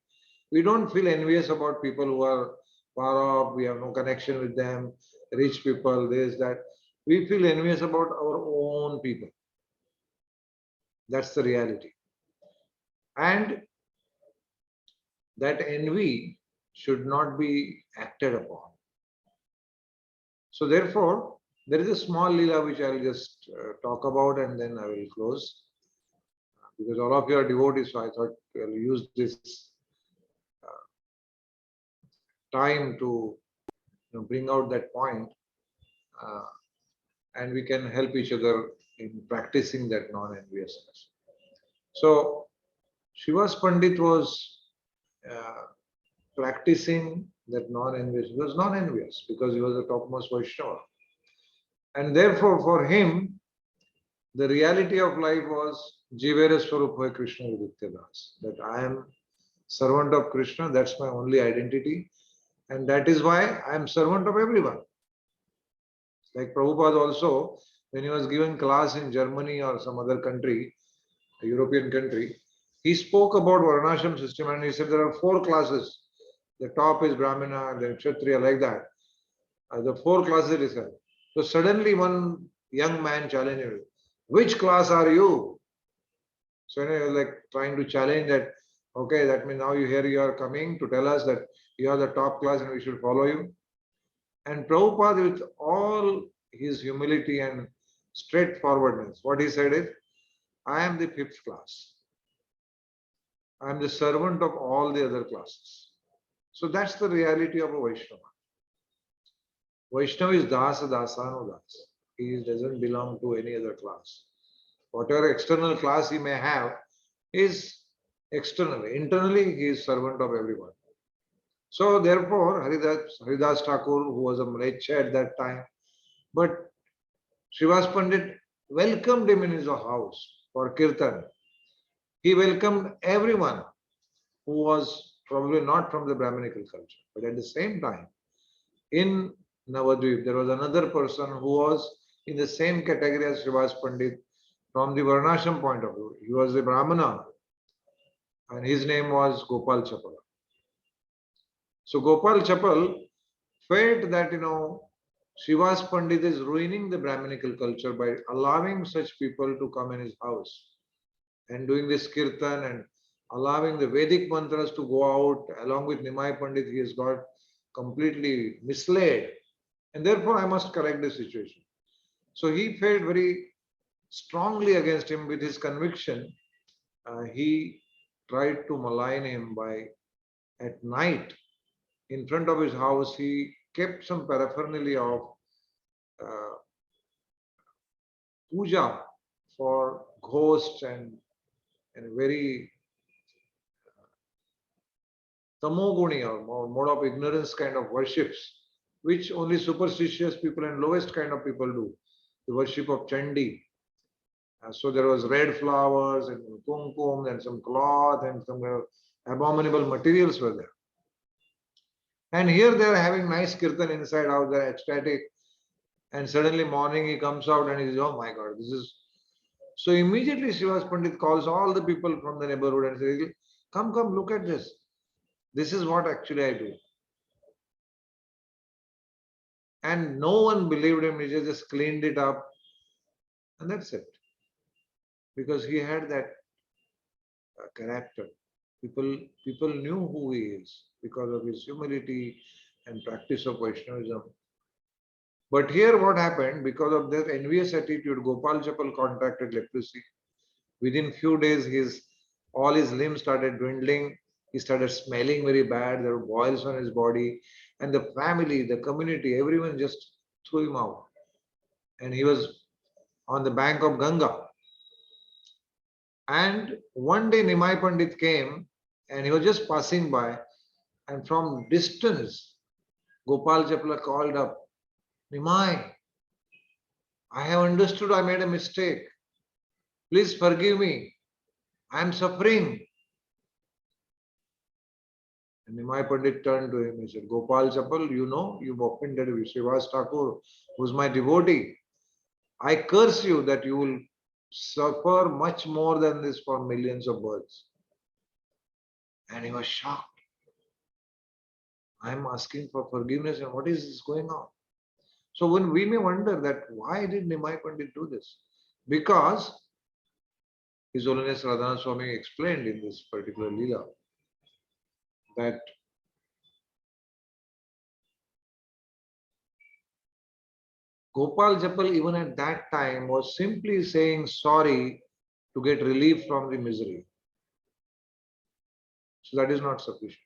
We don't feel envious about people who are far off, we have no connection with them, rich people, this, that. We feel envious about our own people. That's the reality. And that envy should not be acted upon. So therefore, there is a small Leela which I will just talk about, and then I will close. Because all of you are devotees, so I thought I will use this time to bring out that point, and we can help each other in practicing that non-enviousness. So Srivas Pandit was practicing that non-envious. He was non-envious because he was the topmost Vaishnava. And therefore, for him, the reality of life was Jivere Swarup Hoy Krishna Vidityadas, that I am servant of Krishna, that's my only identity. And that is why I am servant of everyone. Like Prabhupada also, when he was giving class in Germany or some other country, a European country, he spoke about Varnashram system, and he said there are 4 classes. The top is Brahmana, then Kshatriya, like that. The 4 classes he said. So suddenly one young man challenged him, which class are you? So he was like trying to challenge that, okay, that means now you are coming to tell us that you are the top class and we should follow you. And Prabhupada, with all his humility and straightforwardness, what he said is, I am the 5th class. I am the servant of all the other classes. So that's the reality of a Vaishnava. Vaishnava is Dasa Dasano Das. He doesn't belong to any other class. Whatever external class he may have is externally. Internally, he is servant of everyone. So therefore, Haridas Thakur, who was a Mleccha at that time, but Srivas Pandit welcomed him in his house for Kirtan. He welcomed everyone who was probably not from the Brahminical culture. But at the same time, in Navadvip, there was another person who was in the same category as Srivas Pandit from the Varnashram point of view. He was a Brahmana, and his name was Gopal Chapal. So Gopal Chapal felt that, Srivas Pandit is ruining the Brahminical culture by allowing such people to come in his house and doing this kirtan and allowing the Vedic mantras to go out along with Nimai Pandit. He has got completely misled, and therefore I must correct the situation. So he felt very strongly against him with his conviction. He tried to malign him by, at night, in front of his house, he kept some paraphernalia of puja for ghosts and in a very tamoguni or mode of ignorance kind of worships, which only superstitious people and lowest kind of people do, the worship of Chandi. So there was red flowers and kumkum and some cloth and some abominable materials were there. And here they are having nice kirtan inside out, they're ecstatic. And suddenly morning he comes out and he says, oh my God, this is... So immediately Srivas Pandit calls all the people from the neighborhood and says, come, look at this. This is what actually I do. And no one believed him, he just cleaned it up. And that's it. Because he had that character. People knew who he is because of his humility and practice of Vaishnavism. But here what happened, because of their envious attitude, Gopal Chapal contracted leprosy. Within few days, all his limbs started dwindling. He started smelling very bad. There were boils on his body. And the family, the community, everyone just threw him out. And he was on the bank of Ganga. And one day Nimai Pandit came and he was just passing by, and from distance Gopal Chapla called up, Nimai, I have understood I made a mistake. Please forgive me. I am suffering. And Nimai Pandit turned to him. He said, Gopal Chapal, you know, you've offended Srivas Thakur, who's my devotee. I curse you that you will suffer much more than this for millions of births. And he was shocked. I am asking for forgiveness and what is this going on? So when we may wonder that why did Nimai Pandit do this? Because His Holiness Radhana Swami explained in this particular Leela that Gopal Japal even at that time was simply saying sorry to get relief from the misery. So that is not sufficient.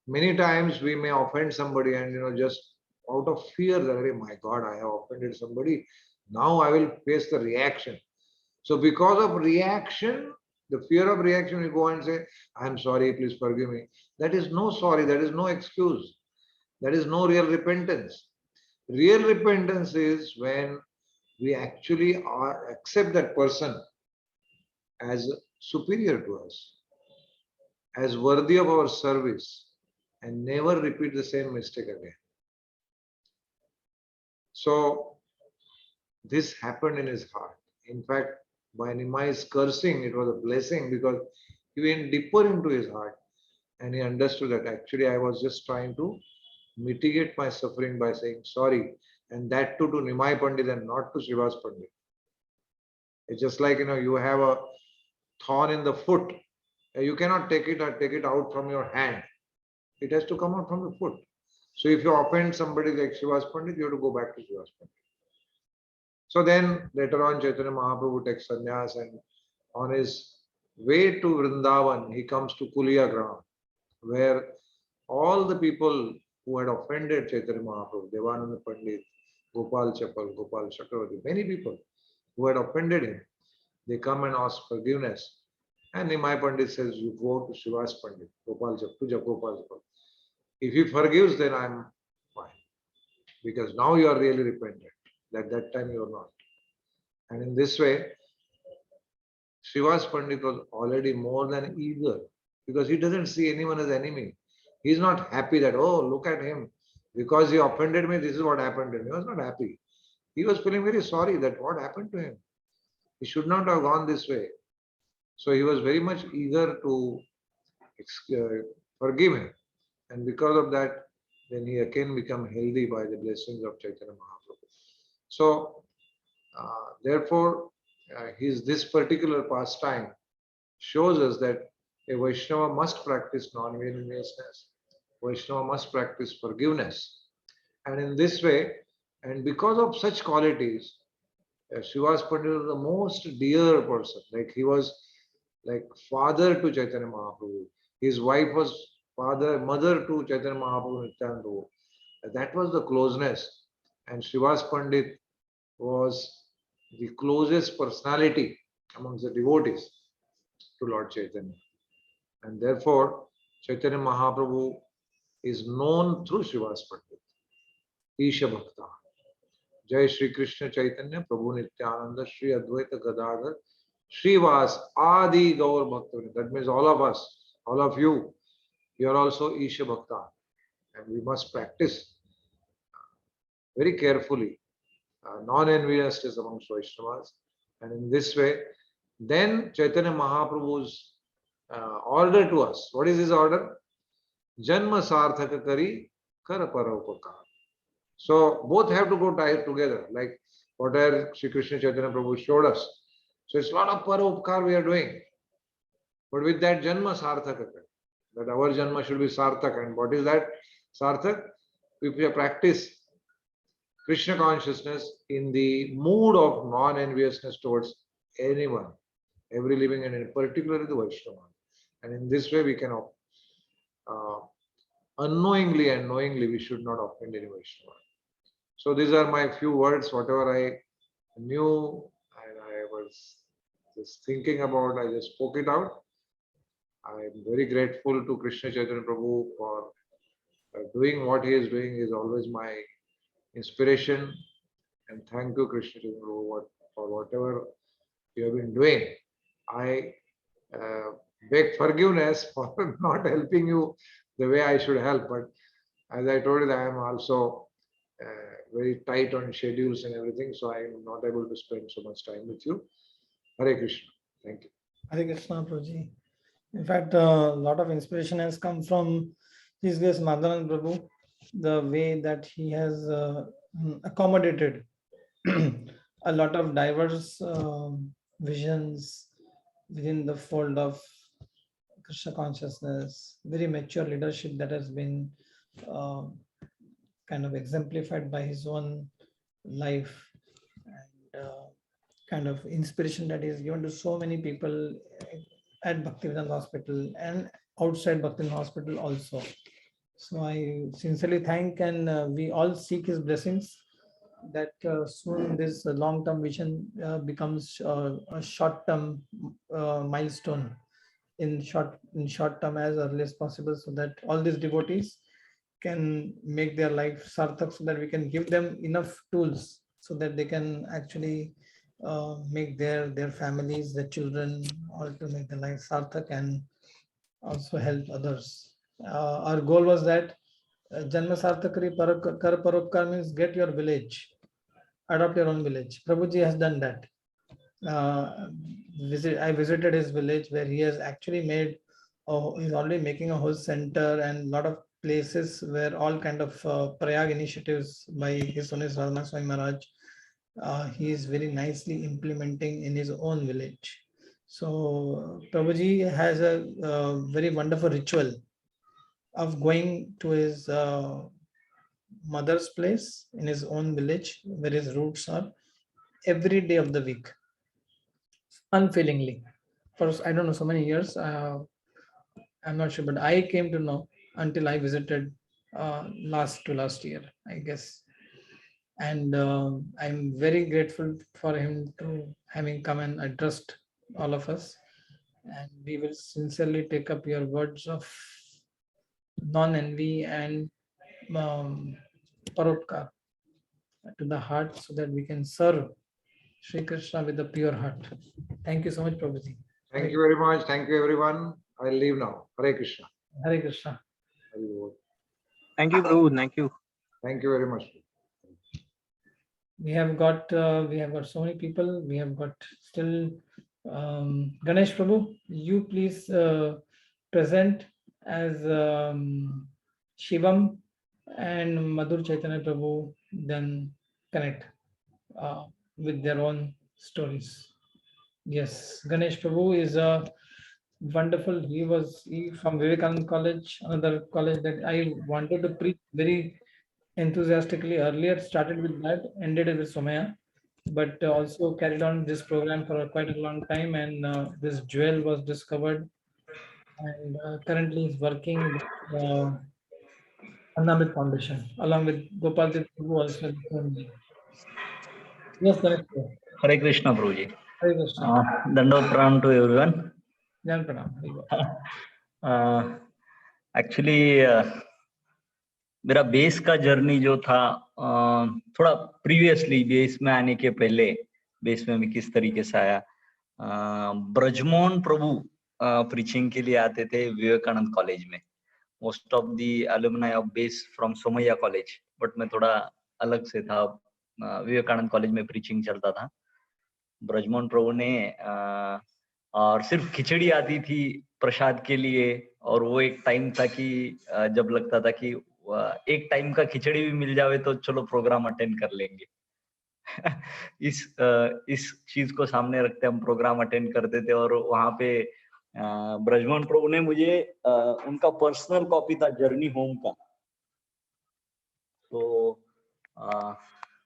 Many times we may offend somebody and just out of fear that, oh my God, I have offended somebody. Now I will face the reaction. So because of reaction, the fear of reaction, you go and say, I am sorry, please forgive me. That is no sorry, that is no excuse. That is no real repentance. Real repentance is when we actually accept that person as superior to us, as worthy of our service, and never repeat the same mistake again. So this happened in his heart. In fact, by Nimai's cursing, it was a blessing because he went deeper into his heart and he understood that actually I was just trying to mitigate my suffering by saying sorry, and that too to Nimai Pandit and not to Srivas Pandit. It's just like you have a thorn in the foot. You cannot take it out from your hand. It has to come out from the foot. So if you offend somebody like Srivas Pandit, you have to go back to Srivas Pandit. So then later on Chaitanya Mahaprabhu takes sannyas, and on his way to Vrindavan, he comes to Kuliya Gram, where all the people who had offended Chaitanya Mahaprabhu, Devananda Pandit, Gopal Chapal, Gopal Chakravarti, many people who had offended him, they come and ask forgiveness. And Nimai Pandit says, you go to Srivas Pandit, Gopal Chapal, Gopal Chapal. If he forgives, then I'm fine. Because now you are really repentant. At that time you are not. And in this way, Srivas Pandit was already more than eager, because he doesn't see anyone as enemy. He is not happy that, oh, look at him. Because he offended me, this is what happened to him. He was not happy. He was feeling very sorry that what happened to him. He should not have gone this way. So he was very much eager to forgive him. And because of that, then he again become healthy by the blessings of Chaitanya Mahaprabhu. So, therefore, this particular pastime shows us that a Vaishnava must practice non-enviousness. Vaishnava must practice forgiveness. And in this way, and because of such qualities, Srivas Pandit was the most dear person. Like he was like father to Chaitanya Mahaprabhu. His wife was mother to Chaitanya Mahaprabhu Nityananda. That was the closeness. And Srivas Pandit was the closest personality amongst the devotees to Lord Chaitanya. And therefore, Chaitanya Mahaprabhu is known through Srivas Pandit, Isha Bhakta. Jai Shri Krishna Chaitanya, Prabhu Nityananda, Shri Advaita Gadadhar, Srivas, Adi Gaur Bhakta. That means all of us, all of you, you are also Isha Bhakta. And we must practice very carefully non-enviousness amongst Vaishnavas. And in this way, then Chaitanya Mahaprabhu's order to us. What is his order? Janma sarthaka kari kara paropakar. So both have to go tied together, like whatever Sri Krishna Chaitanya Prabhu showed us. So it's a lot of paropakar we are doing. But with that Janma sarthaka kari, that our Janma should be sarthak. And what is that sarthak? If we practice Krishna consciousness in the mood of non-enviousness towards anyone, every living and particularly the Vaishnava. And in this way we can unknowingly and knowingly we should not offend any Vaishnava. So these are my few words, whatever I knew and I was just thinking about, I just spoke it out. I am very grateful to Krishna Chaitanya Prabhu for doing what he is doing. He is always my inspiration. And thank you, Krishna Chaitanya Prabhu, for whatever you have been doing. I beg forgiveness for not helping you the way I should help. But as I told you, I am also very tight on schedules and everything, so I am not able to spend so much time with you. Hare Krishna. Thank you. Hare Krishna, Prabhuji. In fact, a lot of inspiration has come from His Grace Madhavan Prabhu, the way that he has accommodated a lot of diverse visions within the fold of Krishna consciousness, very mature leadership that has been kind of exemplified by his own life, and kind of inspiration that is given to so many people at Bhaktivedanta Hospital and outside Bhaktivedanta Hospital also. So I sincerely thank, and we all seek his blessings that soon this long-term vision becomes a short-term milestone in short term as early as possible, so that all these devotees can make their life sarthak, so that we can give them enough tools so that they can actually make their families, their children, all to make their life sarthak and also help others. Our goal was that Janma Sarthakari Kar Paropkar means get your village, adopt your own village. Prabhuji has done that. I visited his village where he has actually made, he's already making a whole center and a lot of places where all kind of Prayag initiatives by His Holiness Radhanath Swami Maharaj, he is very nicely implementing in his own village. So Prabhuji has a very wonderful ritual of going to his mother's place in his own village where his roots are every day of the week, unfailingly. For I don't know, so many years, I'm not sure, but I came to know until I visited last year, I guess. And I'm very grateful for him to having come and addressed all of us. And we will sincerely take up your words of non-envy and paropkar to the heart, so that we can serve Sri Krishna with a pure heart. Thank you so much, Prabhuji. Thank you very much. Thank you, everyone. I'll leave now. Hare Krishna. Hare Krishna. Thank you, Prabhu. Thank you. Thank you very much. We have got so many people. We have got still Ganesh Prabhu. You please present as Shivam, and Madhur Chaitanya Prabhu then connect with their own stories. Yes, Ganesh Prabhu is a wonderful. He from Vivekananda College, another college that I wanted to preach very enthusiastically earlier. Started with that, ended it with Somaya, but also carried on this program for quite a long time. And this jewel was discovered, and currently is working with Annamrit Foundation along with Gopal Prabhu also. Yes, Ganesh Prabhu. Hare Krishna, Prabhuji. Hare Krishna. Dandavat pranam to everyone. Jan pranam. Hare Bol. Actually, मेरा base का journey जो था थोड़ा previously base में आने के पहले base में मैं किस तरीके से आया, ब्रजमोहन प्रभु प्रीचिंग के लिए आते थे विवेकानंद कॉलेज में. Most of the alumni of base from Somaiya college, but मैं थोड़ा अलग से था. विवेकानंद कॉलेज में प्रीचिंग चलता था. ब्रजमोहन प्रभु ने और सिर्फ खिचड़ी आती थी प्रसाद के लिए, और वो एक टाइम था कि जब लगता था कि एक टाइम का खिचड़ी भी मिल जावे तो चलो प्रोग्राम अटेंड कर लेंगे. इस चीज को सामने रखते हम प्रोग्राम अटेंड करते थे. और वहां पे ब्रजमोहन प्रभु ने मुझे उनका पर्सनल कॉपी था जर्नी होम का, तो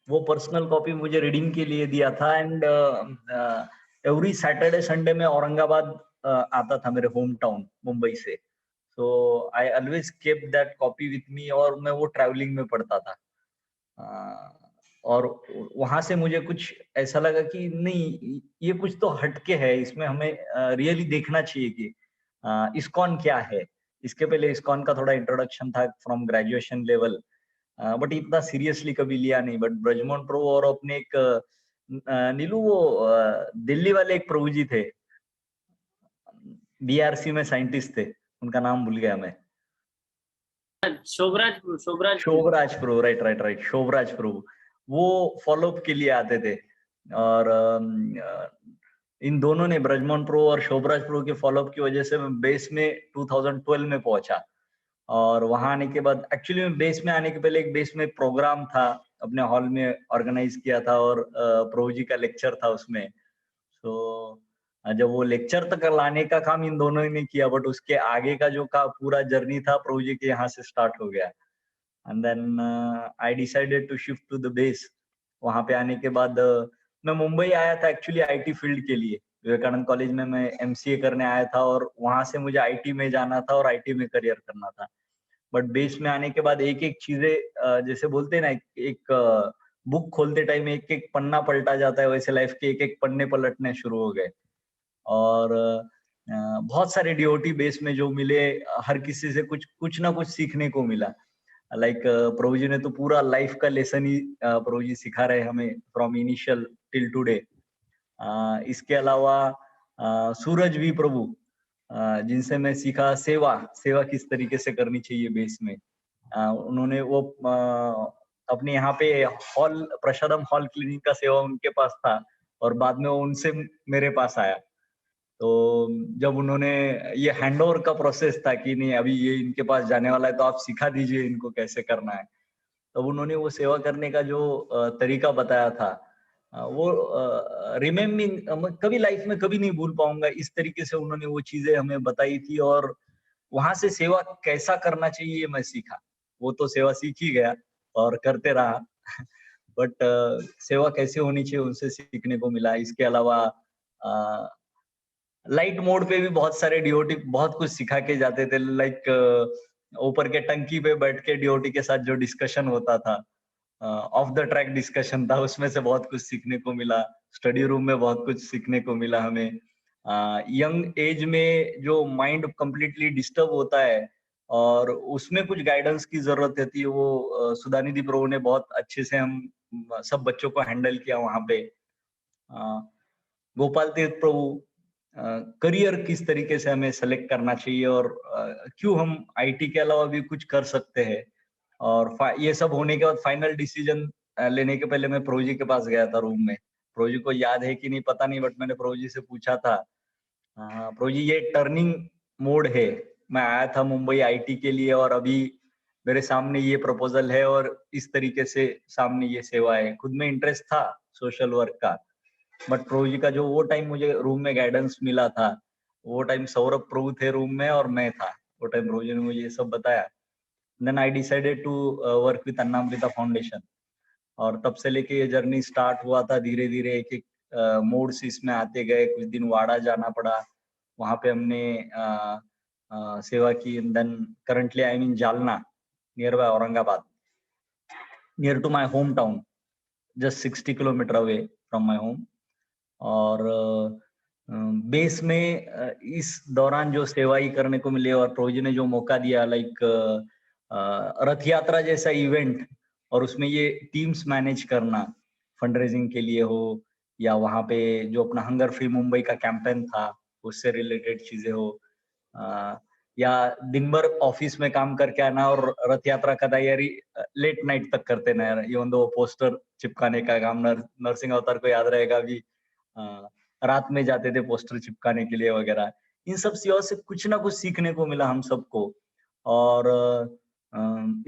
वो पर्सनल कॉपी मुझे रीडिंग के लिए दिया था. एंड एवरी सैटरडे संडे में औरंगाबाद आता था मेरे होम टाउन मुंबई से. So I always kept that copy with me, और मैं वो ट्रैवलिंग में पढ़ता था. और वहां से मुझे कुछ ऐसा लगा कि नहीं, ये कुछ तो हटके है, इसमें हमें रियली देखना चाहिए कि इस्कॉन क्या है. इसके पहले इस्कॉन का थोड़ा इंट्रोडक्शन था फ्रॉम ग्रेजुएशन लेवल, बट इतना सीरियसली कभी लिया नहीं. बट ब्रजमोहन प्रभु और अपने एक नीलू, वो दिल्ली वाले एक प्रभु जी थे, बीआरसी में साइंटिस्ट थे, उनका नाम भूल गया मैं. शोभराज प्रभु, राइट शोभराज प्रभु. वो फॉलोअप के लिए आते थे. और इन दोनों ने, ब्रजमोहन प्रभु और शोभराज प्रभु के फॉलोअप की वजह से मैं बेस में 2012 में पहुंचा. और वहां आने के बाद, एक्चुअली मैं बेस में आने के पहले एक बेस में प्रोग्राम था अपने हॉल में ऑर्गेनाइज किया था, और प्रभु जी का लेक्चर था उसमें. तो जब वो लेक्चर तक लाने का काम इन दोनों ने किया, बट उसके आगे का जो का पूरा जर्नी था प्रभु जी के यहाँ से स्टार्ट हो गया. And then I decided to shift to the base. वहां पे आने के बाद मैं मुंबई आया था एक्चुअली आईटी फील्ड के लिए. विवेकानंद कॉलेज में मैं एमसीए करने आया था, और वहां से मुझे आईटी में जाना था और आईटी में करियर करना था. बट बेस में आने के बाद एक एक चीजें, जैसे बोलते हैं ना, एक बुक खोलते टाइम एक एक पन्ना पलटा जाता है, वैसे लाइफ के एक एक पन्ने पलटने शुरू हो गए. और बहुत सारे डीओटी बेस में जो मिले, हर किसी से कुछ ना कुछ सीखने को मिला. लाइक प्रभु जी ने तो पूरा लाइफ का लेसन ही प्रभु जी सिखा रहे हमें फ्रॉम इनिशियल टिल टुडे. इसके अलावा सूरज भी प्रभु, जिनसे मैं सीखा सेवा किस तरीके से करनी चाहिए बेस में. उन्होंने वो अपने यहाँ पे हॉल, प्रसादम हॉल क्लिनिक का सेवा उनके पास था, और बाद में वो उनसे मेरे पास आया. तो जब उन्होंने ये हैंडओवर का प्रोसेस था कि नहीं अभी ये इनके पास जाने वाला है, तो आप सिखा दीजिए इनको कैसे करना है. तब उन्होंने वो सेवा करने का जो तरीका बताया था, वो रिमेम्बरिंग कभी लाइफ में कभी नहीं भूल पाऊंगा. इस तरीके से उन्होंने वो चीजें हमें बताई थी, और वहां से सेवा कैसा करना चाहिए मैं सीखा. वो तो सेवा सीख ही गया और करते रहा, बट सेवा कैसे होनी चाहिए उनसे सीखने को मिला. इसके अलावा लाइट मोड पे भी बहुत सारे डीओटी बहुत कुछ सिखा के जाते थे. लाइक ऊपर के टंकी पे बैठ के डीओटी के साथ जो डिस्कशन होता था, ऑफ द ट्रैक डिस्कशन था, उसमें से बहुत कुछ सीखने को मिला. स्टडी रूम में बहुत कुछ सीखने को मिला हमें. यंग एज में जो माइंड कंप्लीटली डिस्टर्ब होता है और उसमें कुछ गाइडेंस की जरूरत रहती है, वो सुधानिधि प्रभु ने बहुत अच्छे से हम सब बच्चों को हैंडल किया वहां पे. गोपाल तीर्थ प्रभु, करियर किस तरीके से हमें सेलेक्ट करना चाहिए, और क्यों हम आईटी के अलावा भी कुछ कर सकते हैं. और ये सब होने के बाद फाइनल डिसीजन लेने के पहले मैं प्रभु जी के पास गया था रूम में. प्रभु जी को याद है कि नहीं पता नहीं, बट मैंने प्रभु जी से पूछा था, प्रभु जी ये टर्निंग मोड है, मैं आया था मुंबई आईटी के लिए, और अभी मेरे सामने ये प्रपोजल है, और इस तरीके से सामने ये सेवा है. खुद में इंटरेस्ट था सोशल वर्क का, बट प्रभु जी का जो वो टाइम मुझे रूम में गाइडेंस मिला था, वो टाइम सौरभ प्रभु थे रूम में और मैं था. वो टाइम प्रभु जी ने मुझे ये सब बताया. Then I decided to work with Annamrita foundation, और तब से लेके ये जर्नी स्टार्ट हुआ था. धीरे धीरे एक एक मोड्स इसमें आते गए. कुछ दिन वाड़ा जाना पड़ा, वहां पे हमने सेवा की. Then currently I am in Jalna, near by Aurangabad, near to my home town, just 60 kilometers away from my home. और बेस में इस दौरान जो सेवाई करने को मिले और प्रभु जी ने जो मौका दिया, लाइक रथ यात्रा जैसा इवेंट, और उसमें ये टीम्स मैनेज करना, फंड रेजिंग के लिए हो या वहाँ पे जो अपना हंगर फ्री मुंबई का कैंपेन था उससे रिलेटेड चीजें हो, या दिन भर ऑफिस में काम करके आना और रथ यात्रा का तैयारी लेट नाइट तक करते ना, इवन दो पोस्टर चिपकाने का काम नरसिंह अवतार को याद रहेगा भी, रात में जाते थे पोस्टर चिपकाने के लिए वगैरह। इन सब सेवा से कुछ ना कुछ सीखने को मिला हम सबको। और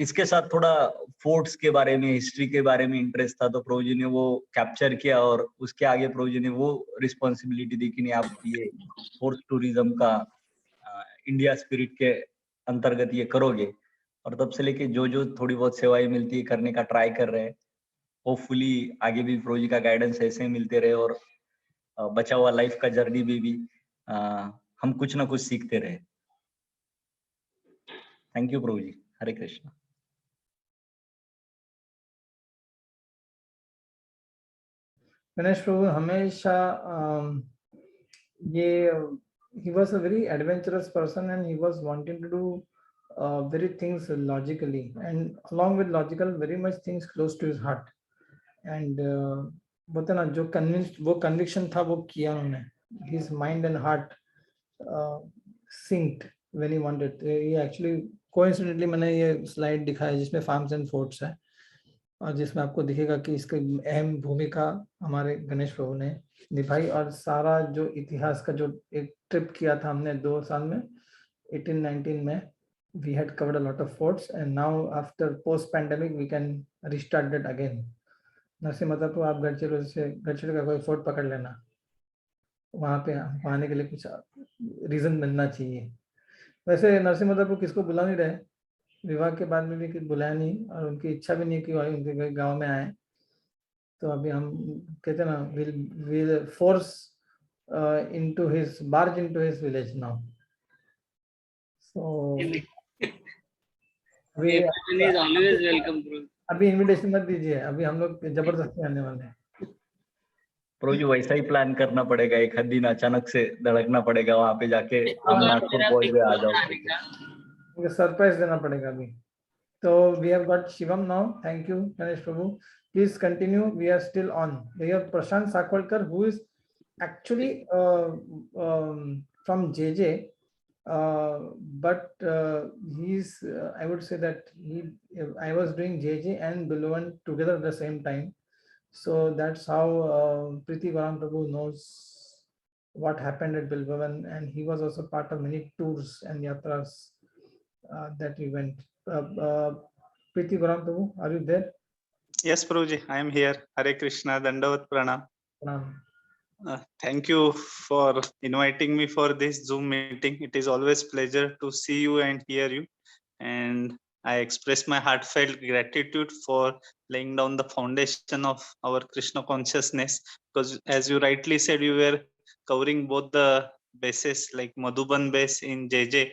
इसके साथ थोड़ा फोर्ट्स के बारे में, हिस्ट्री के बारे में इंटरेस्ट था, तो प्रभु जी ने वो कैप्चर किया और उसके आगे प्रभु जी ने वो रिस्पॉन्सिबिलिटी दी कि नहीं, आप ये फोर्ट टूरिज्म का इंडिया स्पिरिट के अंतर्गत ये करोगे। और तब से लेके जो जो थोड़ी बहुत सेवाएं मिलती है करने का ट्राई कर रहे हैं। होपफुली आगे भी प्रभु जी का गाइडेंस ऐसे ही मिलते रहे और बचा हुआ लाइफ का जर्नी में भी हम कुछ ना कुछ सीखते रहे। थैंक यू प्रभु जी। हरे कृष्णा। गणेश प्रभु हमेशा ये he was a very adventurous person and he was wanting to do very things logically, and along with logical very much things close to his heart, and बोलते ना जो convinced वो conviction था वो किया उन्होंने, his mind and heart synced when he wanted। ये actually coincidentally मैंने ये slide दिखाया जिसमें farms and forts है और जिसमें आपको दिखेगा कि इसकी अहम भूमिका हमारे गणेश प्रभु ने निभाई। और सारा जो इतिहास का जो एक ट्रिप किया था हमने 2 साल में 18-19 में, we had covered a lot of forts and now after post pandemic we can restart that again। Narasimha मतलब तो आप गढ़चिरोली का कोई फोर्ट पकड़ लेना, वहाँ पे आने के लिए कुछ रीजन बनना चाहिए। वैसे नरसिंह मतलब किसको बुला नहीं रहे, विवाह के बाद में भी कुछ बुलाया नहीं और उनकी इच्छा भी नहीं कि उनके गांव में आए। तो अभी हम कहते हैं ना, we'll force into his barge into his village now। So Everyone is always welcome, bro। अभी इनविटेशन मत दीजिए, अभी हम लोग जबरदस्ती आने वाले हैं। प्रभु जी वैसा ही प्लान करना पड़ेगा, एक दिन अचानक से धड़कना पड़ेगा वहां पे जाके, हम नागपुर पहुंच गए, आ जाओ, सरप्राइज देना पड़ेगा अभी। तो we have got Shivam now। Thank you Ganesh Prabhu, please continue, we are still on। We have Prashant Sakolkar who is actually from JJ, but he's I would say that I was doing JJ and Bilvavan together at the same time, so that's how Preeti Garam Prabhu knows what happened at Bilvavan, and he was also part of many tours and yatras that we went। Preeti Garam Prabhu, are you there? Yes, Prabhuji, I am here। Hare Krishna, Dandavat Pranam। Thank you for inviting me for this Zoom meeting. It is always pleasure to see you and hear you. And I express my heartfelt gratitude for laying down the foundation of our Krishna consciousness. Because as you rightly said, you were covering both the bases, like Madhuban base in JJ,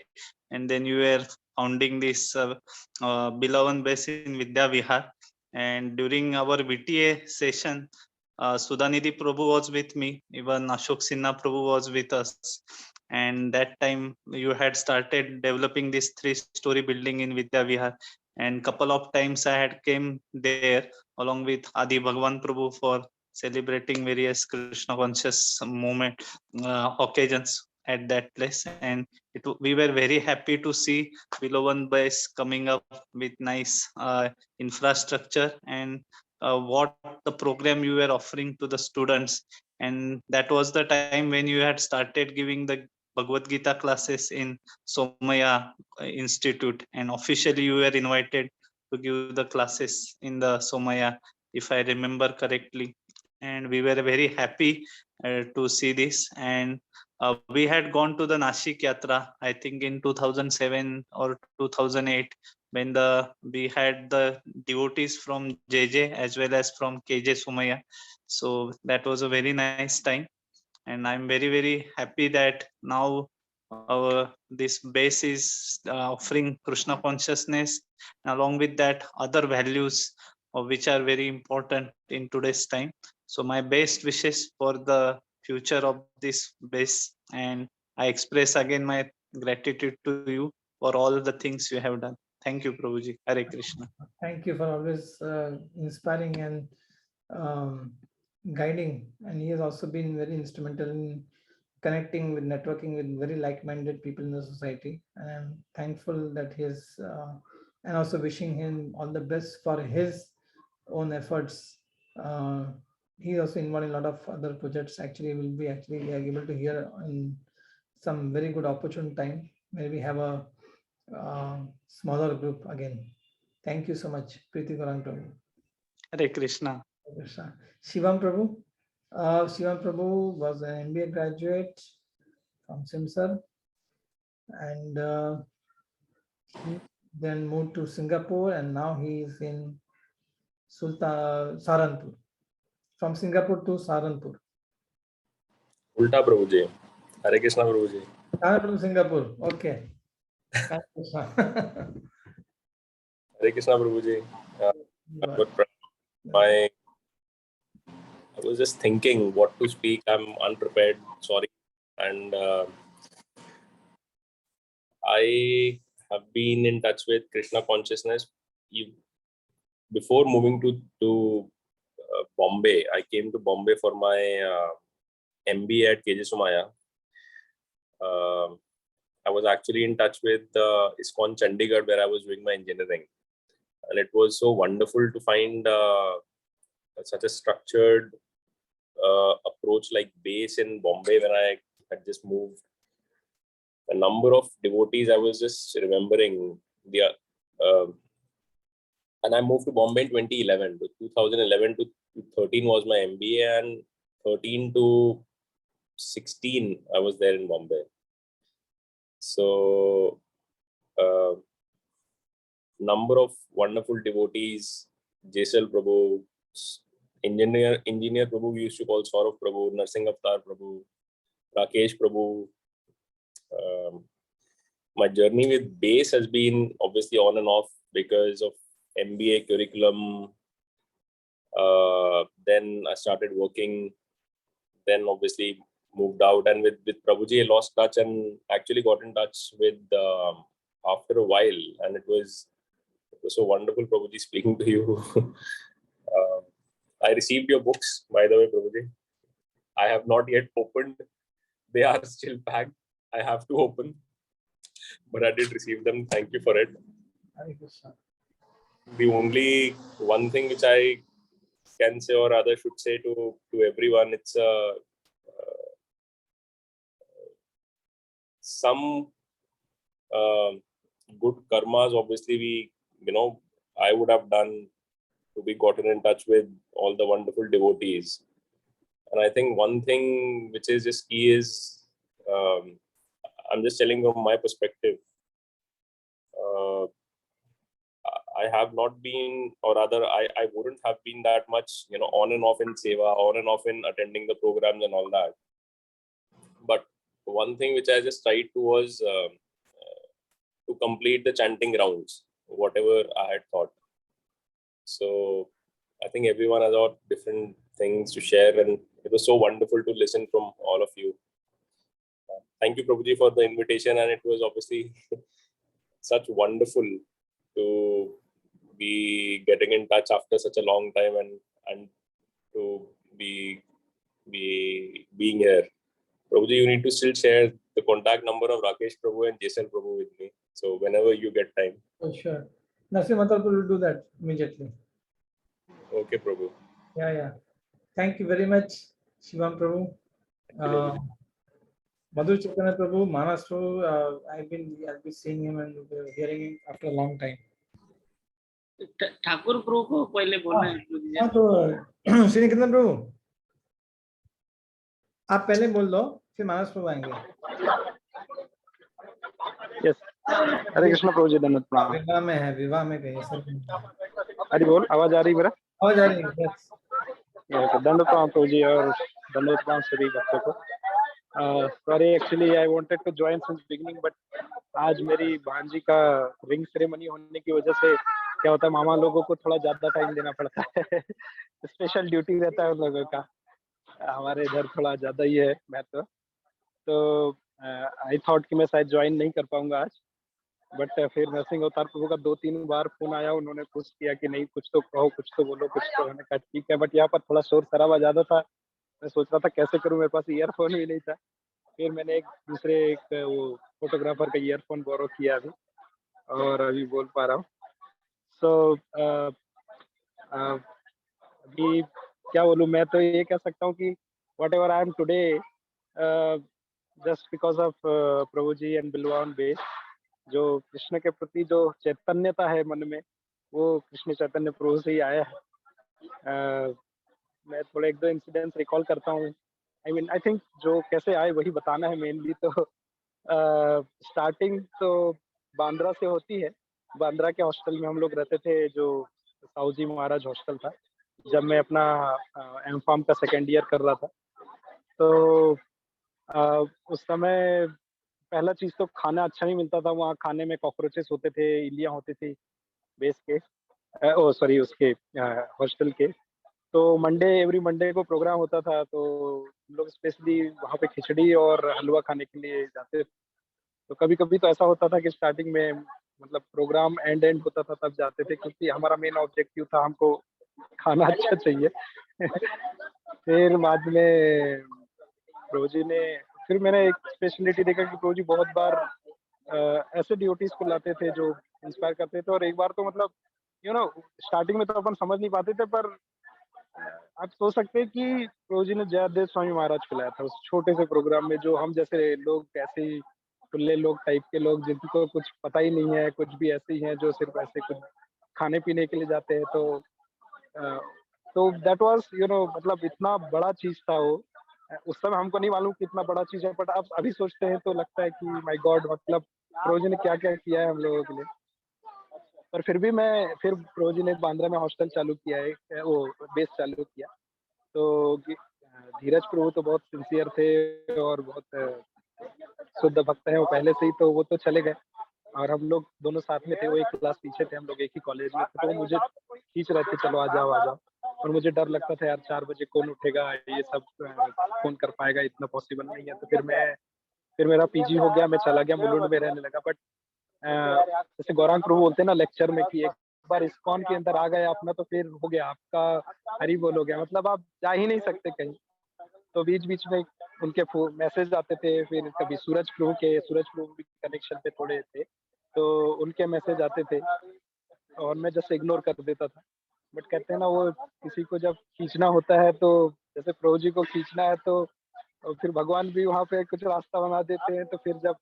and then you were founding this Bilvavan base in Vidya Vihar. And during our VTA session, Sudhanidhi Prabhu was with me, even Ashok Sinha Prabhu was with us. And that time you had started developing this 3-story building in Vidya Vihar. And couple of times I had came there along with Adi Bhagwan Prabhu for celebrating various Krishna conscious movement occasions at that place. And we were very happy to see Bilvavan BACE coming up with nice infrastructure and what the program you were offering to the students. And that was the time when you had started giving the Bhagavad Gita classes in Somaya Institute, and officially you were invited to give the classes in the Somaya, if I remember correctly. And we were very happy to see this. And we had gone to the Nashik Yatra, I think in 2007 or 2008, when we had the devotees from JJ as well as from KJ Somaya. So that was a very nice time. And I'm very, very happy that now this base is offering Krishna consciousness, and along with that other values which are very important in today's time. So my best wishes for the future of this base, and I express again my gratitude to you for all the things you have done. Thank you, Prabhuji. Hare Krishna. Thank you for always inspiring and guiding. And he has also been very instrumental in connecting with, networking with very like-minded people in the society. And I'm thankful that he is, and also wishing him all the best for his own efforts. He also involved in a lot of other projects. Actually, we'll be able to hear in some very good opportune time. Maybe have a smaller group again. Thank you so much, Preeti Gaurang Prabhu. Hare Krishna. Hare Krishna. Shivam Prabhu. Shivam Prabhu was an MBA graduate from Simsar, and he then moved to Singapore, and now he is in Saharanpur. From Singapore to Saharanpur. Ulta Prabhuji. Hare Krishna Prabhuji. Saharanpur, Singapore. Okay. Hare Krishna. Hare Krishna Prabhuji. I was just thinking what to speak. I'm unprepared. Sorry. And I have been in touch with Krishna Consciousness. Before moving to Bombay, I came to Bombay for my MBA at KJ Somaya. I was actually in touch with ISKCON Chandigarh, where I was doing my engineering. And it was so wonderful to find such a structured approach like BACE in Bombay when I had just moved. The number of devotees, I was just remembering. And I moved to Bombay in 2011. 2011 to 13 was my MBA, and 13 to 16 I was there in Bombay. So number of wonderful devotees, Jaisal Prabhu, engineer Prabhu, we used to call Saurav Prabhu, Narsingh Avatar Prabhu, Rakesh Prabhu. My journey with BACE has been obviously on and off because of MBA curriculum. Then I started working, then obviously moved out, and with Prabhuji I lost touch and actually got in touch with after a while, and it was so wonderful, Prabhuji, speaking to you. I received your books, by the way, Prabhuji. I have not yet opened. They are still packed. I have to open, but I did receive them. Thank you for it. The only one thing which I can say or rather should say to everyone, it's some good karmas obviously I would have done to be gotten in touch with all the wonderful devotees. And I think one thing which is just key is, I'm just telling from my perspective, I have not been, or rather I wouldn't have been that much, on and off in seva, on and off in attending the programs and all that. But one thing which I just tried to was to complete the chanting rounds, whatever I had thought. So I think everyone has got different things to share, and it was so wonderful to listen from all of you. Thank you, Prabhuji, for the invitation, and it was obviously such wonderful to be getting in touch after such a long time and to be being here. Prabhuji, you need to still share the contact number of Rakesh Prabhu and Jaisal Prabhu with me. So whenever you get time. Oh, sure. Narsingh Avatar will do that immediately. Okay, Prabhu. Yeah. Thank you very much, Shivam Prabhu. Madhu Chaitanya Prabhu, Manas Prabhu, I'll be seeing him and hearing him after a long time. Thakur प्रभु को पहले बोलना है। हाँ तो श्री निकेतन प्रभु आप पहले बोल दो, फिर मानस प्रभु आएंगे। यस, हरे कृष्ण प्रभु जी, धन्यवाद प्रणाम। विवाह में कहीं सर। हरि बोल, आवाज आ रही मेरा? आवाज आ रही है। धन्यवाद प्रणाम प्रभु जी और धन्यवाद प्रणाम सभी भक्तों को। Sorry, actually I wanted to join since beginning, but आज मेरी भांजी का रिंग सेरेमनी होने की वजह से क्या होता है, मामा लोगों को थोड़ा ज्यादा टाइम देना पड़ता है। स्पेशल ड्यूटी रहता है उन लोगों का। हमारे इधर थोड़ा ज़्यादा ही है महत्व। तो आई थॉट कि मैं शायद ज्वाइन नहीं कर पाऊंगा आज, बट फिर नरसिंह अवतार प्रभु का 2-3 बार फोन आया, उन्होंने पुश किया कि नहीं कुछ तो कहो, कुछ तो बोलो, कुछ तो। मैंने कहा ठीक है, बट यहाँ पर थोड़ा शोर शराबा ज़्यादा था, मैं सोच रहा था कैसे करूँ, मेरे पास ईयरफोन भी नहीं था। फिर मैंने एक दूसरे एक वो फोटोग्राफर का ईयरफोन बोरो किया अभी, और अभी बोल पा रहा हूँ। सो अभी क्या बोलूँ, मैं तो ये कह सकता हूँ कि whatever I am today just because of Prabhu ji and Bilvavan base. जो कृष्ण के प्रति जो चैतन्यता है मन में, वो कृष्ण चैतन्य प्रभु से ही आया है। मैं थोड़े 1-2 इंसिडेंट्स रिकॉल करता हूँ। आई थिंक जो कैसे आए वही बताना है मेनली। तो स्टार्टिंग तो बांद्रा से होती है। बांद्रा के हॉस्टल में हम लोग रहते थे, जो साहू जी महाराज हॉस्टल था, जब मैं अपना एम.फार्म का 2nd ईयर कर रहा था। तो उस समय पहला चीज़ तो खाना अच्छा नहीं मिलता था। वहाँ खाने में कॉकरोचेस होते थे, इल्लियाँ होती थी बेस के, सॉरी उसके हॉस्टल के। तो एवरी मंडे को प्रोग्राम होता था, तो हम लोग स्पेशली वहाँ पे खिचड़ी और हलवा खाने के लिए जाते थे। तो कभी-कभी तो ऐसा होता था कि स्टार्टिंग में मतलब प्रोग्राम एंड होता था तब जाते थे, क्योंकि हमारा मेन ऑब्जेक्टिव था, हमको खाना अच्छा चाहिए। फिर बाद में प्रभु जी ने, फिर मैंने एक स्पेशलिटी देखा कि प्रभु जी बहुत बार ऐसे डिवोटीज को लाते थे जो इंस्पायर करते थे। और एक बार तो मतलब स्टार्टिंग में तो अपन समझ नहीं पाते थे, पर आप सोच सकते हैं कि प्रभु जी ने जयादेव स्वामी महाराज को लाया था उस छोटे से प्रोग्राम में, जो हम जैसे लोग ऐसे ही खुले लोग टाइप के लोग, जिनको कुछ पता ही नहीं है, कुछ भी ऐसे ही हैं जो सिर्फ ऐसे कुछ खाने पीने के लिए जाते हैं। तो दैट वाज मतलब इतना बड़ा चीज था वो। उस समय हमको नहीं मालूम कि इतना बड़ा चीज है, बट आप अभी सोचते हैं तो लगता है कि माय गॉड, मतलब प्रभु जी ने क्या क्या किया है हम लोगों के लिए। पर फिर भी फिर प्रभु जी ने बांद्रा में हॉस्टल चालू किया है, वो बेस चालू किया। तो धीरज प्रभु तो बहुत सिंसियर थे और बहुत शुद्ध भक्त हैं वो पहले से ही, तो वो तो चले गए और हम लोग दोनों साथ में थे। वो एक क्लास पीछे थे, हम लोग एक ही कॉलेज में थे। तो वो मुझे खींच रहे थे, चलो आ जाओ आ जाओ। और मुझे डर लगता था यार, 4 बजे कौन उठेगा, ये सब कौन कर पाएगा, इतना पॉसिबल नहीं है। तो फिर मेरा पीजी हो गया, मैं चला गया, मुलुंड में रहने लगा। बट जैसे गौरांग प्रभु बोलते हैं ना लेक्चर में कि एक बार इस्कॉन के अंदर आ गए आप ना, तो फिर हो गया आपका, हरी बोल हो गया, मतलब आप जा ही नहीं सकते कहीं। तो बीच बीच में उनके मैसेज आते थे, फिर कभी सूरज प्रभु भी कनेक्शन पे थोड़े थे, तो उनके मैसेज आते थे और मैं जैसे इग्नोर कर देता था। बट कहते हैं ना, वो किसी को जब खींचना होता है, तो जैसे प्रभु जी को खींचना है, तो फिर भगवान भी वहाँ पे कुछ रास्ता बना देते हैं। तो फिर जब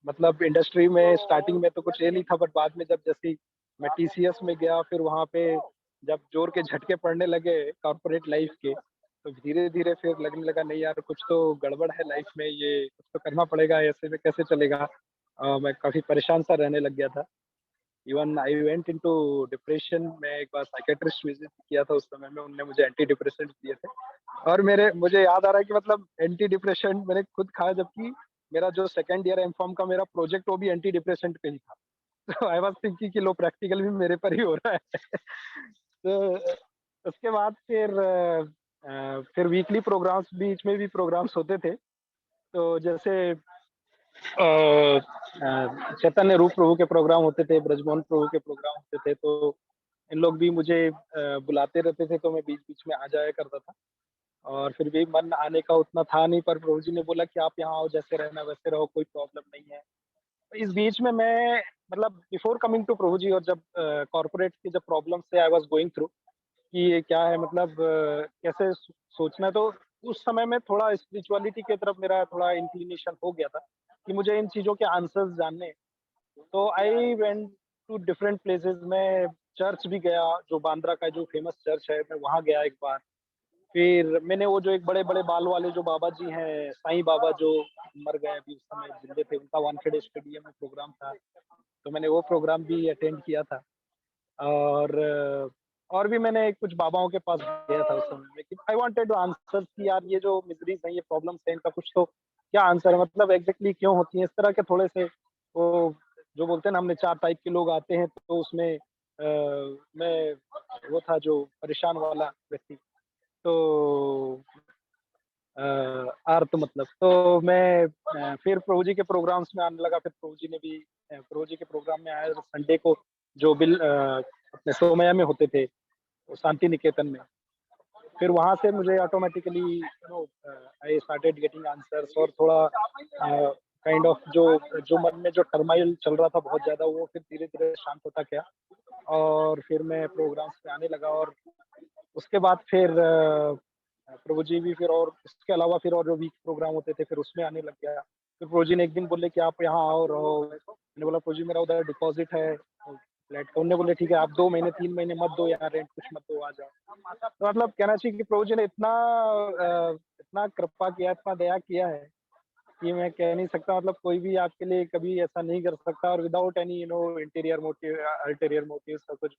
मतलब इंडस्ट्री में स्टार्टिंग में तो कुछ ये नहीं था, बट बाद में जब जैसे मैं टीसीएस में गया, फिर वहाँ पे जब जोर के झटके पड़ने लगे कॉर्पोरेट लाइफ के, तो धीरे धीरे फिर लगने लगा नहीं यार, कुछ तो गड़बड़ है लाइफ में, ये कुछ तो करना पड़ेगा, ऐसे में कैसे चलेगा। मैं काफी परेशान सा रहने लग गया था। Even I went into depression. मैं एक बार साइकेट्रिस्ट विजिट किया था, उस समय में उन्होंने मुझे एंटी डिप्रेसेंट दिए थे। और मुझे याद आ रहा है कि मतलब एंटी डिप्रेसेंट मैंने खुद खाया, जबकि मेरा जो 2nd ईयर एम.फार्म का मेरा प्रोजेक्ट वो भी एंटी डिप्रेसेंट पे ही था। तो आई वाज थिंकिंग कि लो प्रैक्टिकल भी मेरे पर ही हो रहा है। तो उसके बाद फिर वीकली प्रोग्राम्स, बीच में भी प्रोग्राम्स होते थे। तो जैसे चैतन्य रूप प्रभु के प्रोग्राम होते थे, ब्रजमोहन प्रभु के प्रोग्राम होते थे, तो इन लोग भी मुझे बुलाते रहते थे, तो मैं बीच बीच में आ जाया करता था। और फिर भी मन आने का उतना था नहीं, पर प्रभु जी ने बोला कि आप यहाँ आओ, जैसे रहना वैसे रहो, कोई प्रॉब्लम नहीं है। तो इस बीच में मैं मतलब बिफोर कमिंग टू प्रभु जी, और जब कॉर्पोरेट की जब प्रॉब्लम से आई वाज गोइंग थ्रू कि ये क्या है, मतलब कैसे सोचना है, तो उस समय में थोड़ा स्पिरिचुअलिटी की तरफ मेरा थोड़ा इंक्लिनेशन हो गया था कि मुझे इन चीज़ों के आंसर्स जानने। तो I went to different places. मैं चर्च भी गया, जो बांद्रा का जो फेमस चर्च है, मैं वहाँ गया एक बार। फिर मैंने वो जो एक बड़े बड़े बाल वाले जो बाबा जी हैं, साईं बाबा, जो मर गए अभी, उस समय जिंदे थे, उनका वानखेड़े स्टेडियम में प्रोग्राम था, तो मैंने वो प्रोग्राम भी अटेंड किया था। और भी मैंने कुछ बाबाओं के पास गया था उस समय में कि आई वांटेड आंसर्स कि यार ये जो मिजरीज हैं, ये प्रॉब्लम्स हैं, इनका कुछ तो क्या आंसर है, मतलब एग्जैक्टली क्यों होती है इस तरह के। थोड़े से वो जो बोलते हैं ना, हमने 4 टाइप के लोग आते हैं, तो उसमें मैं वो था जो परेशान वाला व्यक्ति, तो आर्त मतलब, तो मैं फिर प्रभु जी के प्रोग्राम्स में आने लगा। फिर प्रभु जी ने भी प्रभु जी के प्रोग्राम में आया संडे को, जो अपने सोमया में होते थे, वो शांति निकेतन में। फिर वहां से मुझे automatically I started getting answers, और थोड़ा काइंड ऑफ जो मन में जो टर्माइल चल रहा था बहुत ज्यादा, वो फिर धीरे धीरे शांत होता गया। और फिर मैं प्रोग्राम्स पे आने लगा, और उसके बाद फिर प्रभु जी भी फिर, और इसके अलावा फिर और जो वीक प्रोग्राम होते थे फिर उसमें आने लग गया। फिर प्रभु जी ने एक दिन बोले कि आप यहाँ आओ रहो। मैंने बोला प्रभु जी मेरा उधर डिपॉजिट है फ्लैट का। उन्होंने बोले ठीक है, आप 2 महीने 3 महीने मत दो, यहाँ रेंट कुछ मत दो, आ जाओ। तो मतलब कहना चाहिए कि प्रभु जी ने इतना कृपा किया, इतना दया किया है कि मैं कह नहीं सकता। मतलब कोई भी आपके लिए कभी ऐसा नहीं कर सकता, और without any interior motive, ulterior motive सब कुछ।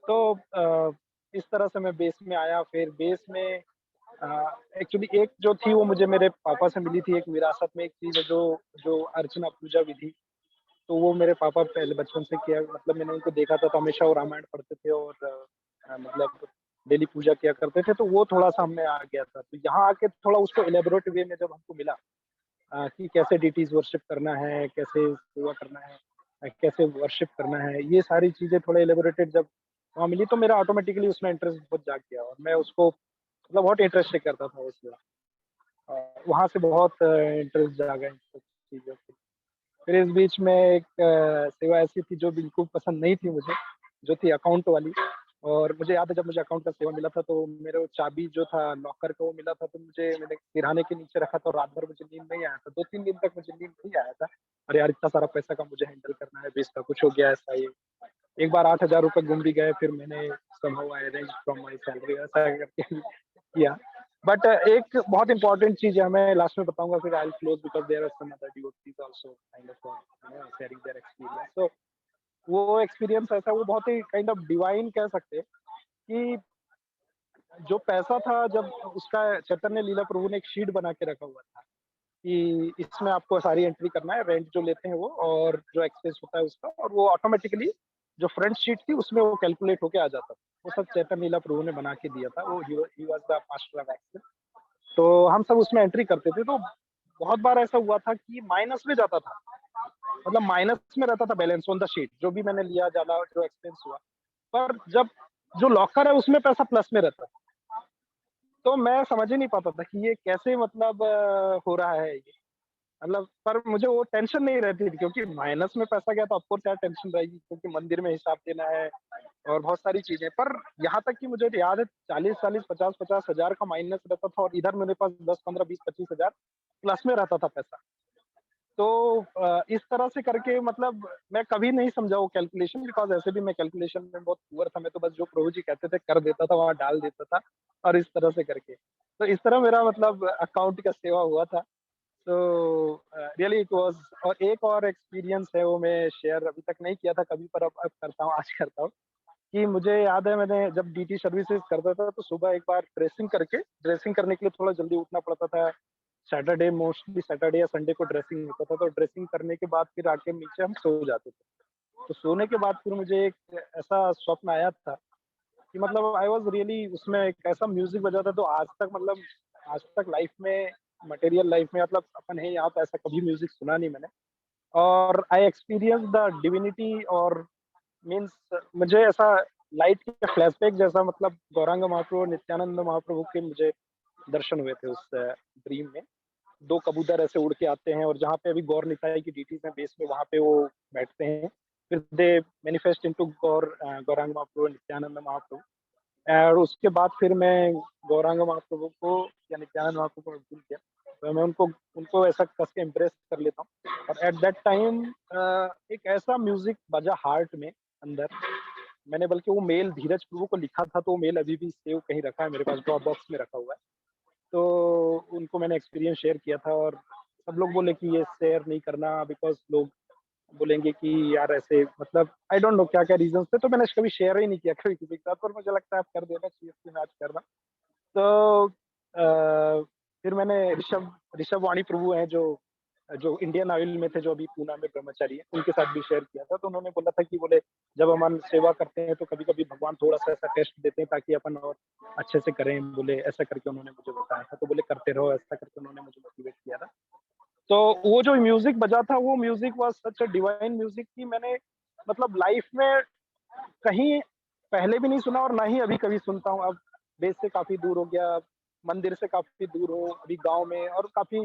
तो इस तरह से मैं बेस में आया। फिर बेस में एक्चुअली एक जो थी वो मुझे मेरे पापा से मिली थी, एक विरासत में एक चीज है जो अर्चना पूजा विधि, तो वो मेरे पापा पहले बचपन से किया, मतलब मैंने उनको देखा था, तो हमेशा वो रामायण पढ़ते थे और मतलब डेली पूजा किया करते थे, तो वो थोड़ा सा हमें आ गया था। तो यहाँ आके थोड़ा उसको इलेबोरेट वे में जब हमको मिला कि कैसे डिटीज वर्शिप करना है, कैसे सेवा करना है, कैसे वर्शिप करना है, ये सारी चीजें थोड़ा इलेबोरेटेड जब वहाँ मिली, तो मेरा ऑटोमेटिकली उसमें इंटरेस्ट बहुत जाग गया, और मैं उसको मतलब बहुत इंटरेस्ट करता था उसमें। वहाँ से बहुत इंटरेस्ट जागा इन सब चीज़ों से। फिर इस बीच में एक सेवा ऐसी थी जो बिल्कुल पसंद नहीं थी मुझे, जो थी अकाउंट वाली। और मुझे याद है जब मुझे अकाउंट का सेवा मिला था, तो मेरे वो चाबी जो था लॉकर का वो मिला था, तो मैंने सिरहाने के नीचे रखा था, और रात भर मुझे नींद नहीं आया था। 2-3 दिन तक मुझे नींद नहीं आया था। अरे यार, इतना सारा पैसा का मुझे हैंडल करना है, बेच का कुछ हो गया ऐसा ही। एक बार 8,000 रुपए गुम भी गए, फिर मैंने somehow I arranged from my salary, ऐसा करके किया। बट एक बहुत इंपॉर्टेंट चीज है, मैं लास्ट में बताऊंगा, फिर I will close because there are some other devotees also kind of sharing their experience. तो वो एक्सपीरियंस ऐसा, वो बहुत ही काइंड ऑफ डिवाइन कह सकते हैं कि जो पैसा था, जब उसका चैतन्य लीला प्रभु ने एक शीट बना के रखा हुआ था कि इसमें आपको सारी एंट्री करना है, रेंट जो लेते हैं वो, और जो एक्सपेंस होता है उसका, और वो ऑटोमेटिकली जो फ्रंट शीट थी उसमें वो कैलकुलेट होके आ जाता था। वो सब चैतन्य लीला प्रभु ने बना के दिया था, वो ही was the master of Excel. तो हम सब उसमें एंट्री करते थे। तो बहुत बार ऐसा हुआ था कि माइनस में जाता था, मतलब माइनस में रहता था बैलेंस ऑन द शीट, जो भी मैंने लिया ज्यादा, जो एक्सपेंस हुआ। पर जब जो लॉकर है उसमें पैसा प्लस में रहता था, तो मैं समझ ही नहीं पाता था कि ये कैसे मतलब हो रहा है ये, मतलब। पर मुझे वो टेंशन नहीं रहती थी, क्योंकि माइनस में पैसा गया तो ऑफकोर्स यार टेंशन रहेगी, क्योंकि मंदिर में हिसाब देना है और बहुत सारी चीजें। पर यहाँ तक कि मुझे याद है 40-40, 50-50 हजार का माइनस रहता था, और इधर मेरे पास 10-15, 20-25 हजार प्लस में रहता था पैसा। तो इस तरह से करके मतलब मैं कभी नहीं समझा वो कैलकुलेशन, बिकॉज ऐसे भी मैं कैलकुलेशन में बहुत पुअर था। मैं तो बस जो प्रभु जी कहते थे कर देता था, वहां डाल देता था, और इस तरह से करके, तो इस तरह मेरा मतलब अकाउंट का सेवा हुआ था। तो रियली इट वाज। और एक और एक्सपीरियंस है, वो मैं शेयर अभी तक नहीं किया था कभी, पर अब करता हूँ, आज करता हूँ। कि मुझे याद है, मैंने जब डीटी सर्विसेज करता था, तो सुबह एक बार ड्रेसिंग करने के लिए थोड़ा जल्दी उठना पड़ता था। सैटरडे, मोस्टली सैटरडे या संडे को ड्रेसिंग होता था। तो ड्रेसिंग करने के बाद फिर आके नीचे हम सो जाते थे। तो सोने के बाद फिर मुझे एक ऐसा स्वप्न आया था कि मतलब आई वाज रियली उसमें, एक ऐसा म्यूजिक बजा था। तो आज तक लाइफ में, मटेरियल लाइफ में, मतलब अपन है यहाँ, तो ऐसा कभी म्यूजिक सुना नहीं मैंने। और आई एक्सपीरियंस द डिविनिटी, और मीन्स मुझे ऐसा लाइट के फ्लैशबैक जैसा, मतलब गौरांग महाप्रभु और नित्यानंद महाप्रभु के मुझे दर्शन हुए थे उस ड्रीम में। 2 कबूतर ऐसे उड़ के आते हैं, और जहाँ पे अभी गौर निताई की डीटीज में बेस में, वहाँ पे वो बैठते हैं। फिर दे मैनिफेस्ट इनटू गौरांग महाप्रभु, नित्यानंद महाप्रभु। और उसके बाद फिर मैं गौरांग महाप्रभु को या नित्यानंद महाप्रभु को भूल गया, तो मैं उनको ऐसा कस के इम्प्रेस कर लेता हूँ। और एट दैट टाइम एक ऐसा म्यूजिक बजा हार्ट में अंदर। मैंने बल्कि वो मेल धीरज प्रभु को लिखा था, तो वो मेल अभी भी सेव कहीं रखा है मेरे पास, ड्रॉप बॉक्स में रखा हुआ है। तो उनको मैंने एक्सपीरियंस शेयर किया था, और सब लोग बोले कि ये शेयर नहीं करना, बिकॉज लोग बोलेंगे कि यार ऐसे, मतलब आई डोंट नो क्या क्या रीजन थे। तो मैंने कभी शेयर ही नहीं किया कभी किसी के साथ, पर मुझे लगता है आप कर देना चाहिए, इसलिए मैं आज कर रहा। तो फिर मैंने ऋषभ वाणी प्रभु हैं, जो जो इंडियन ऑयल में थे, जो अभी पूना में ब्रह्मचारी है, उनके साथ भी शेयर किया था। तो उन्होंने बोला था कि बोले जब हम सेवा करते हैं तो कभी कभी भगवान थोड़ा सा ऐसा टेस्ट देते हैं ताकि अपन और अच्छे से करें, बोले ऐसा करके उन्होंने मुझे बताया था। तो बोले करते रहो, ऐसा करके उन्होंने मुझे मोटिवेट किया था। तो वो जो म्यूजिक बजा था, वो music was such a divine music कि मैंने मतलब लाइफ में कहीं पहले भी नहीं सुना और ना ही अभी कभी सुनता हूँ। अब बेस से काफी दूर हो गया, मंदिर से काफी दूर हो, अभी गांव में, और काफी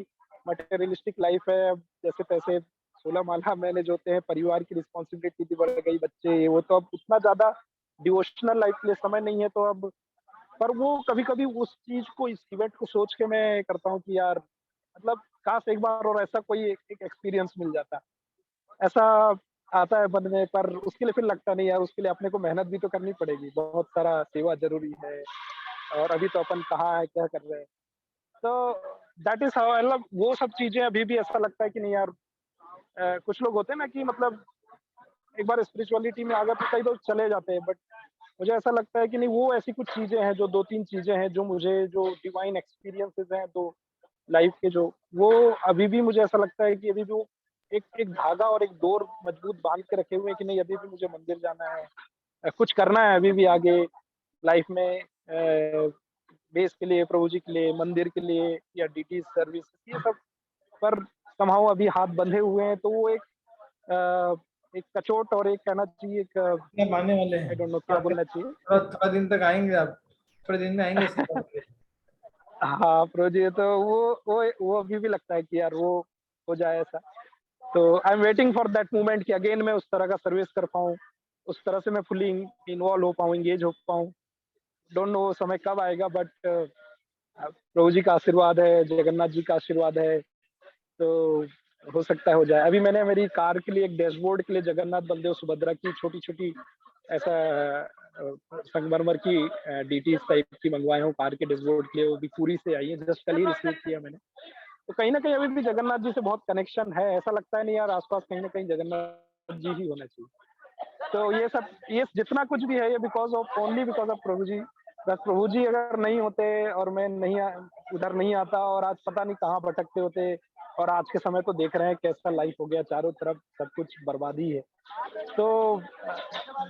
मटेरियलिस्टिक लाइफ है। अब जैसे तैसे 16 माला मैनेज होते हैं, परिवार की रिस्पॉन्सिबिलिटी भी बढ़ गई, बच्चे वो, तो अब उतना ज्यादा डिवोशनल लाइफ के लिए समय नहीं है। तो अब पर वो कभी कभी उस चीज को, इस इवेंट को सोच के मैं करता हूँ कि यार मतलब काश एक बार और ऐसा कोई एक एक्सपीरियंस मिल जाता। ऐसा आता है मन में, पर उसके लिए फिर लगता नहीं यार, उसके लिए अपने को मेहनत भी तो करनी पड़ेगी, बहुत सारा सेवा जरूरी है, और अभी तो अपन कहाँ है, क्या कर रहे हैं। तो दैट इज हाउ, मतलब वो सब चीजें अभी भी ऐसा लगता है कि नहीं यार, कुछ लोग होते हैं ना कि मतलब एक बार स्पिरिचुअलिटी में आ गए तो कई लोग चले जाते हैं, बट मुझे ऐसा लगता है कि नहीं, वो ऐसी कुछ चीजें हैं, जो 2-3 चीजें हैं जो मुझे, जो डिवाइन एक्सपीरियंसेस हैं तो लाइफ के, जो वो अभी भी मुझे ऐसा लगता है कि अभी भी वो एक धागा और एक डोर मजबूत बांध के रखे हुए हैं कि नहीं, अभी भी मुझे मंदिर जाना है, कुछ करना है अभी भी आगे लाइफ में, बेस के लिए, प्रभु जी के लिए, मंदिर के लिए, या डीटी सर्विस, ये सब पर समहाउ अभी हाथ बंधे हुए हैं। तो वो एक कचोट और एक कहना चाहिए, एक आने वाले हैं, आई डोंट नो क्या बोलना चाहिए। थोड़ा दिन तक आएंगे आप, थोड़े दिन में आएंगे। हाँ प्रभु जी, तो वो अभी भी लगता है कि यार वो हो जाए ऐसा। तो I am waiting for that moment कि अगेन मैं उस तरह का सर्विस कर पाऊँ, उस तरह से मैं फुली इन्वॉल्व हो पाऊँ, एंगेज हो पाऊँ। डोंट नो समय कब आएगा, बट प्रभु जी का आशीर्वाद है, जगन्नाथ जी का आशीर्वाद है, तो हो सकता है हो जाए। अभी मैंने मेरी कार के लिए एक डैशबोर्ड के लिए जगन्नाथ बलदेव सुभद्रा की छोटी छोटी ऐसा संगमरमर की डीटी टाइप की मंगवाए हूँ कार के डैशबोर्ड के लिए, वो भी पूरी से आई है, जस्ट कल ही रिसीव किया मैंने। तो कहीं ना कहीं अभी भी जगन्नाथ जी से बहुत कनेक्शन है, ऐसा लगता है नहीं यार, आसपास कहीं ना कहीं जगन्नाथ जी ही होना चाहिए। तो ये सब, ये जितना कुछ भी है, ये ओनली बिकॉज ऑफ प्रभु जी। बस प्रभु जी अगर नहीं होते और मैं नहीं उधर नहीं आता, और आज पता नहीं कहाँ भटकते होते, और आज के समय तो देख रहे हैं कैसा लाइफ हो गया, चारों तरफ सब कुछ बर्बादी है। तो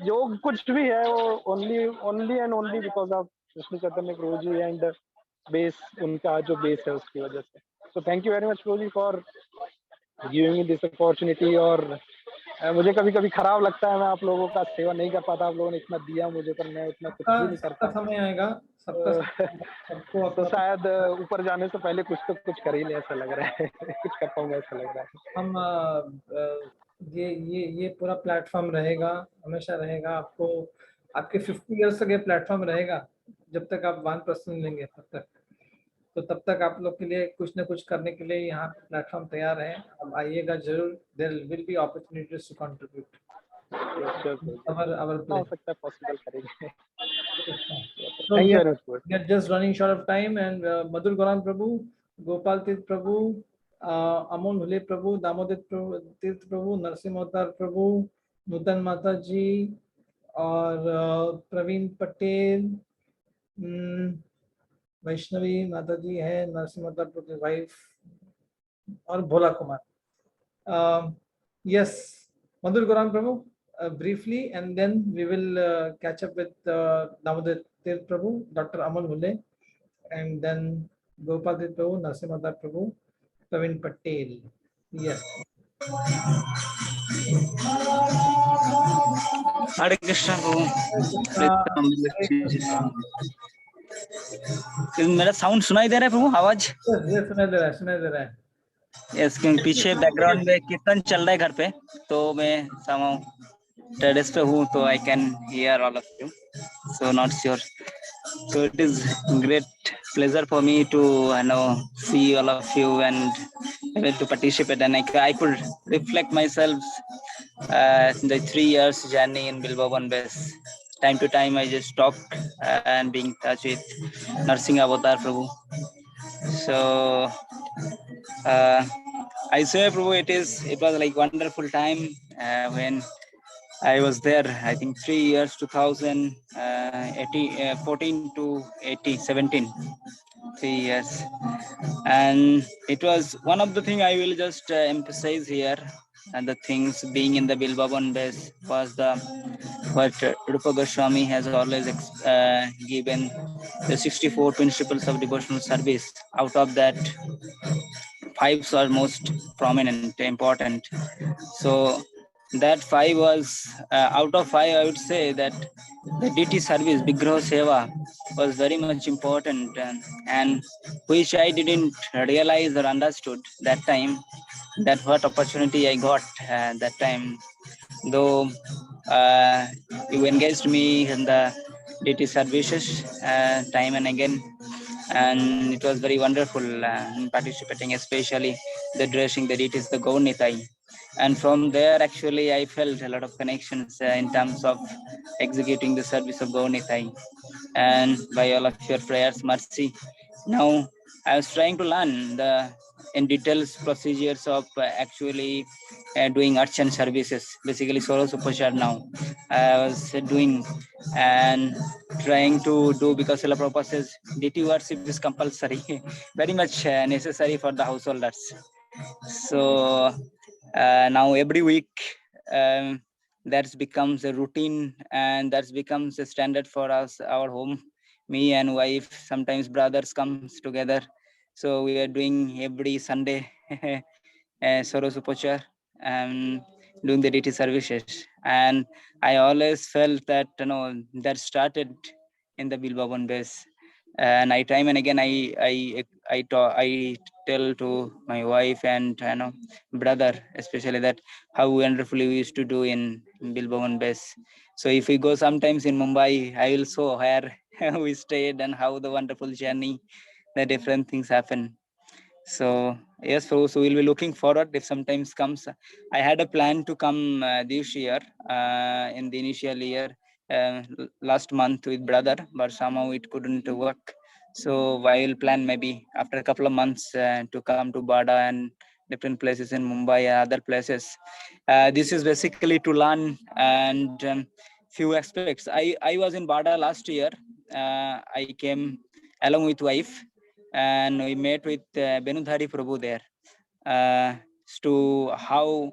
जो कुछ भी है वो only and only because of Krishna Chaitanya Prabhu ji and base, उनका जो बेस है उसकी वजह से। So thank you very much Prabhu ji for giving me this opportunity। और मुझे कभी कभी खराब लगता है, मैं आप लोगों का सेवा नहीं कर पाता, आप लोगों ने इतना दिया मुझे, पर मैं उतना कुछ भी नहीं कर पाता। समय आएगा सबको तो शायद ऊपर जाने से पहले कुछ तो कुछ कर ही ले, ऐसा लग रहा है कुछ कर पाऊंगा ऐसा लग रहा है। हम ये पूरा प्लेटफॉर्म रहेगा, हमेशा रहेगा। आपको आपके 50 इयर्स तक ये प्लेटफॉर्म रहेगा, जब तक आप वानप्रस्थान लेंगे तब तक। तो तब तक आप लोग के लिए कुछ न कुछ करने के लिए यहाँ प्लेटफॉर्म तैयार है, अब आइएगा जरूर। There will be opportunities to contribute. हो सकता है पॉसिबल करेंगे। So Thank we you are, very much, Lord. we are just running short of time, and Madhur Goran Prabhu, Gopal Tirth Prabhu, Amon Hule Prabhu, Damodar Tirth Prabhu, Narsim Avtar Prabhu, Nutan Mata Ji, और प्रवीण पटेल, वैष्णवी माता जी है, नरसिंह अवतार प्रभु की wife, और भोला Kumar. Yes, Madhur Goran Prabhu, briefly, and then we will catch up with Damodar Tirth Prabhu, Dr. Aman Hule, and then Gopal Tirth Prabhu, Narsim Avtar Prabhu, Praveen Patel. Yes. हरे कृष्णा प्रभु। मेरा sound सुनाई दे रहा है प्रभु, आवाज? ये सुनाई दे रहा है, सुनाई दे रहा है। यस, क्योंकि पीछे बैकग्राउंड में कीर्तन चल रहा है घर पे, तो मैं टेरेस पे हूँ, तो I can hear all of you, so not sure. So it is great pleasure for me to see all of you and able to participate, and I could reflect myself the 3 years journey in Bilvavan BACE. Time to time I just talk and being in touch with Nursing Avatar Prabhu. So I say Prabhu, it was like wonderful time when I was there. I think 3 years, 2014 to 17. 3 years, and it was one of the thing I will just emphasize here. And the things being in the Bilvavan base was the what Rupa Goswami has always given the 64 principles of devotional service. Out of that, 5 are most prominent, important. So that 5 was out of 5. I would say that the deity service, Vigraha Seva, was very much important, and which I didn't realize or understood that time. That what opportunity I got that time, though you engaged me in the deity services time and again, and it was very wonderful participating, especially the dressing the deities, the Gaunitai. And from there, actually, I felt a lot of connections in terms of executing the service of Gaunitai. And by all of your prayers, mercy, now I was trying to learn the in details procedures of actually doing archan services, basically Soros Upachar now. I was doing and trying to do, because Srila Prabhupada says deity worship is compulsory, very much necessary for the householders. So now every week that becomes a routine, and that becomes a standard for us, our home. Me and wife, sometimes brothers comes together. So we are doing every Sunday Soros Upachar and doing the deity services. And I always felt that, that started in the Bilvavan base. And I time and again I tell to my wife and brother especially that how wonderfully we used to do in Bilvavan base. So if we go sometimes in Mumbai, I will show where we stayed and how the wonderful journey, the different things happen. So yes, so we'll be looking forward if sometimes comes. I had a plan to come this year in the initial year last month with brother, but somehow it couldn't work. So I will plan maybe after a couple of months to come to Bada and different places in Mumbai and other places. This is basically to learn and few aspects. I was in Bada last year. I came along with wife, and we met with Benudhari Prabhu there to how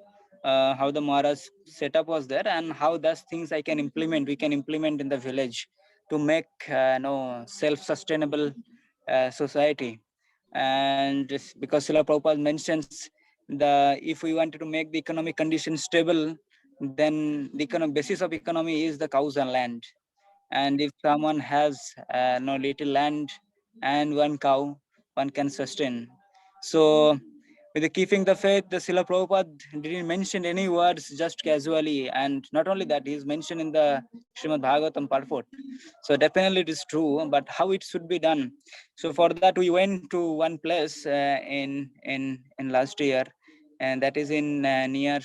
the Maharaj setup was there, and how those things we can implement in the village to make self-sustainable society. And because Srila Prabhupada mentions if we wanted to make the economic conditions stable, then the basis of economy is the cows and land. And if someone has no little land and one cow, one can sustain. So with the keeping the faith, the Srila Prabhupada didn't mention any words just casually. And not only that, he's mentioned in the Srimad Bhagavatam purport. So definitely it is true, but how it should be done. So for that, we went to one place in last year, and that is in near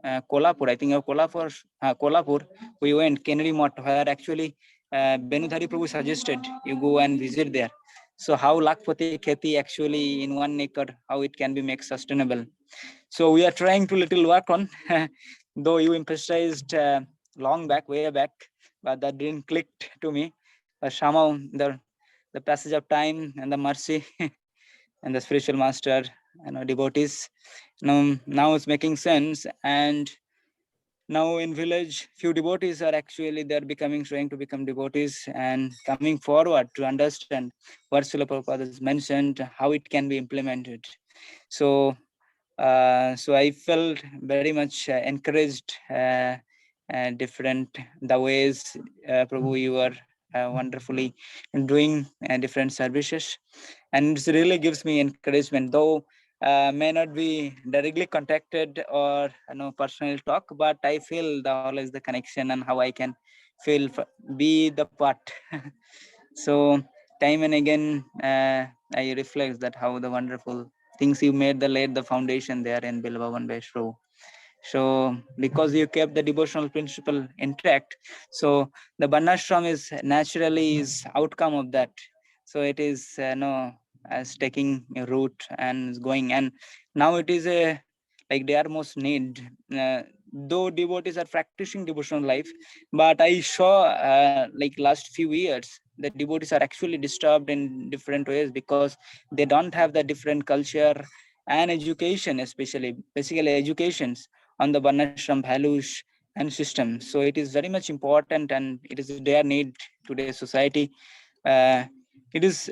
Kolhapur, I think, Kolhapur. We went Kennedy Mott, where actually Benudhari Prabhu suggested you go and visit there. So how Lakpati Kheti actually in 1 acre, how it can be made sustainable. So we are trying to little work on, though you emphasized way back, but that didn't click to me. But somehow the passage of time and the mercy and the spiritual master, devotees, now it's making sense. And now in village, few devotees are actually trying to become devotees and coming forward to understand what Srila Prabhupada has mentioned, how it can be implemented. So I felt very much encouraged different the ways Prabhu you are wonderfully doing different services, and it really gives me encouragement, though may not be directly contacted or personal talk, but I feel always the connection and how I can be the part. So time and again I reflect that how the wonderful things you laid the foundation there in Bilvavan BACE. So because you kept the devotional principle intact, so the Varnashram is naturally is outcome of that. So it is as taking a root and is going, and now it is a like they are most need though devotees are practicing devotional life, but I saw like last few years the devotees are actually disturbed in different ways because they don't have the different culture and education, especially basically educations on the Varnashram values and system. So it is very much important, and it is their need today's society. It is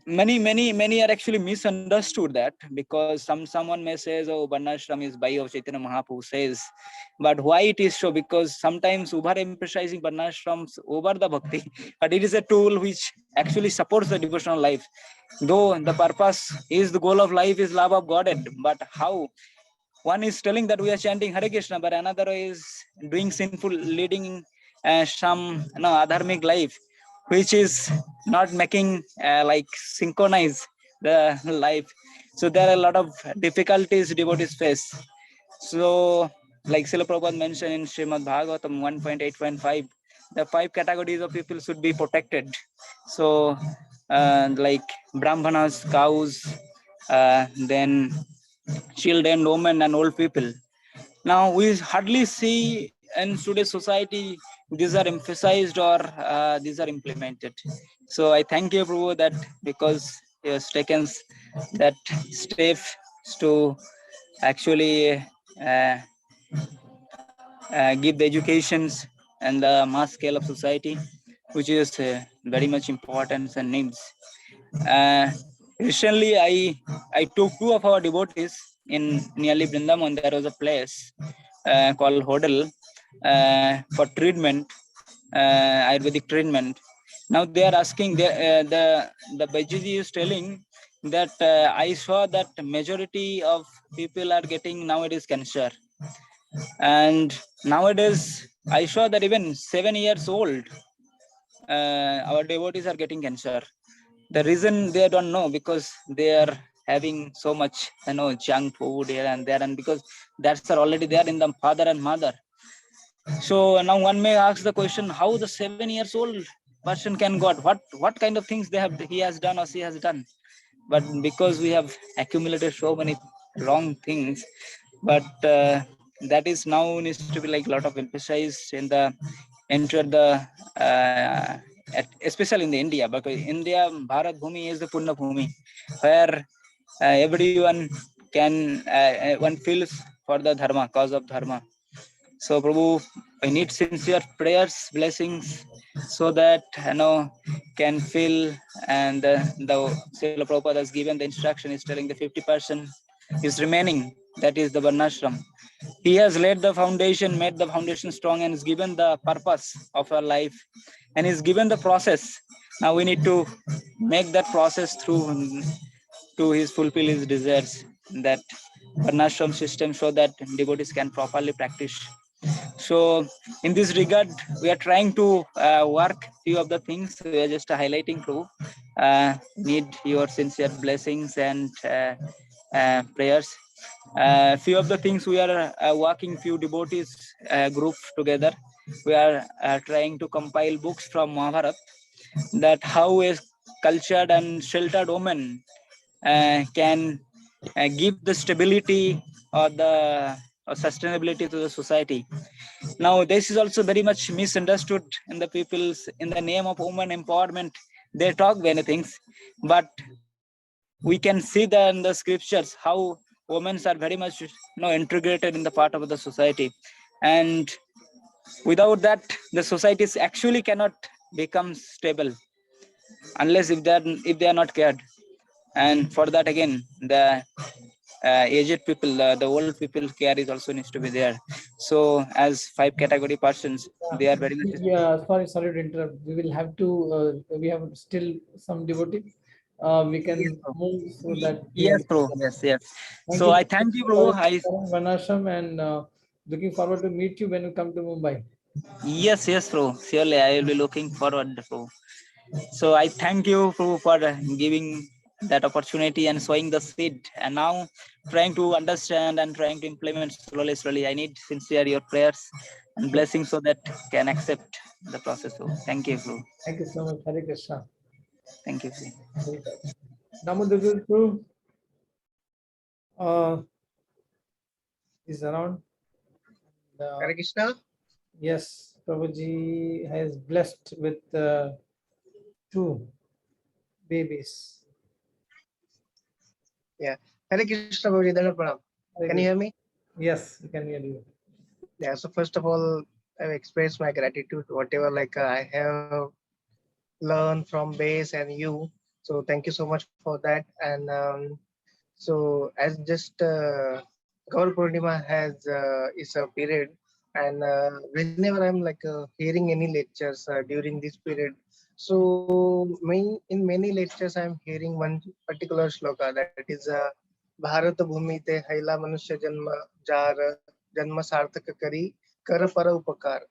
many are actually misunderstood that, because someone may say, oh, Varnashram is by of Chaitanya Mahaprabhu says, but why it is so? Because sometimes over emphasizing Varnashrams over the bhakti, but it is a tool which actually supports the devotional life. Though the purpose is the goal of life is love of Godhead, but how one is telling that we are chanting Hare Krishna, but another is doing sinful, leading some adharmic life, which is not making like synchronize the life. So there are a lot of difficulties devotees face. So like Srila Prabhupada mentioned in Srimad Bhagavatam 1.8.5, the 5 categories of people should be protected. So like Brahmanas, cows, then children, women, and old people. Now we hardly see in today's society these are emphasized or these are implemented. So I thank you, Prabhu, that because he has taken that step to actually give the educations and the mass scale of society, which is very much important and needs. Recently, I took 2 of our devotees in nearly Vrindavan. There was a place called Hodel for treatment, Ayurvedic treatment. Now they are asking, the Bajuji is telling that I saw that majority of people are getting nowadays cancer, and nowadays I saw that even 7 years old our devotees are getting cancer. The reason they don't know, because they are having so much junk food here and there, and because that's already there in the father and mother. So now one may ask the question, how the 7 years old person can got what kind of things he has done or she has done. But because we have accumulated so many wrong things, but that is now needs to be like a lot of emphasis in the enter the especially in the India, because India, Bharat Bhumi is the Punna Bhumi, where everyone can one feels for the dharma, cause of dharma. So Prabhu, I need sincere prayers, blessings, so that can feel, and the Srila Prabhupada has given the instruction is telling the 50% is remaining. That is the Varnashram. He has laid the foundation, made the foundation strong, and is given the purpose of our life, and is given the process. Now we need to make that process through to his fulfill his desires, that Varnashram system, so that devotees can properly practice. So in this regard, we are trying to work few of the things. We are just highlighting through. Need your sincere blessings and prayers. Few of the things we are working few devotees group together. We are trying to compile books from Mahabharata, that how a cultured and sheltered woman can give the stability or the sustainability to the society. Now this is also very much misunderstood in the people's, in the name of women empowerment. They talk many things, but we can see that in the scriptures how women are very much integrated in the part of the society, and without that the societies actually cannot become stable unless if they are not cared. And for that again the aged people, the old people care is also needs to be there. So as 5 category persons, they are very much. Yeah, sorry to interrupt. We will have to. We have still some devotees. We can move so that. Yes, bro. Yes. Thank So you I thank you, bro. Vanasham, and looking forward to meet you when you come to Mumbai. Yes, bro. Surely I will be looking forward, bro. So I thank you, bro, for giving that opportunity and sowing the seed, and now trying to understand and trying to implement slowly. I need sincere your prayers and blessings so that can accept the process. So thank you, bro. Thank you so much. Hare Krishna. Thank you. Damodar is around. Hare Krishna. Yes, Prabhuji has blessed with 2 babies. Yeah. Hare Krishna, Prabhuji. Dandavat Pranam. Can you hear me? Yes, we can hear you. Yeah. So first of all, I express my gratitude, whatever I have learned from base and you. So thank you so much for that. And so as just Gaur Purnima has is a period, and whenever I'm hearing any lectures during this period, so in many lectures I'm hearing one particular shloka, that is Bharat Bhumi te haila manusya janma jar janma sarthak kari kar para upakar.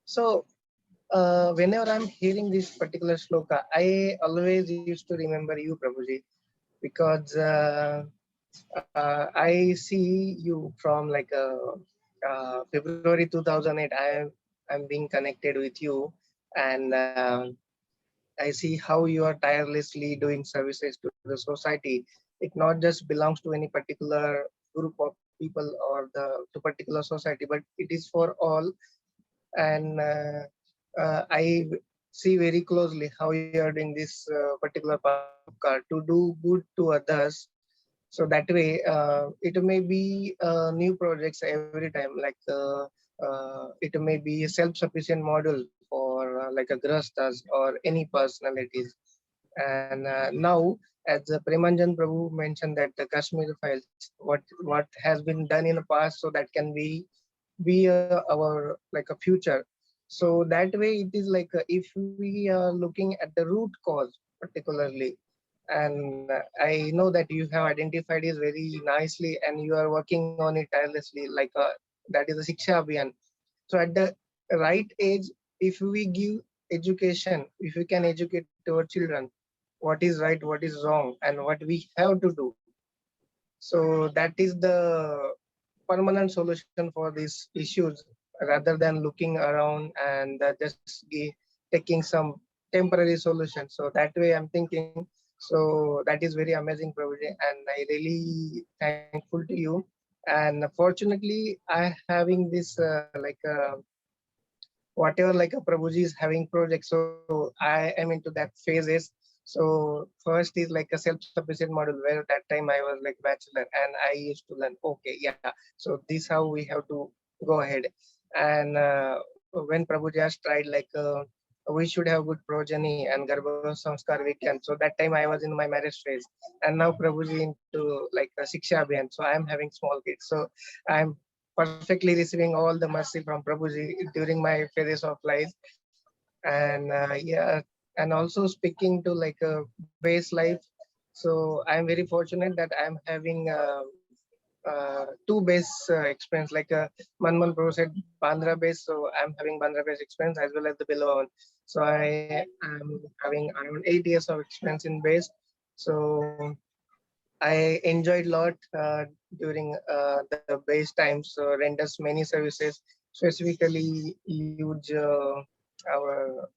So whenever I'm hearing this particular shloka, I always used to remember you, Prabhuji, because I see you from February 2008. I'm being connected with you, and I see how you are tirelessly doing services to the society. It not just belongs to any particular group of people or to particular society, but it is for all. And I see very closely how you are doing this particular part to do good to others. So that way, it may be new projects every time, it may be a self-sufficient model for a grastas or any personalities. And now, as Premanjan Prabhu mentioned that the Kashmir files, what has been done in the past, so that can be our a future. So that way, it is if we are looking at the root cause particularly, and I know that you have identified it very nicely, and you are working on it tirelessly, that is the Shiksha Abhiyan. So at the right age, if we give education, if we can educate our children what is right, what is wrong, and what we have to do, so that is the permanent solution for these issues, rather than looking around and taking some temporary solution. So that way I'm thinking, so that is very amazing, Prabhuji, and I really thankful to you. And fortunately, I having this whatever a Prabhuji is having projects, so I am into that phases. So first is a self-sufficient model, where that time I was bachelor and I used to learn, okay, yeah, so this how we have to go ahead. And when Prabhuji has tried we should have good progeny and Garbha Samskar we can. So that time I was in my marriage phase, and now Prabhuji into a Shiksha Abhiyan. So I am having small kids. So I'm perfectly receiving all the mercy from Prabhuji during my phases of life. And yeah, and also speaking to a base life. So I'm very fortunate that I'm having 2 base experience, Manman Pro said Bandra base. So I'm having Bandra base experience as well as the Bilvavan. So I am having around 8 years of experience in base. So I enjoyed a lot during the base times. So renders many services, specifically huge our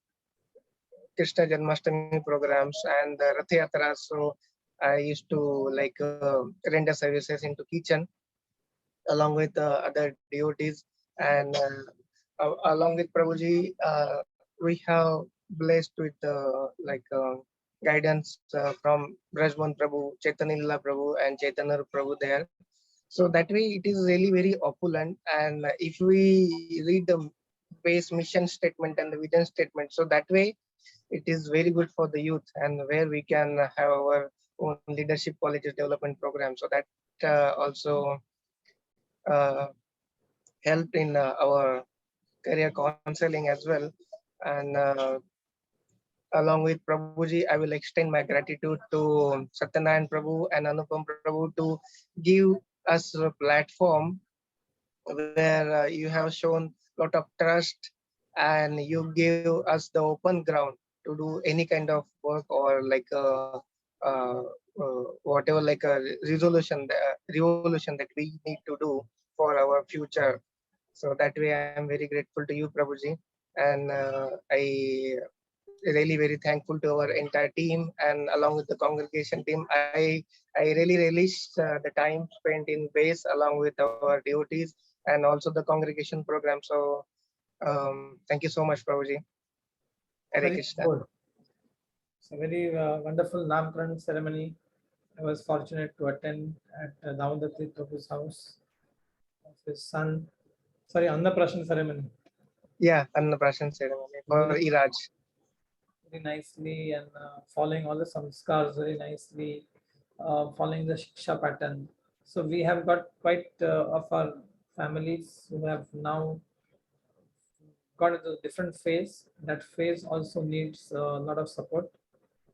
Krishna Janmashtami programs and the Rath Yatras. So I used to render services into kitchen along with other devotees, and along with Prabhuji, we have blessed with guidance from Brajman Prabhu, Chaitanya Lila Prabhu, and Chaitanya Prabhu there. So that way it is really very opulent. And if we read the base mission statement and the vision statement, so that way it is very good for the youth, and where we can have our own leadership qualities development program. So that also helped in our career counseling as well. And along with Prabhuji, I will extend my gratitude to Satyanarayan Prabhu and Anupam Prabhu to give us a platform where you have shown a lot of trust, and you give us the open ground to do any kind of work, or whatever a revolution that we need to do for our future. So that way I am very grateful to you, Prabhuji, and I really very thankful to our entire team, and along with the congregation team. I really relish the time spent in base along with our devotees, and also the congregation program. So thank you so much, Prabhuji. Hare Very Krishna. good. It's a very wonderful Namkaran ceremony. I was fortunate to attend at Damodar Prabhu's house of his son. Sorry, Annaprashan ceremony. Yeah, Annaprashan ceremony for Iraj. Very nicely and following all the samskars very nicely, following the shiksha pattern. So we have got quite of our families who have now got into a different phase. That phase also needs a lot of support.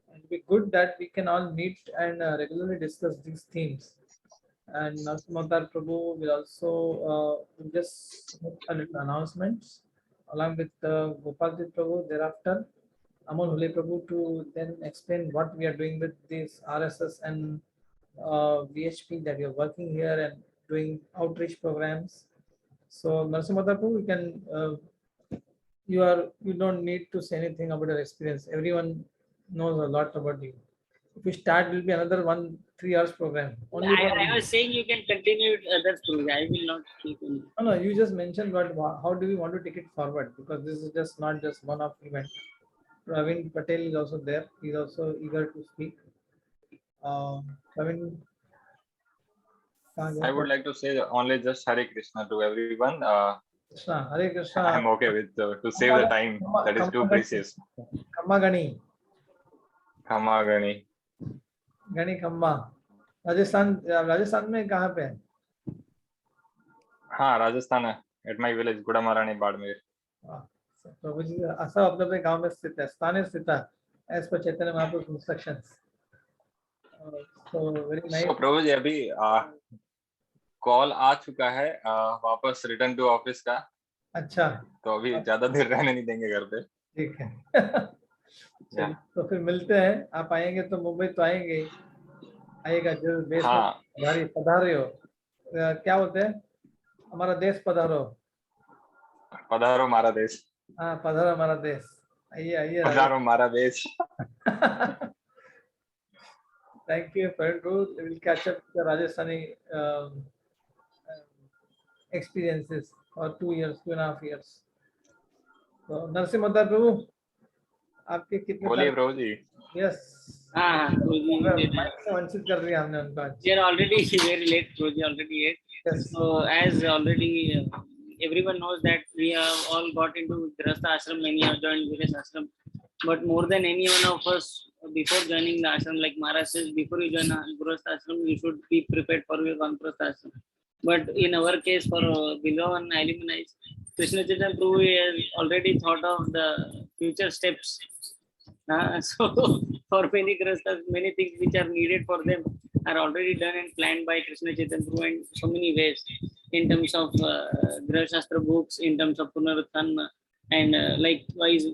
And it'd be good that we can all meet and regularly discuss these themes. And Narasimha Prabhu will also just make a little announcements along with Gopalji Prabhu thereafter. Amol Hule Prabhu to then explain what we are doing with this RSS and VHP that we are working here and doing outreach programs. So Narasimha Prabhu, you can you don't need to say anything about your experience. Everyone knows a lot about you. If we start, will be another 3 hours program. Only I was saying you can continue it others through. I will not keep in. No, you just mentioned how do we want to take it forward, because this is just not just one-off event. Praveen Patel is also there. He's also eager to speak. Praveen, I would like to say only just Hare Krishna to everyone. Krishna, Hare Krishna. I'm okay with to save the time. That is too precious. Kamma Gani. Kamma Gani. Gani Kamma. Rajasthan में कहाँ पे है? हाँ, राजस्थान है. At my village, Gudamarani, Badmer. प्रभु जी सब अपने अपने गांव में स्थित है, स्थानीय स्थित है, as per Chaitanya Mahaprabhu instructions. So very nice. So प्रभु जी अभी कॉल आ चुका है वापस रिटर्न टू ऑफिस का. अच्छा. तो अभी ज्यादा देर रहने नहीं देंगे घर पे. ठीक है. तो फिर मिलते हैं. आप आएंगे तो मुंबई तो आएंगे. आएगा जो देश में पधारे हो. क्या बोलते हैं? हमारा देश पधारो. पधारो हमारा देश. हाँ, पधारो हमारा देश. आइए पधारो हमारा देश. Thank you, friend. We'll catch up with the Rajasthani experiences for 2.5 years. So Narasimha Prabhu, आपके कितने? बोलिए प्रभु जी. Yes. हाँ, वंचित कर दिया हमने उनको आज. They are already very late. Prabhuji already late. Yes. So as already everyone knows that we have all got into Grihastha ashram. Many have joined various ashram, but more than any one of us, before joining the ashram, like Maharaj says, before you join Grihastha ashram, you should be prepared for your Vanprastha ashram. But in our case, for Bilvavan alumni, Krishna Chaitanya Prabhu has already thought of the future steps. So for many Grihasthas, many things which are needed for them are already done and planned by Krishna Chaitanya Prabhu in so many ways, in terms of Griha Shastra books, in terms of Punaruttana, and likewise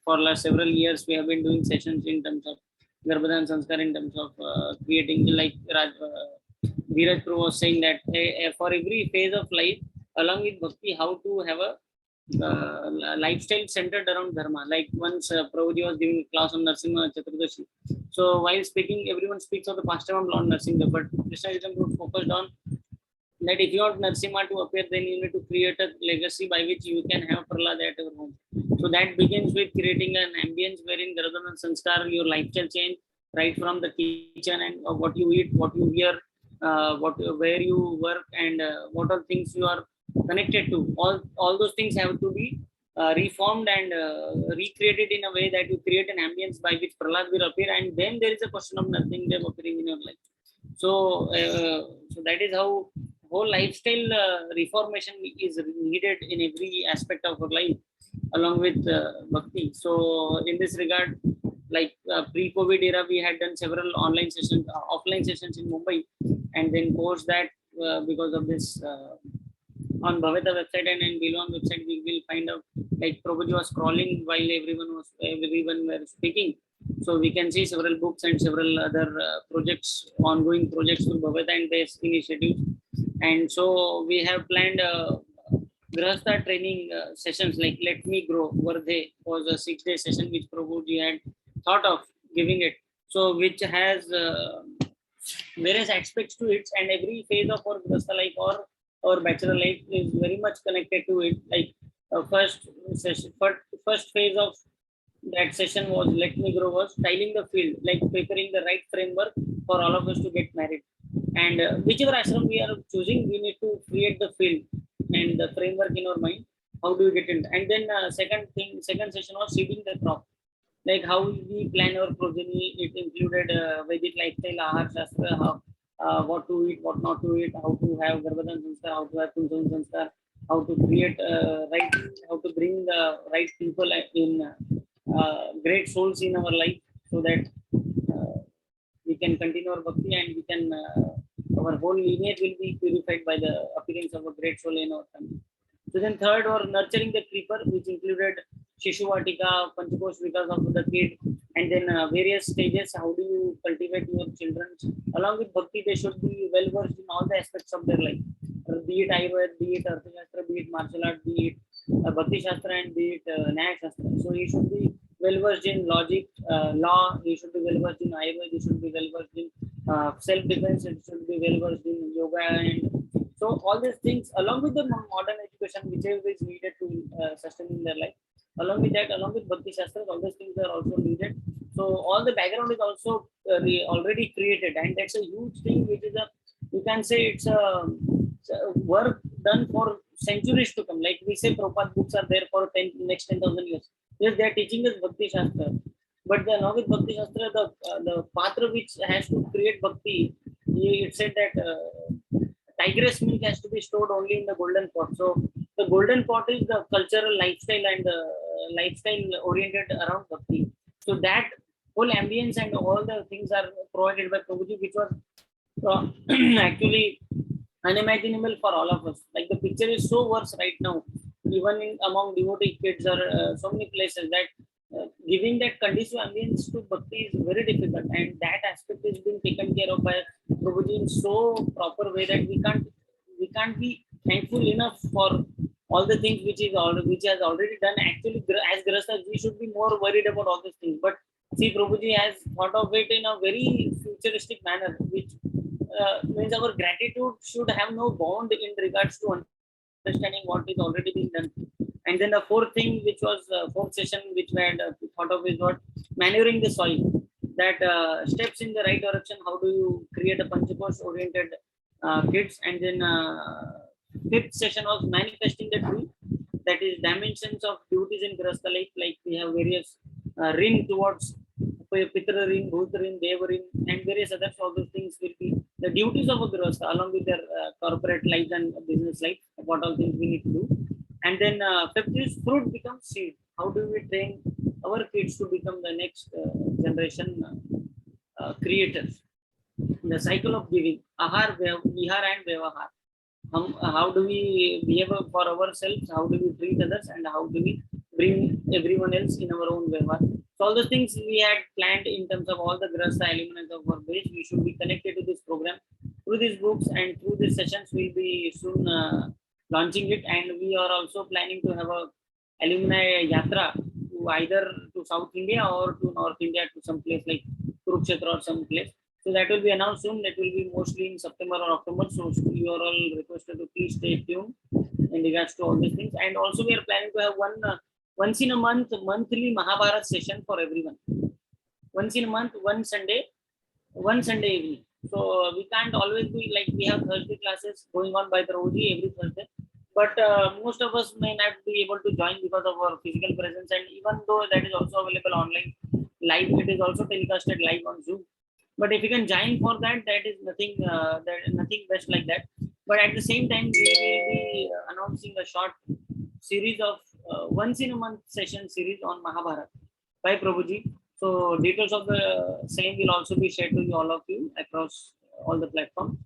for last several years we have been doing sessions in terms of Garbha Samskar, in terms of creating, like Dheeraj Prabhu was saying that for every phase of life, along with bhakti, how to have a lifestyle centered around dharma. Like once Prabhuji was giving a class on Narsimha Chaturdashi. So while speaking, everyone speaks of the pastime of Lord Narsimha, but Krishna Chaitanya focused on that if you want Narsimha to appear, then you need to create a legacy by which you can have Prahlad at your home. So that begins with creating an ambience wherein Garbha Samskar, your lifestyle change, right from the kitchen and what you eat, what you wear, where you work, and what all things you are connected to. All those things have to be reformed and recreated in a way that you create an ambience by which Prahlad will appear, and then there is a question of nothing them appearing in your life. So, so that is how whole lifestyle reformation is needed in every aspect of our life, along with bhakti. So in this regard, like pre-COVID era, we had done several online sessions, offline sessions in Mumbai, and then post that because of this on Bhaveta website and in Bilvavan website, we will find out, like Prabhuji was scrolling while everyone were speaking. So we can see several books and several other projects, ongoing projects for Bhaveta and BACE initiatives. And so we have planned Grihastha training sessions, like Let Me Grow. Vardhe was a 6-day session which Prabhuji had thought of giving it. So which has various aspects to it, and every phase of our Grihastha life or our bachelor life is very much connected to it. Like first session, first phase of that session was Let Me Grow was tiling the field, like preparing the right framework for all of us to get married. And whichever ashram we are choosing, we need to create the field and the framework in our mind. How do we get it? And then second session was seeding the crop, like how we plan our progeny. It included Vedic lifestyle, Ahar Shastra, how, what to eat, what not to eat, how to have Garbha Samskar, how to have Kunjam Samskar, how to create how to bring the right people in great souls in our life, so that we can continue our bhakti and we can our whole lineage will be purified by the appearance of a great soul in our family. So then third, or nurturing the creeper, which included Shishu Vatika, Panchakosh Vikas of the kid, and then various stages. How do you cultivate your children? Along with bhakti, they should be well versed in all the aspects of their life, be it Ayurveda, be it Arthashastra, be it martial art, be it Bhakti Shastra, and be it Nyaya Shastra. So he should be well versed in logic, law. He should be well versed in Ayurveda. He should be well versed in self-defense. He should be well versed in yoga, and so all these things, along with the modern education, whichever is needed to sustain in their life. Along with that, along with Bhakti Shastras, all these things are also needed. So all the background is also already created, and that's a huge thing, which is you can say it's a work done for centuries to come. Like we say, Prabhupada books are there for next 10,000 years. Yes, they are teaching us Bhakti Shastra, but along with Bhakti Shastra, the patra which has to create Bhakti, it said that tigress milk has to be stored only in the golden pot. So the golden pot is the cultural lifestyle and the lifestyle oriented around Bhakti. So that whole ambience and all the things are provided by Prabhuji, which was actually unimaginable for all of us. Like the picture is so worse right now, even among devotee kids or so many places, that giving that conducive ambience to Bhakti is very difficult, and that aspect is being taken care of by Prabhuji in so proper way that we can't be thankful enough for all the things which has already done. Actually, as Grahasthas, we should be more worried about all these things. But see, Prabhuji has thought of it in a very futuristic manner, which means our gratitude should have no bound in regards to understanding what is already being done. And then the fourth thing, which was fourth session, which we had thought of, is what manuring the soil. That steps in the right direction. How do you create a Panchakosh oriented kids? And then fifth session was manifesting the truth. That is dimensions of duties in Grahastha life. Like we have various ring towards Pitra ring, Bhuta ring, Deva ring, and various other. All those things will be the duties of a Grahastha along with their corporate life and business life. What all things we need to do. And then fifth is fruit becomes seed. How do we train our kids to become the next generation creators? The cycle of giving, ahar, vihar, and vyavahar. How do we behave for ourselves? How do we treat others? And how do we bring everyone else in our own vyavahar? So all the things we had planned in terms of all the Grahastha alumnus of our base, we should be connected to this program through these books and through these sessions. We'll be soon launching it, and we are also planning to have a alumni yatra to either to South India or to North India, to some place like Kurukshetra or some place. So that will be announced soon. That will be mostly in September or October. So you are all requested to please stay tuned in regards to all these things. And also we are planning to have one once in a month monthly Mahabharata session for everyone. Once in a month, one Sunday evening. So we can't always be like we have Thursday classes going on by the OG every Thursday, but most of us may not be able to join because of our physical presence. And even though that is also available online live, it is also telecasted live on Zoom. But if you can join for that, that is nothing best like that. But at the same time, we will be announcing a short series of once in a month session series on Mahabharata by Prabhuji. So details of the same will also be shared to all of you across all the platforms.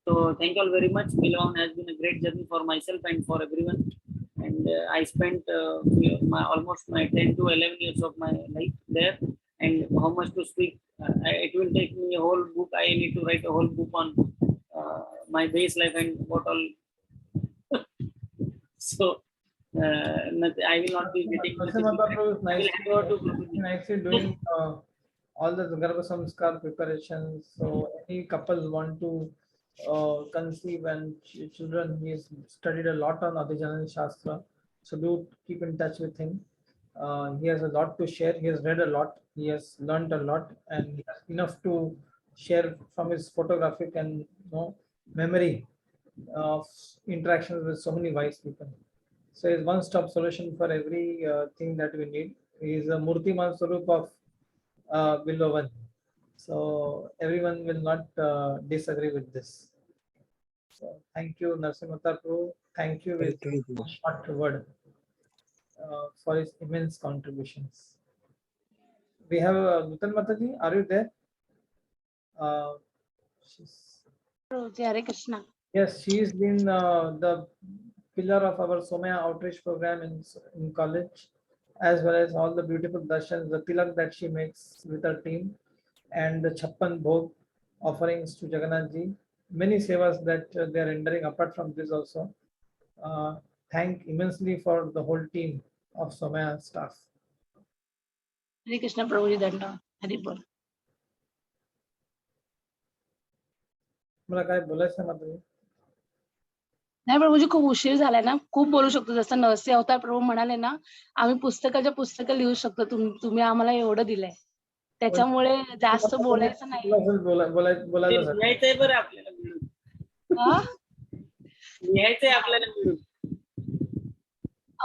So thank you all very much. Bilvavan has been a great journey for myself and for everyone. And I spent almost my 10 to 11 years of my life there. And how much to speak? It will take me a whole book. I need to write a whole book on my base life and what all. So I will not be getting. Nicely doing all the Garbha Samskar preparations. So any couple want to conceive and children. He has studied a lot on Adhyajana Shastra, so do keep in touch with him. He has a lot to share. He has read a lot. He has learned a lot, and he has enough to share from his photographic and memory of interactions with so many wise people. So it's one-stop solution for every thing that we need. He is a Murtiman Swarup of Bilvavan. So everyone will not disagree with this. So thank you, Narsimata Prabhu. Thank you with short word for his immense contributions. We have Nutan Mataji. Are you there? Hare Krishna. Yes, she's been the pillar of our Somaya outreach program in college, as well as all the beautiful darshans, the tilak that she makes with her team, and the Chappan Bhog offerings to Jagannath Ji. Many sevas that they are rendering apart from this also. Thank immensely for the whole team of Somaya staff. Hare Krishna Prabhuji Danda. Hari Bol. मला काय बोलायचं मात्र नाही प्रभूजी खूप उशीर झालाय ना, खूप बोलू शकतो. जसं नरसिंह अवतार प्रभू म्हणाले ना, आम्ही पुस्तक लिहू शकतो. तुम्ही आम्हाला एवढं दिलंय, त्याच्यामुळे जास्त बोलायचं नाही. लिहायचंय बरं आपल्याला मिळून. लिहायचंय आपल्याला मिळून.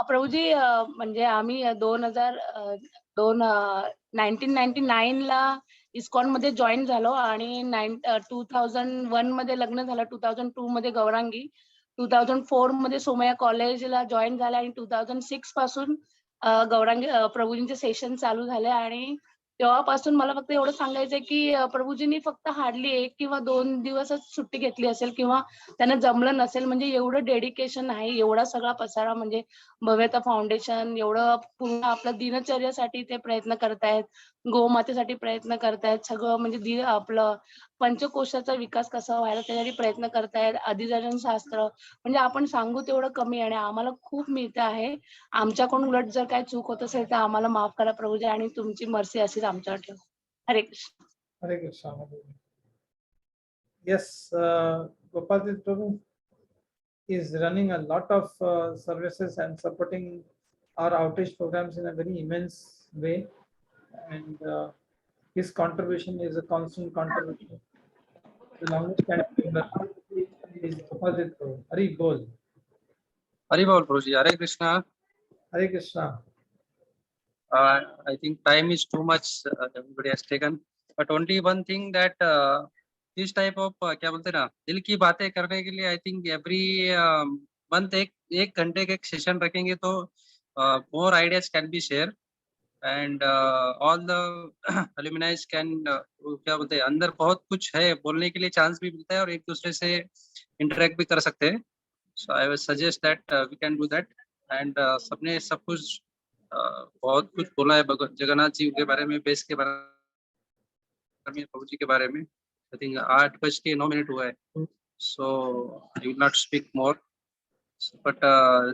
प्रभूजी म्हणजे आम्ही 1999 ला इस्कॉन मध्ये जॉईन झालो आणि 2001 मध्ये लग्न झालं. 2002 मध्ये गौरांगी, 2004 मध्ये सोमया कॉलेजला जॉईन झाले आणि 2006 पासून गौरांगी प्रभूजींचे सेशन चालू झाले. आणि तेव्हापासून मला फक्त एवढं सांगायचंय की प्रभूजींनी फक्त हार्डली 1 किंवा 2 दिवसच सुट्टी घेतली असेल किंवा त्यांना जमलं नसेल. म्हणजे एवढं डेडिकेशन आहे, एवढा सगळा पसारा, म्हणजे भव्यता फाउंडेशन एवढं पूर्ण आपल्या दिनचर्यासाठी ते प्रयत्न करतायत, गोमातेसाठी प्रयत्न करतायत, सगळं म्हणजे आपलं पंचकोशाचा विकास कसा व्हायला त्यासाठी प्रयत्न करतायत. अधिजन शास्त्र म्हणजे आपण सांगू तेवढं कमी आणि आम्हाला खूप मिळतं आहे. आमच्याकडून उलट जर काय चूक होत असेल तर आम्हाला माफ करा प्रभूजी आणि तुमची मर्सी अशीच आमच्यावर ठेवा. हरे कृष्ण. हरे Krishna. Yes, Gopal Prabhu is running a lot of services and supporting our outreach programs in a very immense way, and his contribution is a constant contribution. The longest time is Gopal Prabhu. Hari Bol. Hari Bol, Prabhuji. Hare Krishna. Hare Krishna. I think time is too much. Everybody has taken, but only one thing that this type of क्या बोलते ना, दिल की बातें करने के लिए I think every month एक घंटे का एक सेशन रखेंगे तो more ideas can be shared and all the alumni can क्या बोलते हैं, अंदर बहुत कुछ है, बोलने के लिए चांस भी मिलता है और एक दूसरे से इंटरेक्ट भी कर सकते हैं. So I would suggest that we can do that and सबने सब कुछ बहुत कुछ बोला है जगन्नाथ जी के बारे में, बेस के बारे में, प्रभु जी के बारे में. I think 8:09 हुआ है. So I will not speak more. But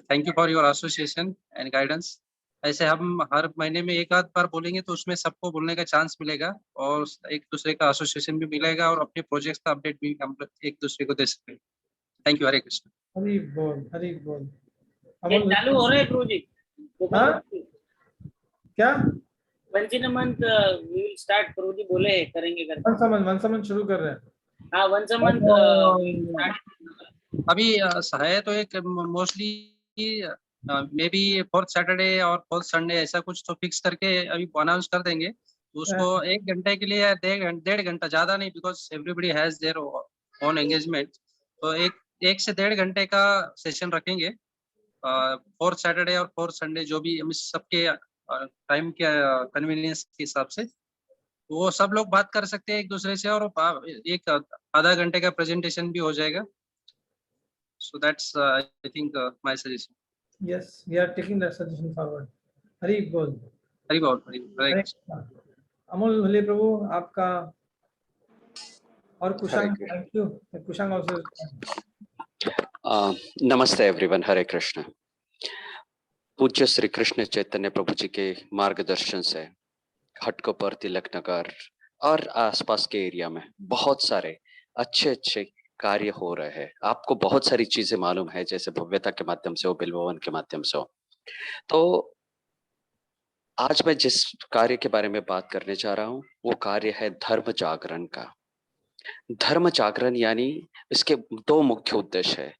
thank you for your association and guidance. ऐसे हम हर महीने में एक आध बार बोलेंगे तो उसमें सबको बोलने का चांस मिलेगा और एक दूसरे का एसोसिएशन भी मिलेगा और अपने प्रोजेक्ट्स का अपडेट भी हम एक दूसरे को दे सकते हैं. Thank you. हरे कृष्ण. हरि बोल. हरि बोल. चालू हो रहा है प्रभुजी. क्या once in a month we will start. प्रभुजी बोले हैं करेंगे मनसमन शुरू कर रहे हैं. हाँ, once a month अभी है तो एक mostly may be 4th Saturday और 4th संडे ऐसा कुछ तो फिक्स करके अभी अनाउंस कर देंगे. उसको 1 घंटे के लिए या 1.5 घंटा, ज्यादा नहीं, because everybody has their own engagement. तो 1 से 1.5 घंटे का सेशन रखेंगे 4th सैटरडे और 4th संडे, जो भी सबके टाइम के कन्वीनियंस के हिसाब से वो सब लोग बात कर सकते हैं एक दूसरे से और एक आधा घंटे का प्रेजेंटेशन भी हो जाएगा. So that's I think my suggestion. Yes, we are taking that suggestion forward. Hari Bol. Hari Bol. Hare Amol भले प्रभु आपका और Kushang. Thank you. Kushang also. नमस्ते एवरीवन. हरे कृष्ण. पूज्य श्री कृष्ण चैतन्य प्रभु जी के मार्गदर्शन से घाटकोपर, तिलक नगर और आसपास के एरिया में बहुत सारे अच्छे कार्य हो रहे हैं। आपको बहुत सारी चीजें मालूम है, जैसे भव्यता के माध्यम से हो, बिल्ववन के माध्यम से हो। तो आज मैं जिस कार्य के बारे में बात करने जा रहा हूँ वो कार्य है धर्म जागरण का। धर्म जागरण यानी इसके दो मुख्य उद्देश्य है।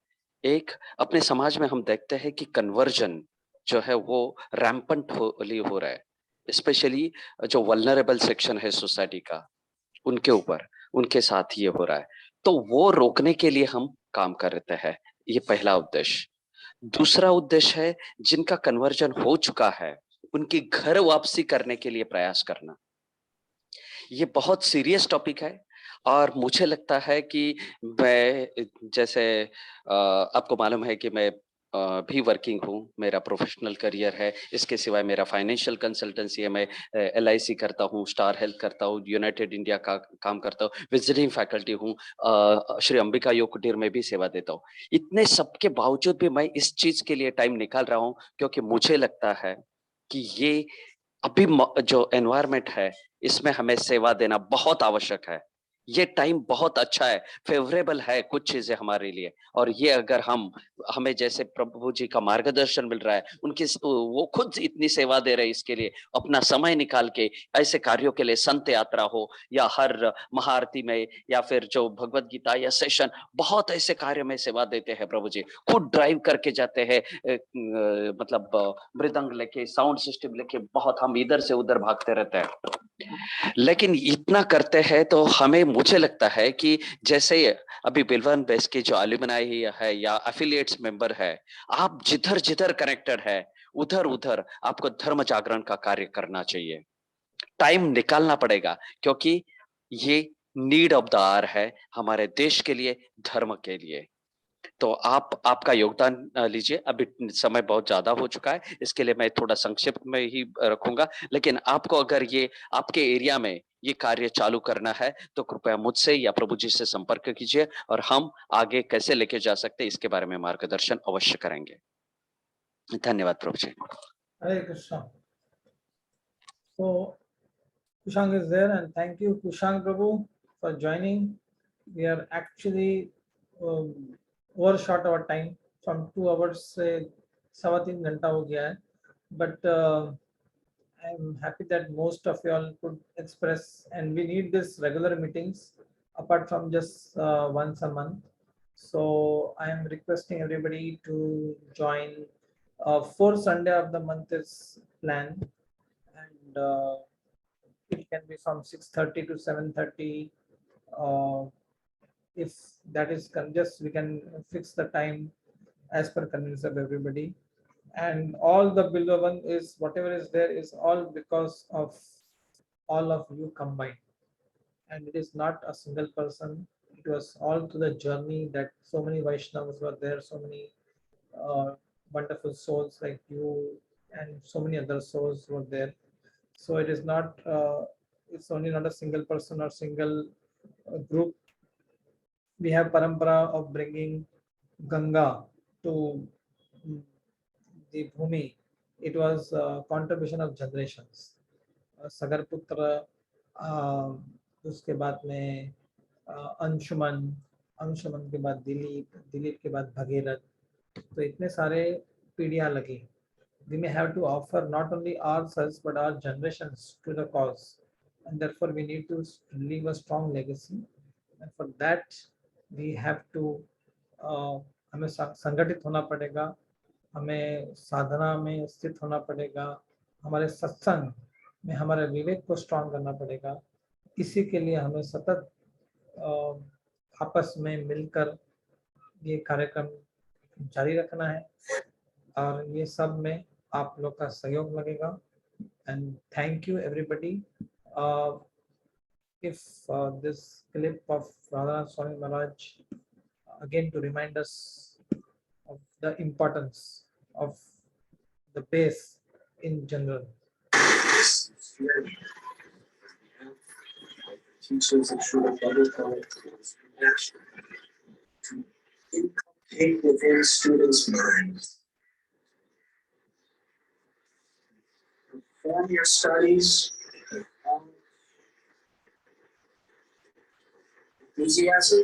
एक, अपने समाज में हम देखते हैं कि कन्वर्जन जो है वो रैम्पंट हो रहा है, स्पेशली जो वल्नरेबल सेक्शन है सोसाइटी का, उनके ऊपर, उनके साथ ये हो रहा है। तो वो रोकने के लिए हम काम करते हैं, ये पहला उद्देश्य। दूसरा उद्देश्य है जिनका कन्वर्जन हो चुका है उनकी घर वापसी करने के लिए प्रयास करना। ये बहुत सीरियस टॉपिक है और मुझे लगता है कि मैं जैसे आपको मालूम है कि मैं भी वर्किंग हूँ, मेरा प्रोफेशनल करियर है, इसके सिवाय मेरा फाइनेंशियल कंसल्टेंसी है, मैं LIC करता हूँ, स्टार हेल्थ करता हूँ, यूनाइटेड इंडिया का काम करता हूँ, विजिटिंग फैकल्टी हूँ, श्री अंबिका योग कुटीर में भी सेवा देता हूँ। इतने सबके बावजूद भी मैं इस चीज के लिए टाइम निकाल रहा हूँ क्योंकि मुझे लगता है कि ये अभी जो एनवायरमेंट है इसमें हमें सेवा देना बहुत आवश्यक है। ये टाइम बहुत अच्छा है, फेवरेबल है कुछ चीजें हमारे लिए, और ये अगर हमें जैसे प्रभु जी का मार्गदर्शन मिल रहा है, उनकी वो खुद इतनी सेवा दे रहे हैं, इसके लिए अपना समय निकाल के ऐसे कार्यों के लिए, संत यात्रा हो या हर महाआरती में या फिर जो भगवत गीता या सेशन, बहुत ऐसे कार्य में सेवा देते हैं प्रभु जी। खुद ड्राइव करके जाते हैं, मतलब मृदंग लेके, साउंड सिस्टम लेके, बहुत हम इधर से उधर भागते रहते हैं। लेकिन इतना करते हैं तो हमें, मुझे लगता है कि जैसे अभी बिलवावन बेस के जो अलुमनाई है या एफिलिएट्स मेंबर है, आप जिधर जिधर कनेक्टेड है उधर उधर आपको धर्म जागरण का कार्य करना चाहिए। टाइम निकालना पड़ेगा क्योंकि ये नीड ऑफ द आवर है हमारे देश के लिए, धर्म के लिए। तो आपका योगदान लीजिए। अभी समय बहुत ज्यादा हो चुका है, इसके लिए मैं थोड़ा संक्षिप्त में ही रखूंगा, लेकिन आपको अगर ये आपके एरिया में ये कार्य चालू करना है तो कृपया मुझसे या प्रभु जी से संपर्क कीजिए और हम आगे कैसे लेके जा सकते हैं इसके बारे में मार्गदर्शन अवश्य करेंगे। धन्यवाद प्रभु ji. Hare Krishna. So Kushang is there, and thank you Kushang Prabhu for joining. We are actually overshot our time from 2 hours से 3.25 घंटा हो गया है, but I'm happy that most of you all could express, and we need this regular meetings apart from just once a month. So I am requesting everybody to join. 4th Sunday of the month is planned, and it can be from 6:30 to 7:30. If that is just, we can fix the time as per convenience of everybody. And all the Bilvavan is, whatever is there is all because of all of you combined. And it is not a single person. It was all to the journey that so many Vaishnavas were there, so many wonderful souls like you and so many other souls were there. So it is not, it's only not a single person or single group. We have parampara of bringing Ganga to the Bhumi. It was a contribution of generations. Sagarputra, उसके बाद में अंशुमन, अंशुमन के बाद दिलीप, दिलीप के बाद भगीरथ, तो इतने सारे पीढ़ियां लगी. We may have to offer not only ourselves but our generations to the cause, and therefore we need to leave a strong legacy. And for that we have to हमें संगठित होना पड़ेगा, हमें साधना में स्थित होना पड़ेगा, हमारे सत्संग में हमारे विवेक को स्ट्रॉन्ग करना पड़ेगा. इसी के लिए हमें सतत आपस में मिलकर ये कार्यक्रम जारी रखना है, और ये सब में आप लोग का सहयोग लगेगा. And thank you everybody. If this clip of Radha Swami Maharaj, again to remind us of the importance of the base in general. Teachings of Srila Prabhupada to inculcate within students' minds. Perform your studies with enthusiasm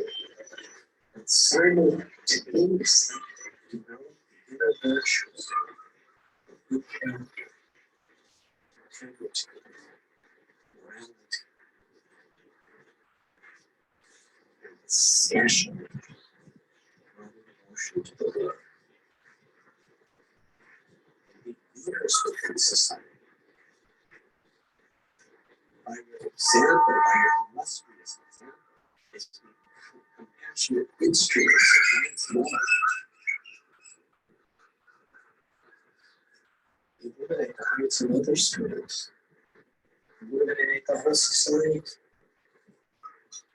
simultaneously develop inner virtues of good character, integrity, morality, and possession of devotion to the Lord. Be leaders within society. By your example, by your illustrious example, is be compassionate instruments of God's love. Eliminate the heights of other students. Eliminate the whole society.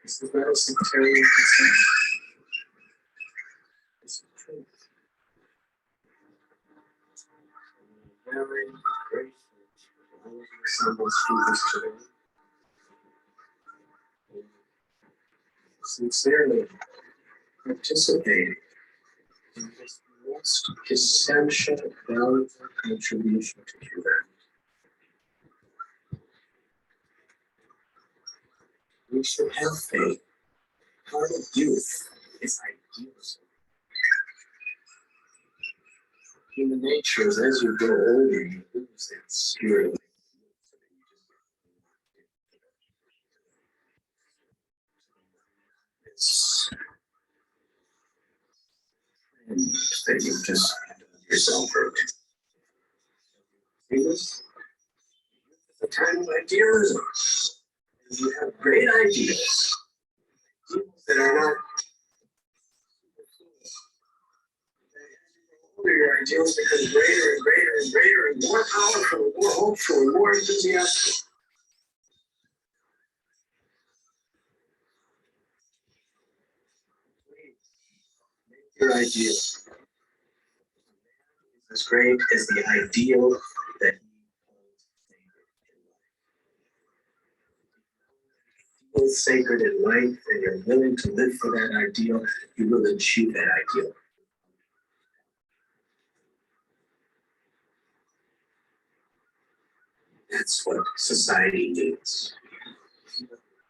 This is not a sectarian conception. This is truth. Very grateful for all of you assembled students today. Sincerely participate in this most essential, valuable contribution to humanity. We should have faith. Part of youth is idealism. Human nature is as you grow older, you lose that spirit. It's that you just yourself hurt. See this? It's a time of idealism. You have great ideas that are not. Your ideals become greater and greater and greater and more powerful, and more hopeful, and more enthusiastic. Your ideal is as great as the ideal that he holds sacred in life, and you're willing to live for that ideal, you will achieve that ideal. That's what society needs.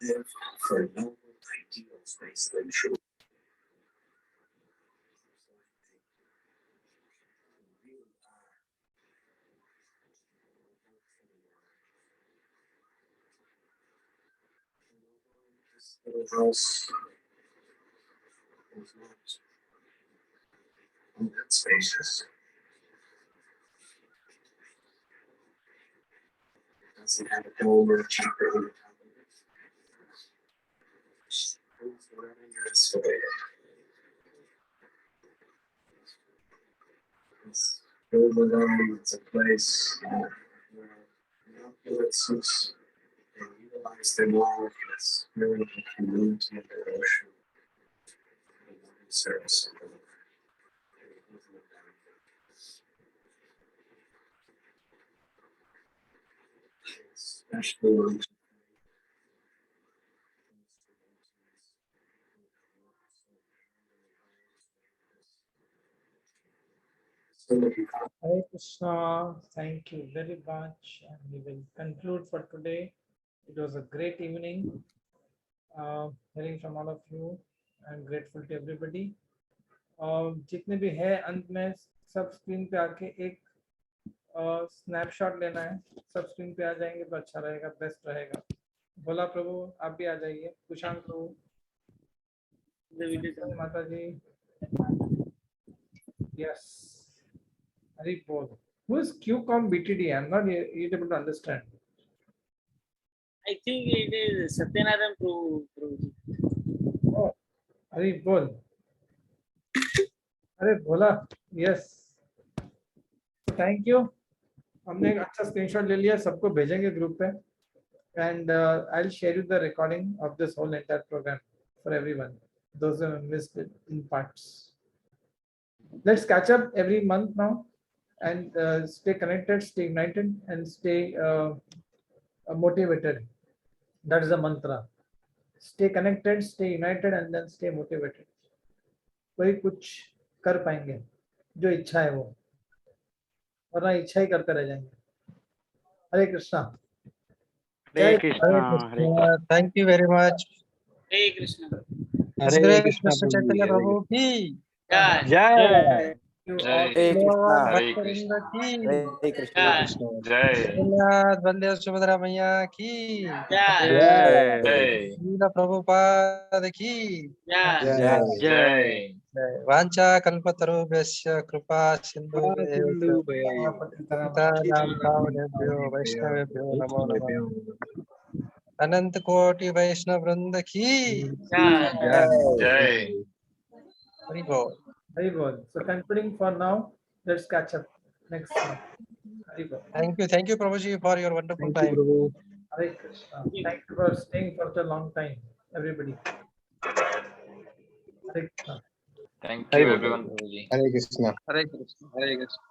Live for noble ideals based on truth. Little house is not that spacious. It doesn't have a dome or a chopper on the top of it. It's whatever you're excavating. It's Bilvavan, it's a place where the opulences and utilize them all in a spirit of community and devotion and service of the Lord. Especially on Hare Krishna, thank you very much, and we will conclude for today. It was a great evening hearing from all of you. I'm grateful to everybody. जितने भी है अंत में सब screen पे आके एक snapshot लेना है, सब स्क्रीन पे आ जाएंगे तो अच्छा रहेगा, बेस्ट रहेगा। भोला प्रभु आप भी आ जाइए, कुशांत प्रभु, माता जी, यस, हरि बोल। Who is QCOM BTD? I'm not able to understand. I think it is Satyanarayan Prabhu. Oh, Hari Bol. अरे बोला, yes. Thank you. हमने एक अच्छा स्क्रीनशॉट ले लिया, सबको भेजेंगे ग्रुप पे, and I'll share you the recording of this whole entire program for everyone, those who have missed it in parts. Let's catch up every month now, and stay connected, stay united, and stay motivated. That is the mantra. Stay connected, stay united, and then stay motivated. कोई कुछ कर पाएंगे जो इच्छा है वो, वरना इच्छा ही करते रह जाएंगे। हरे Krishna. Hare Krishna. Thank you very much. Hare Krishna. Hare Krishna Chaitanya Prabhu ki Jai. Jai. जय Bhagwan हरे कृष्ण Bhaktarinda ki हरे कृष्ण जय Jagannath Vande Subhadra Maiya ki Jai. जय Srila Prabhupada ki Jai. जय जय Vancha kalpatarubhyasya kripa sindhu Nam Pavanebhyo Vaishnavebhyo Namo Namah Anant Koti Vaishnav Vrinda ki Jai. जय Hari Bol. Very good. So concluding for now, let's catch up next month. Very good. Thank you, Prabhuji, for your wonderful Thank you, time. Prabhu. Hare Krishna. Thank you for staying for such a long time, everybody. Hare Krishna. Thank Hare you Bol. Everyone Prabhu ji Hare Krishna. Hare Krishna. Hare Krishna.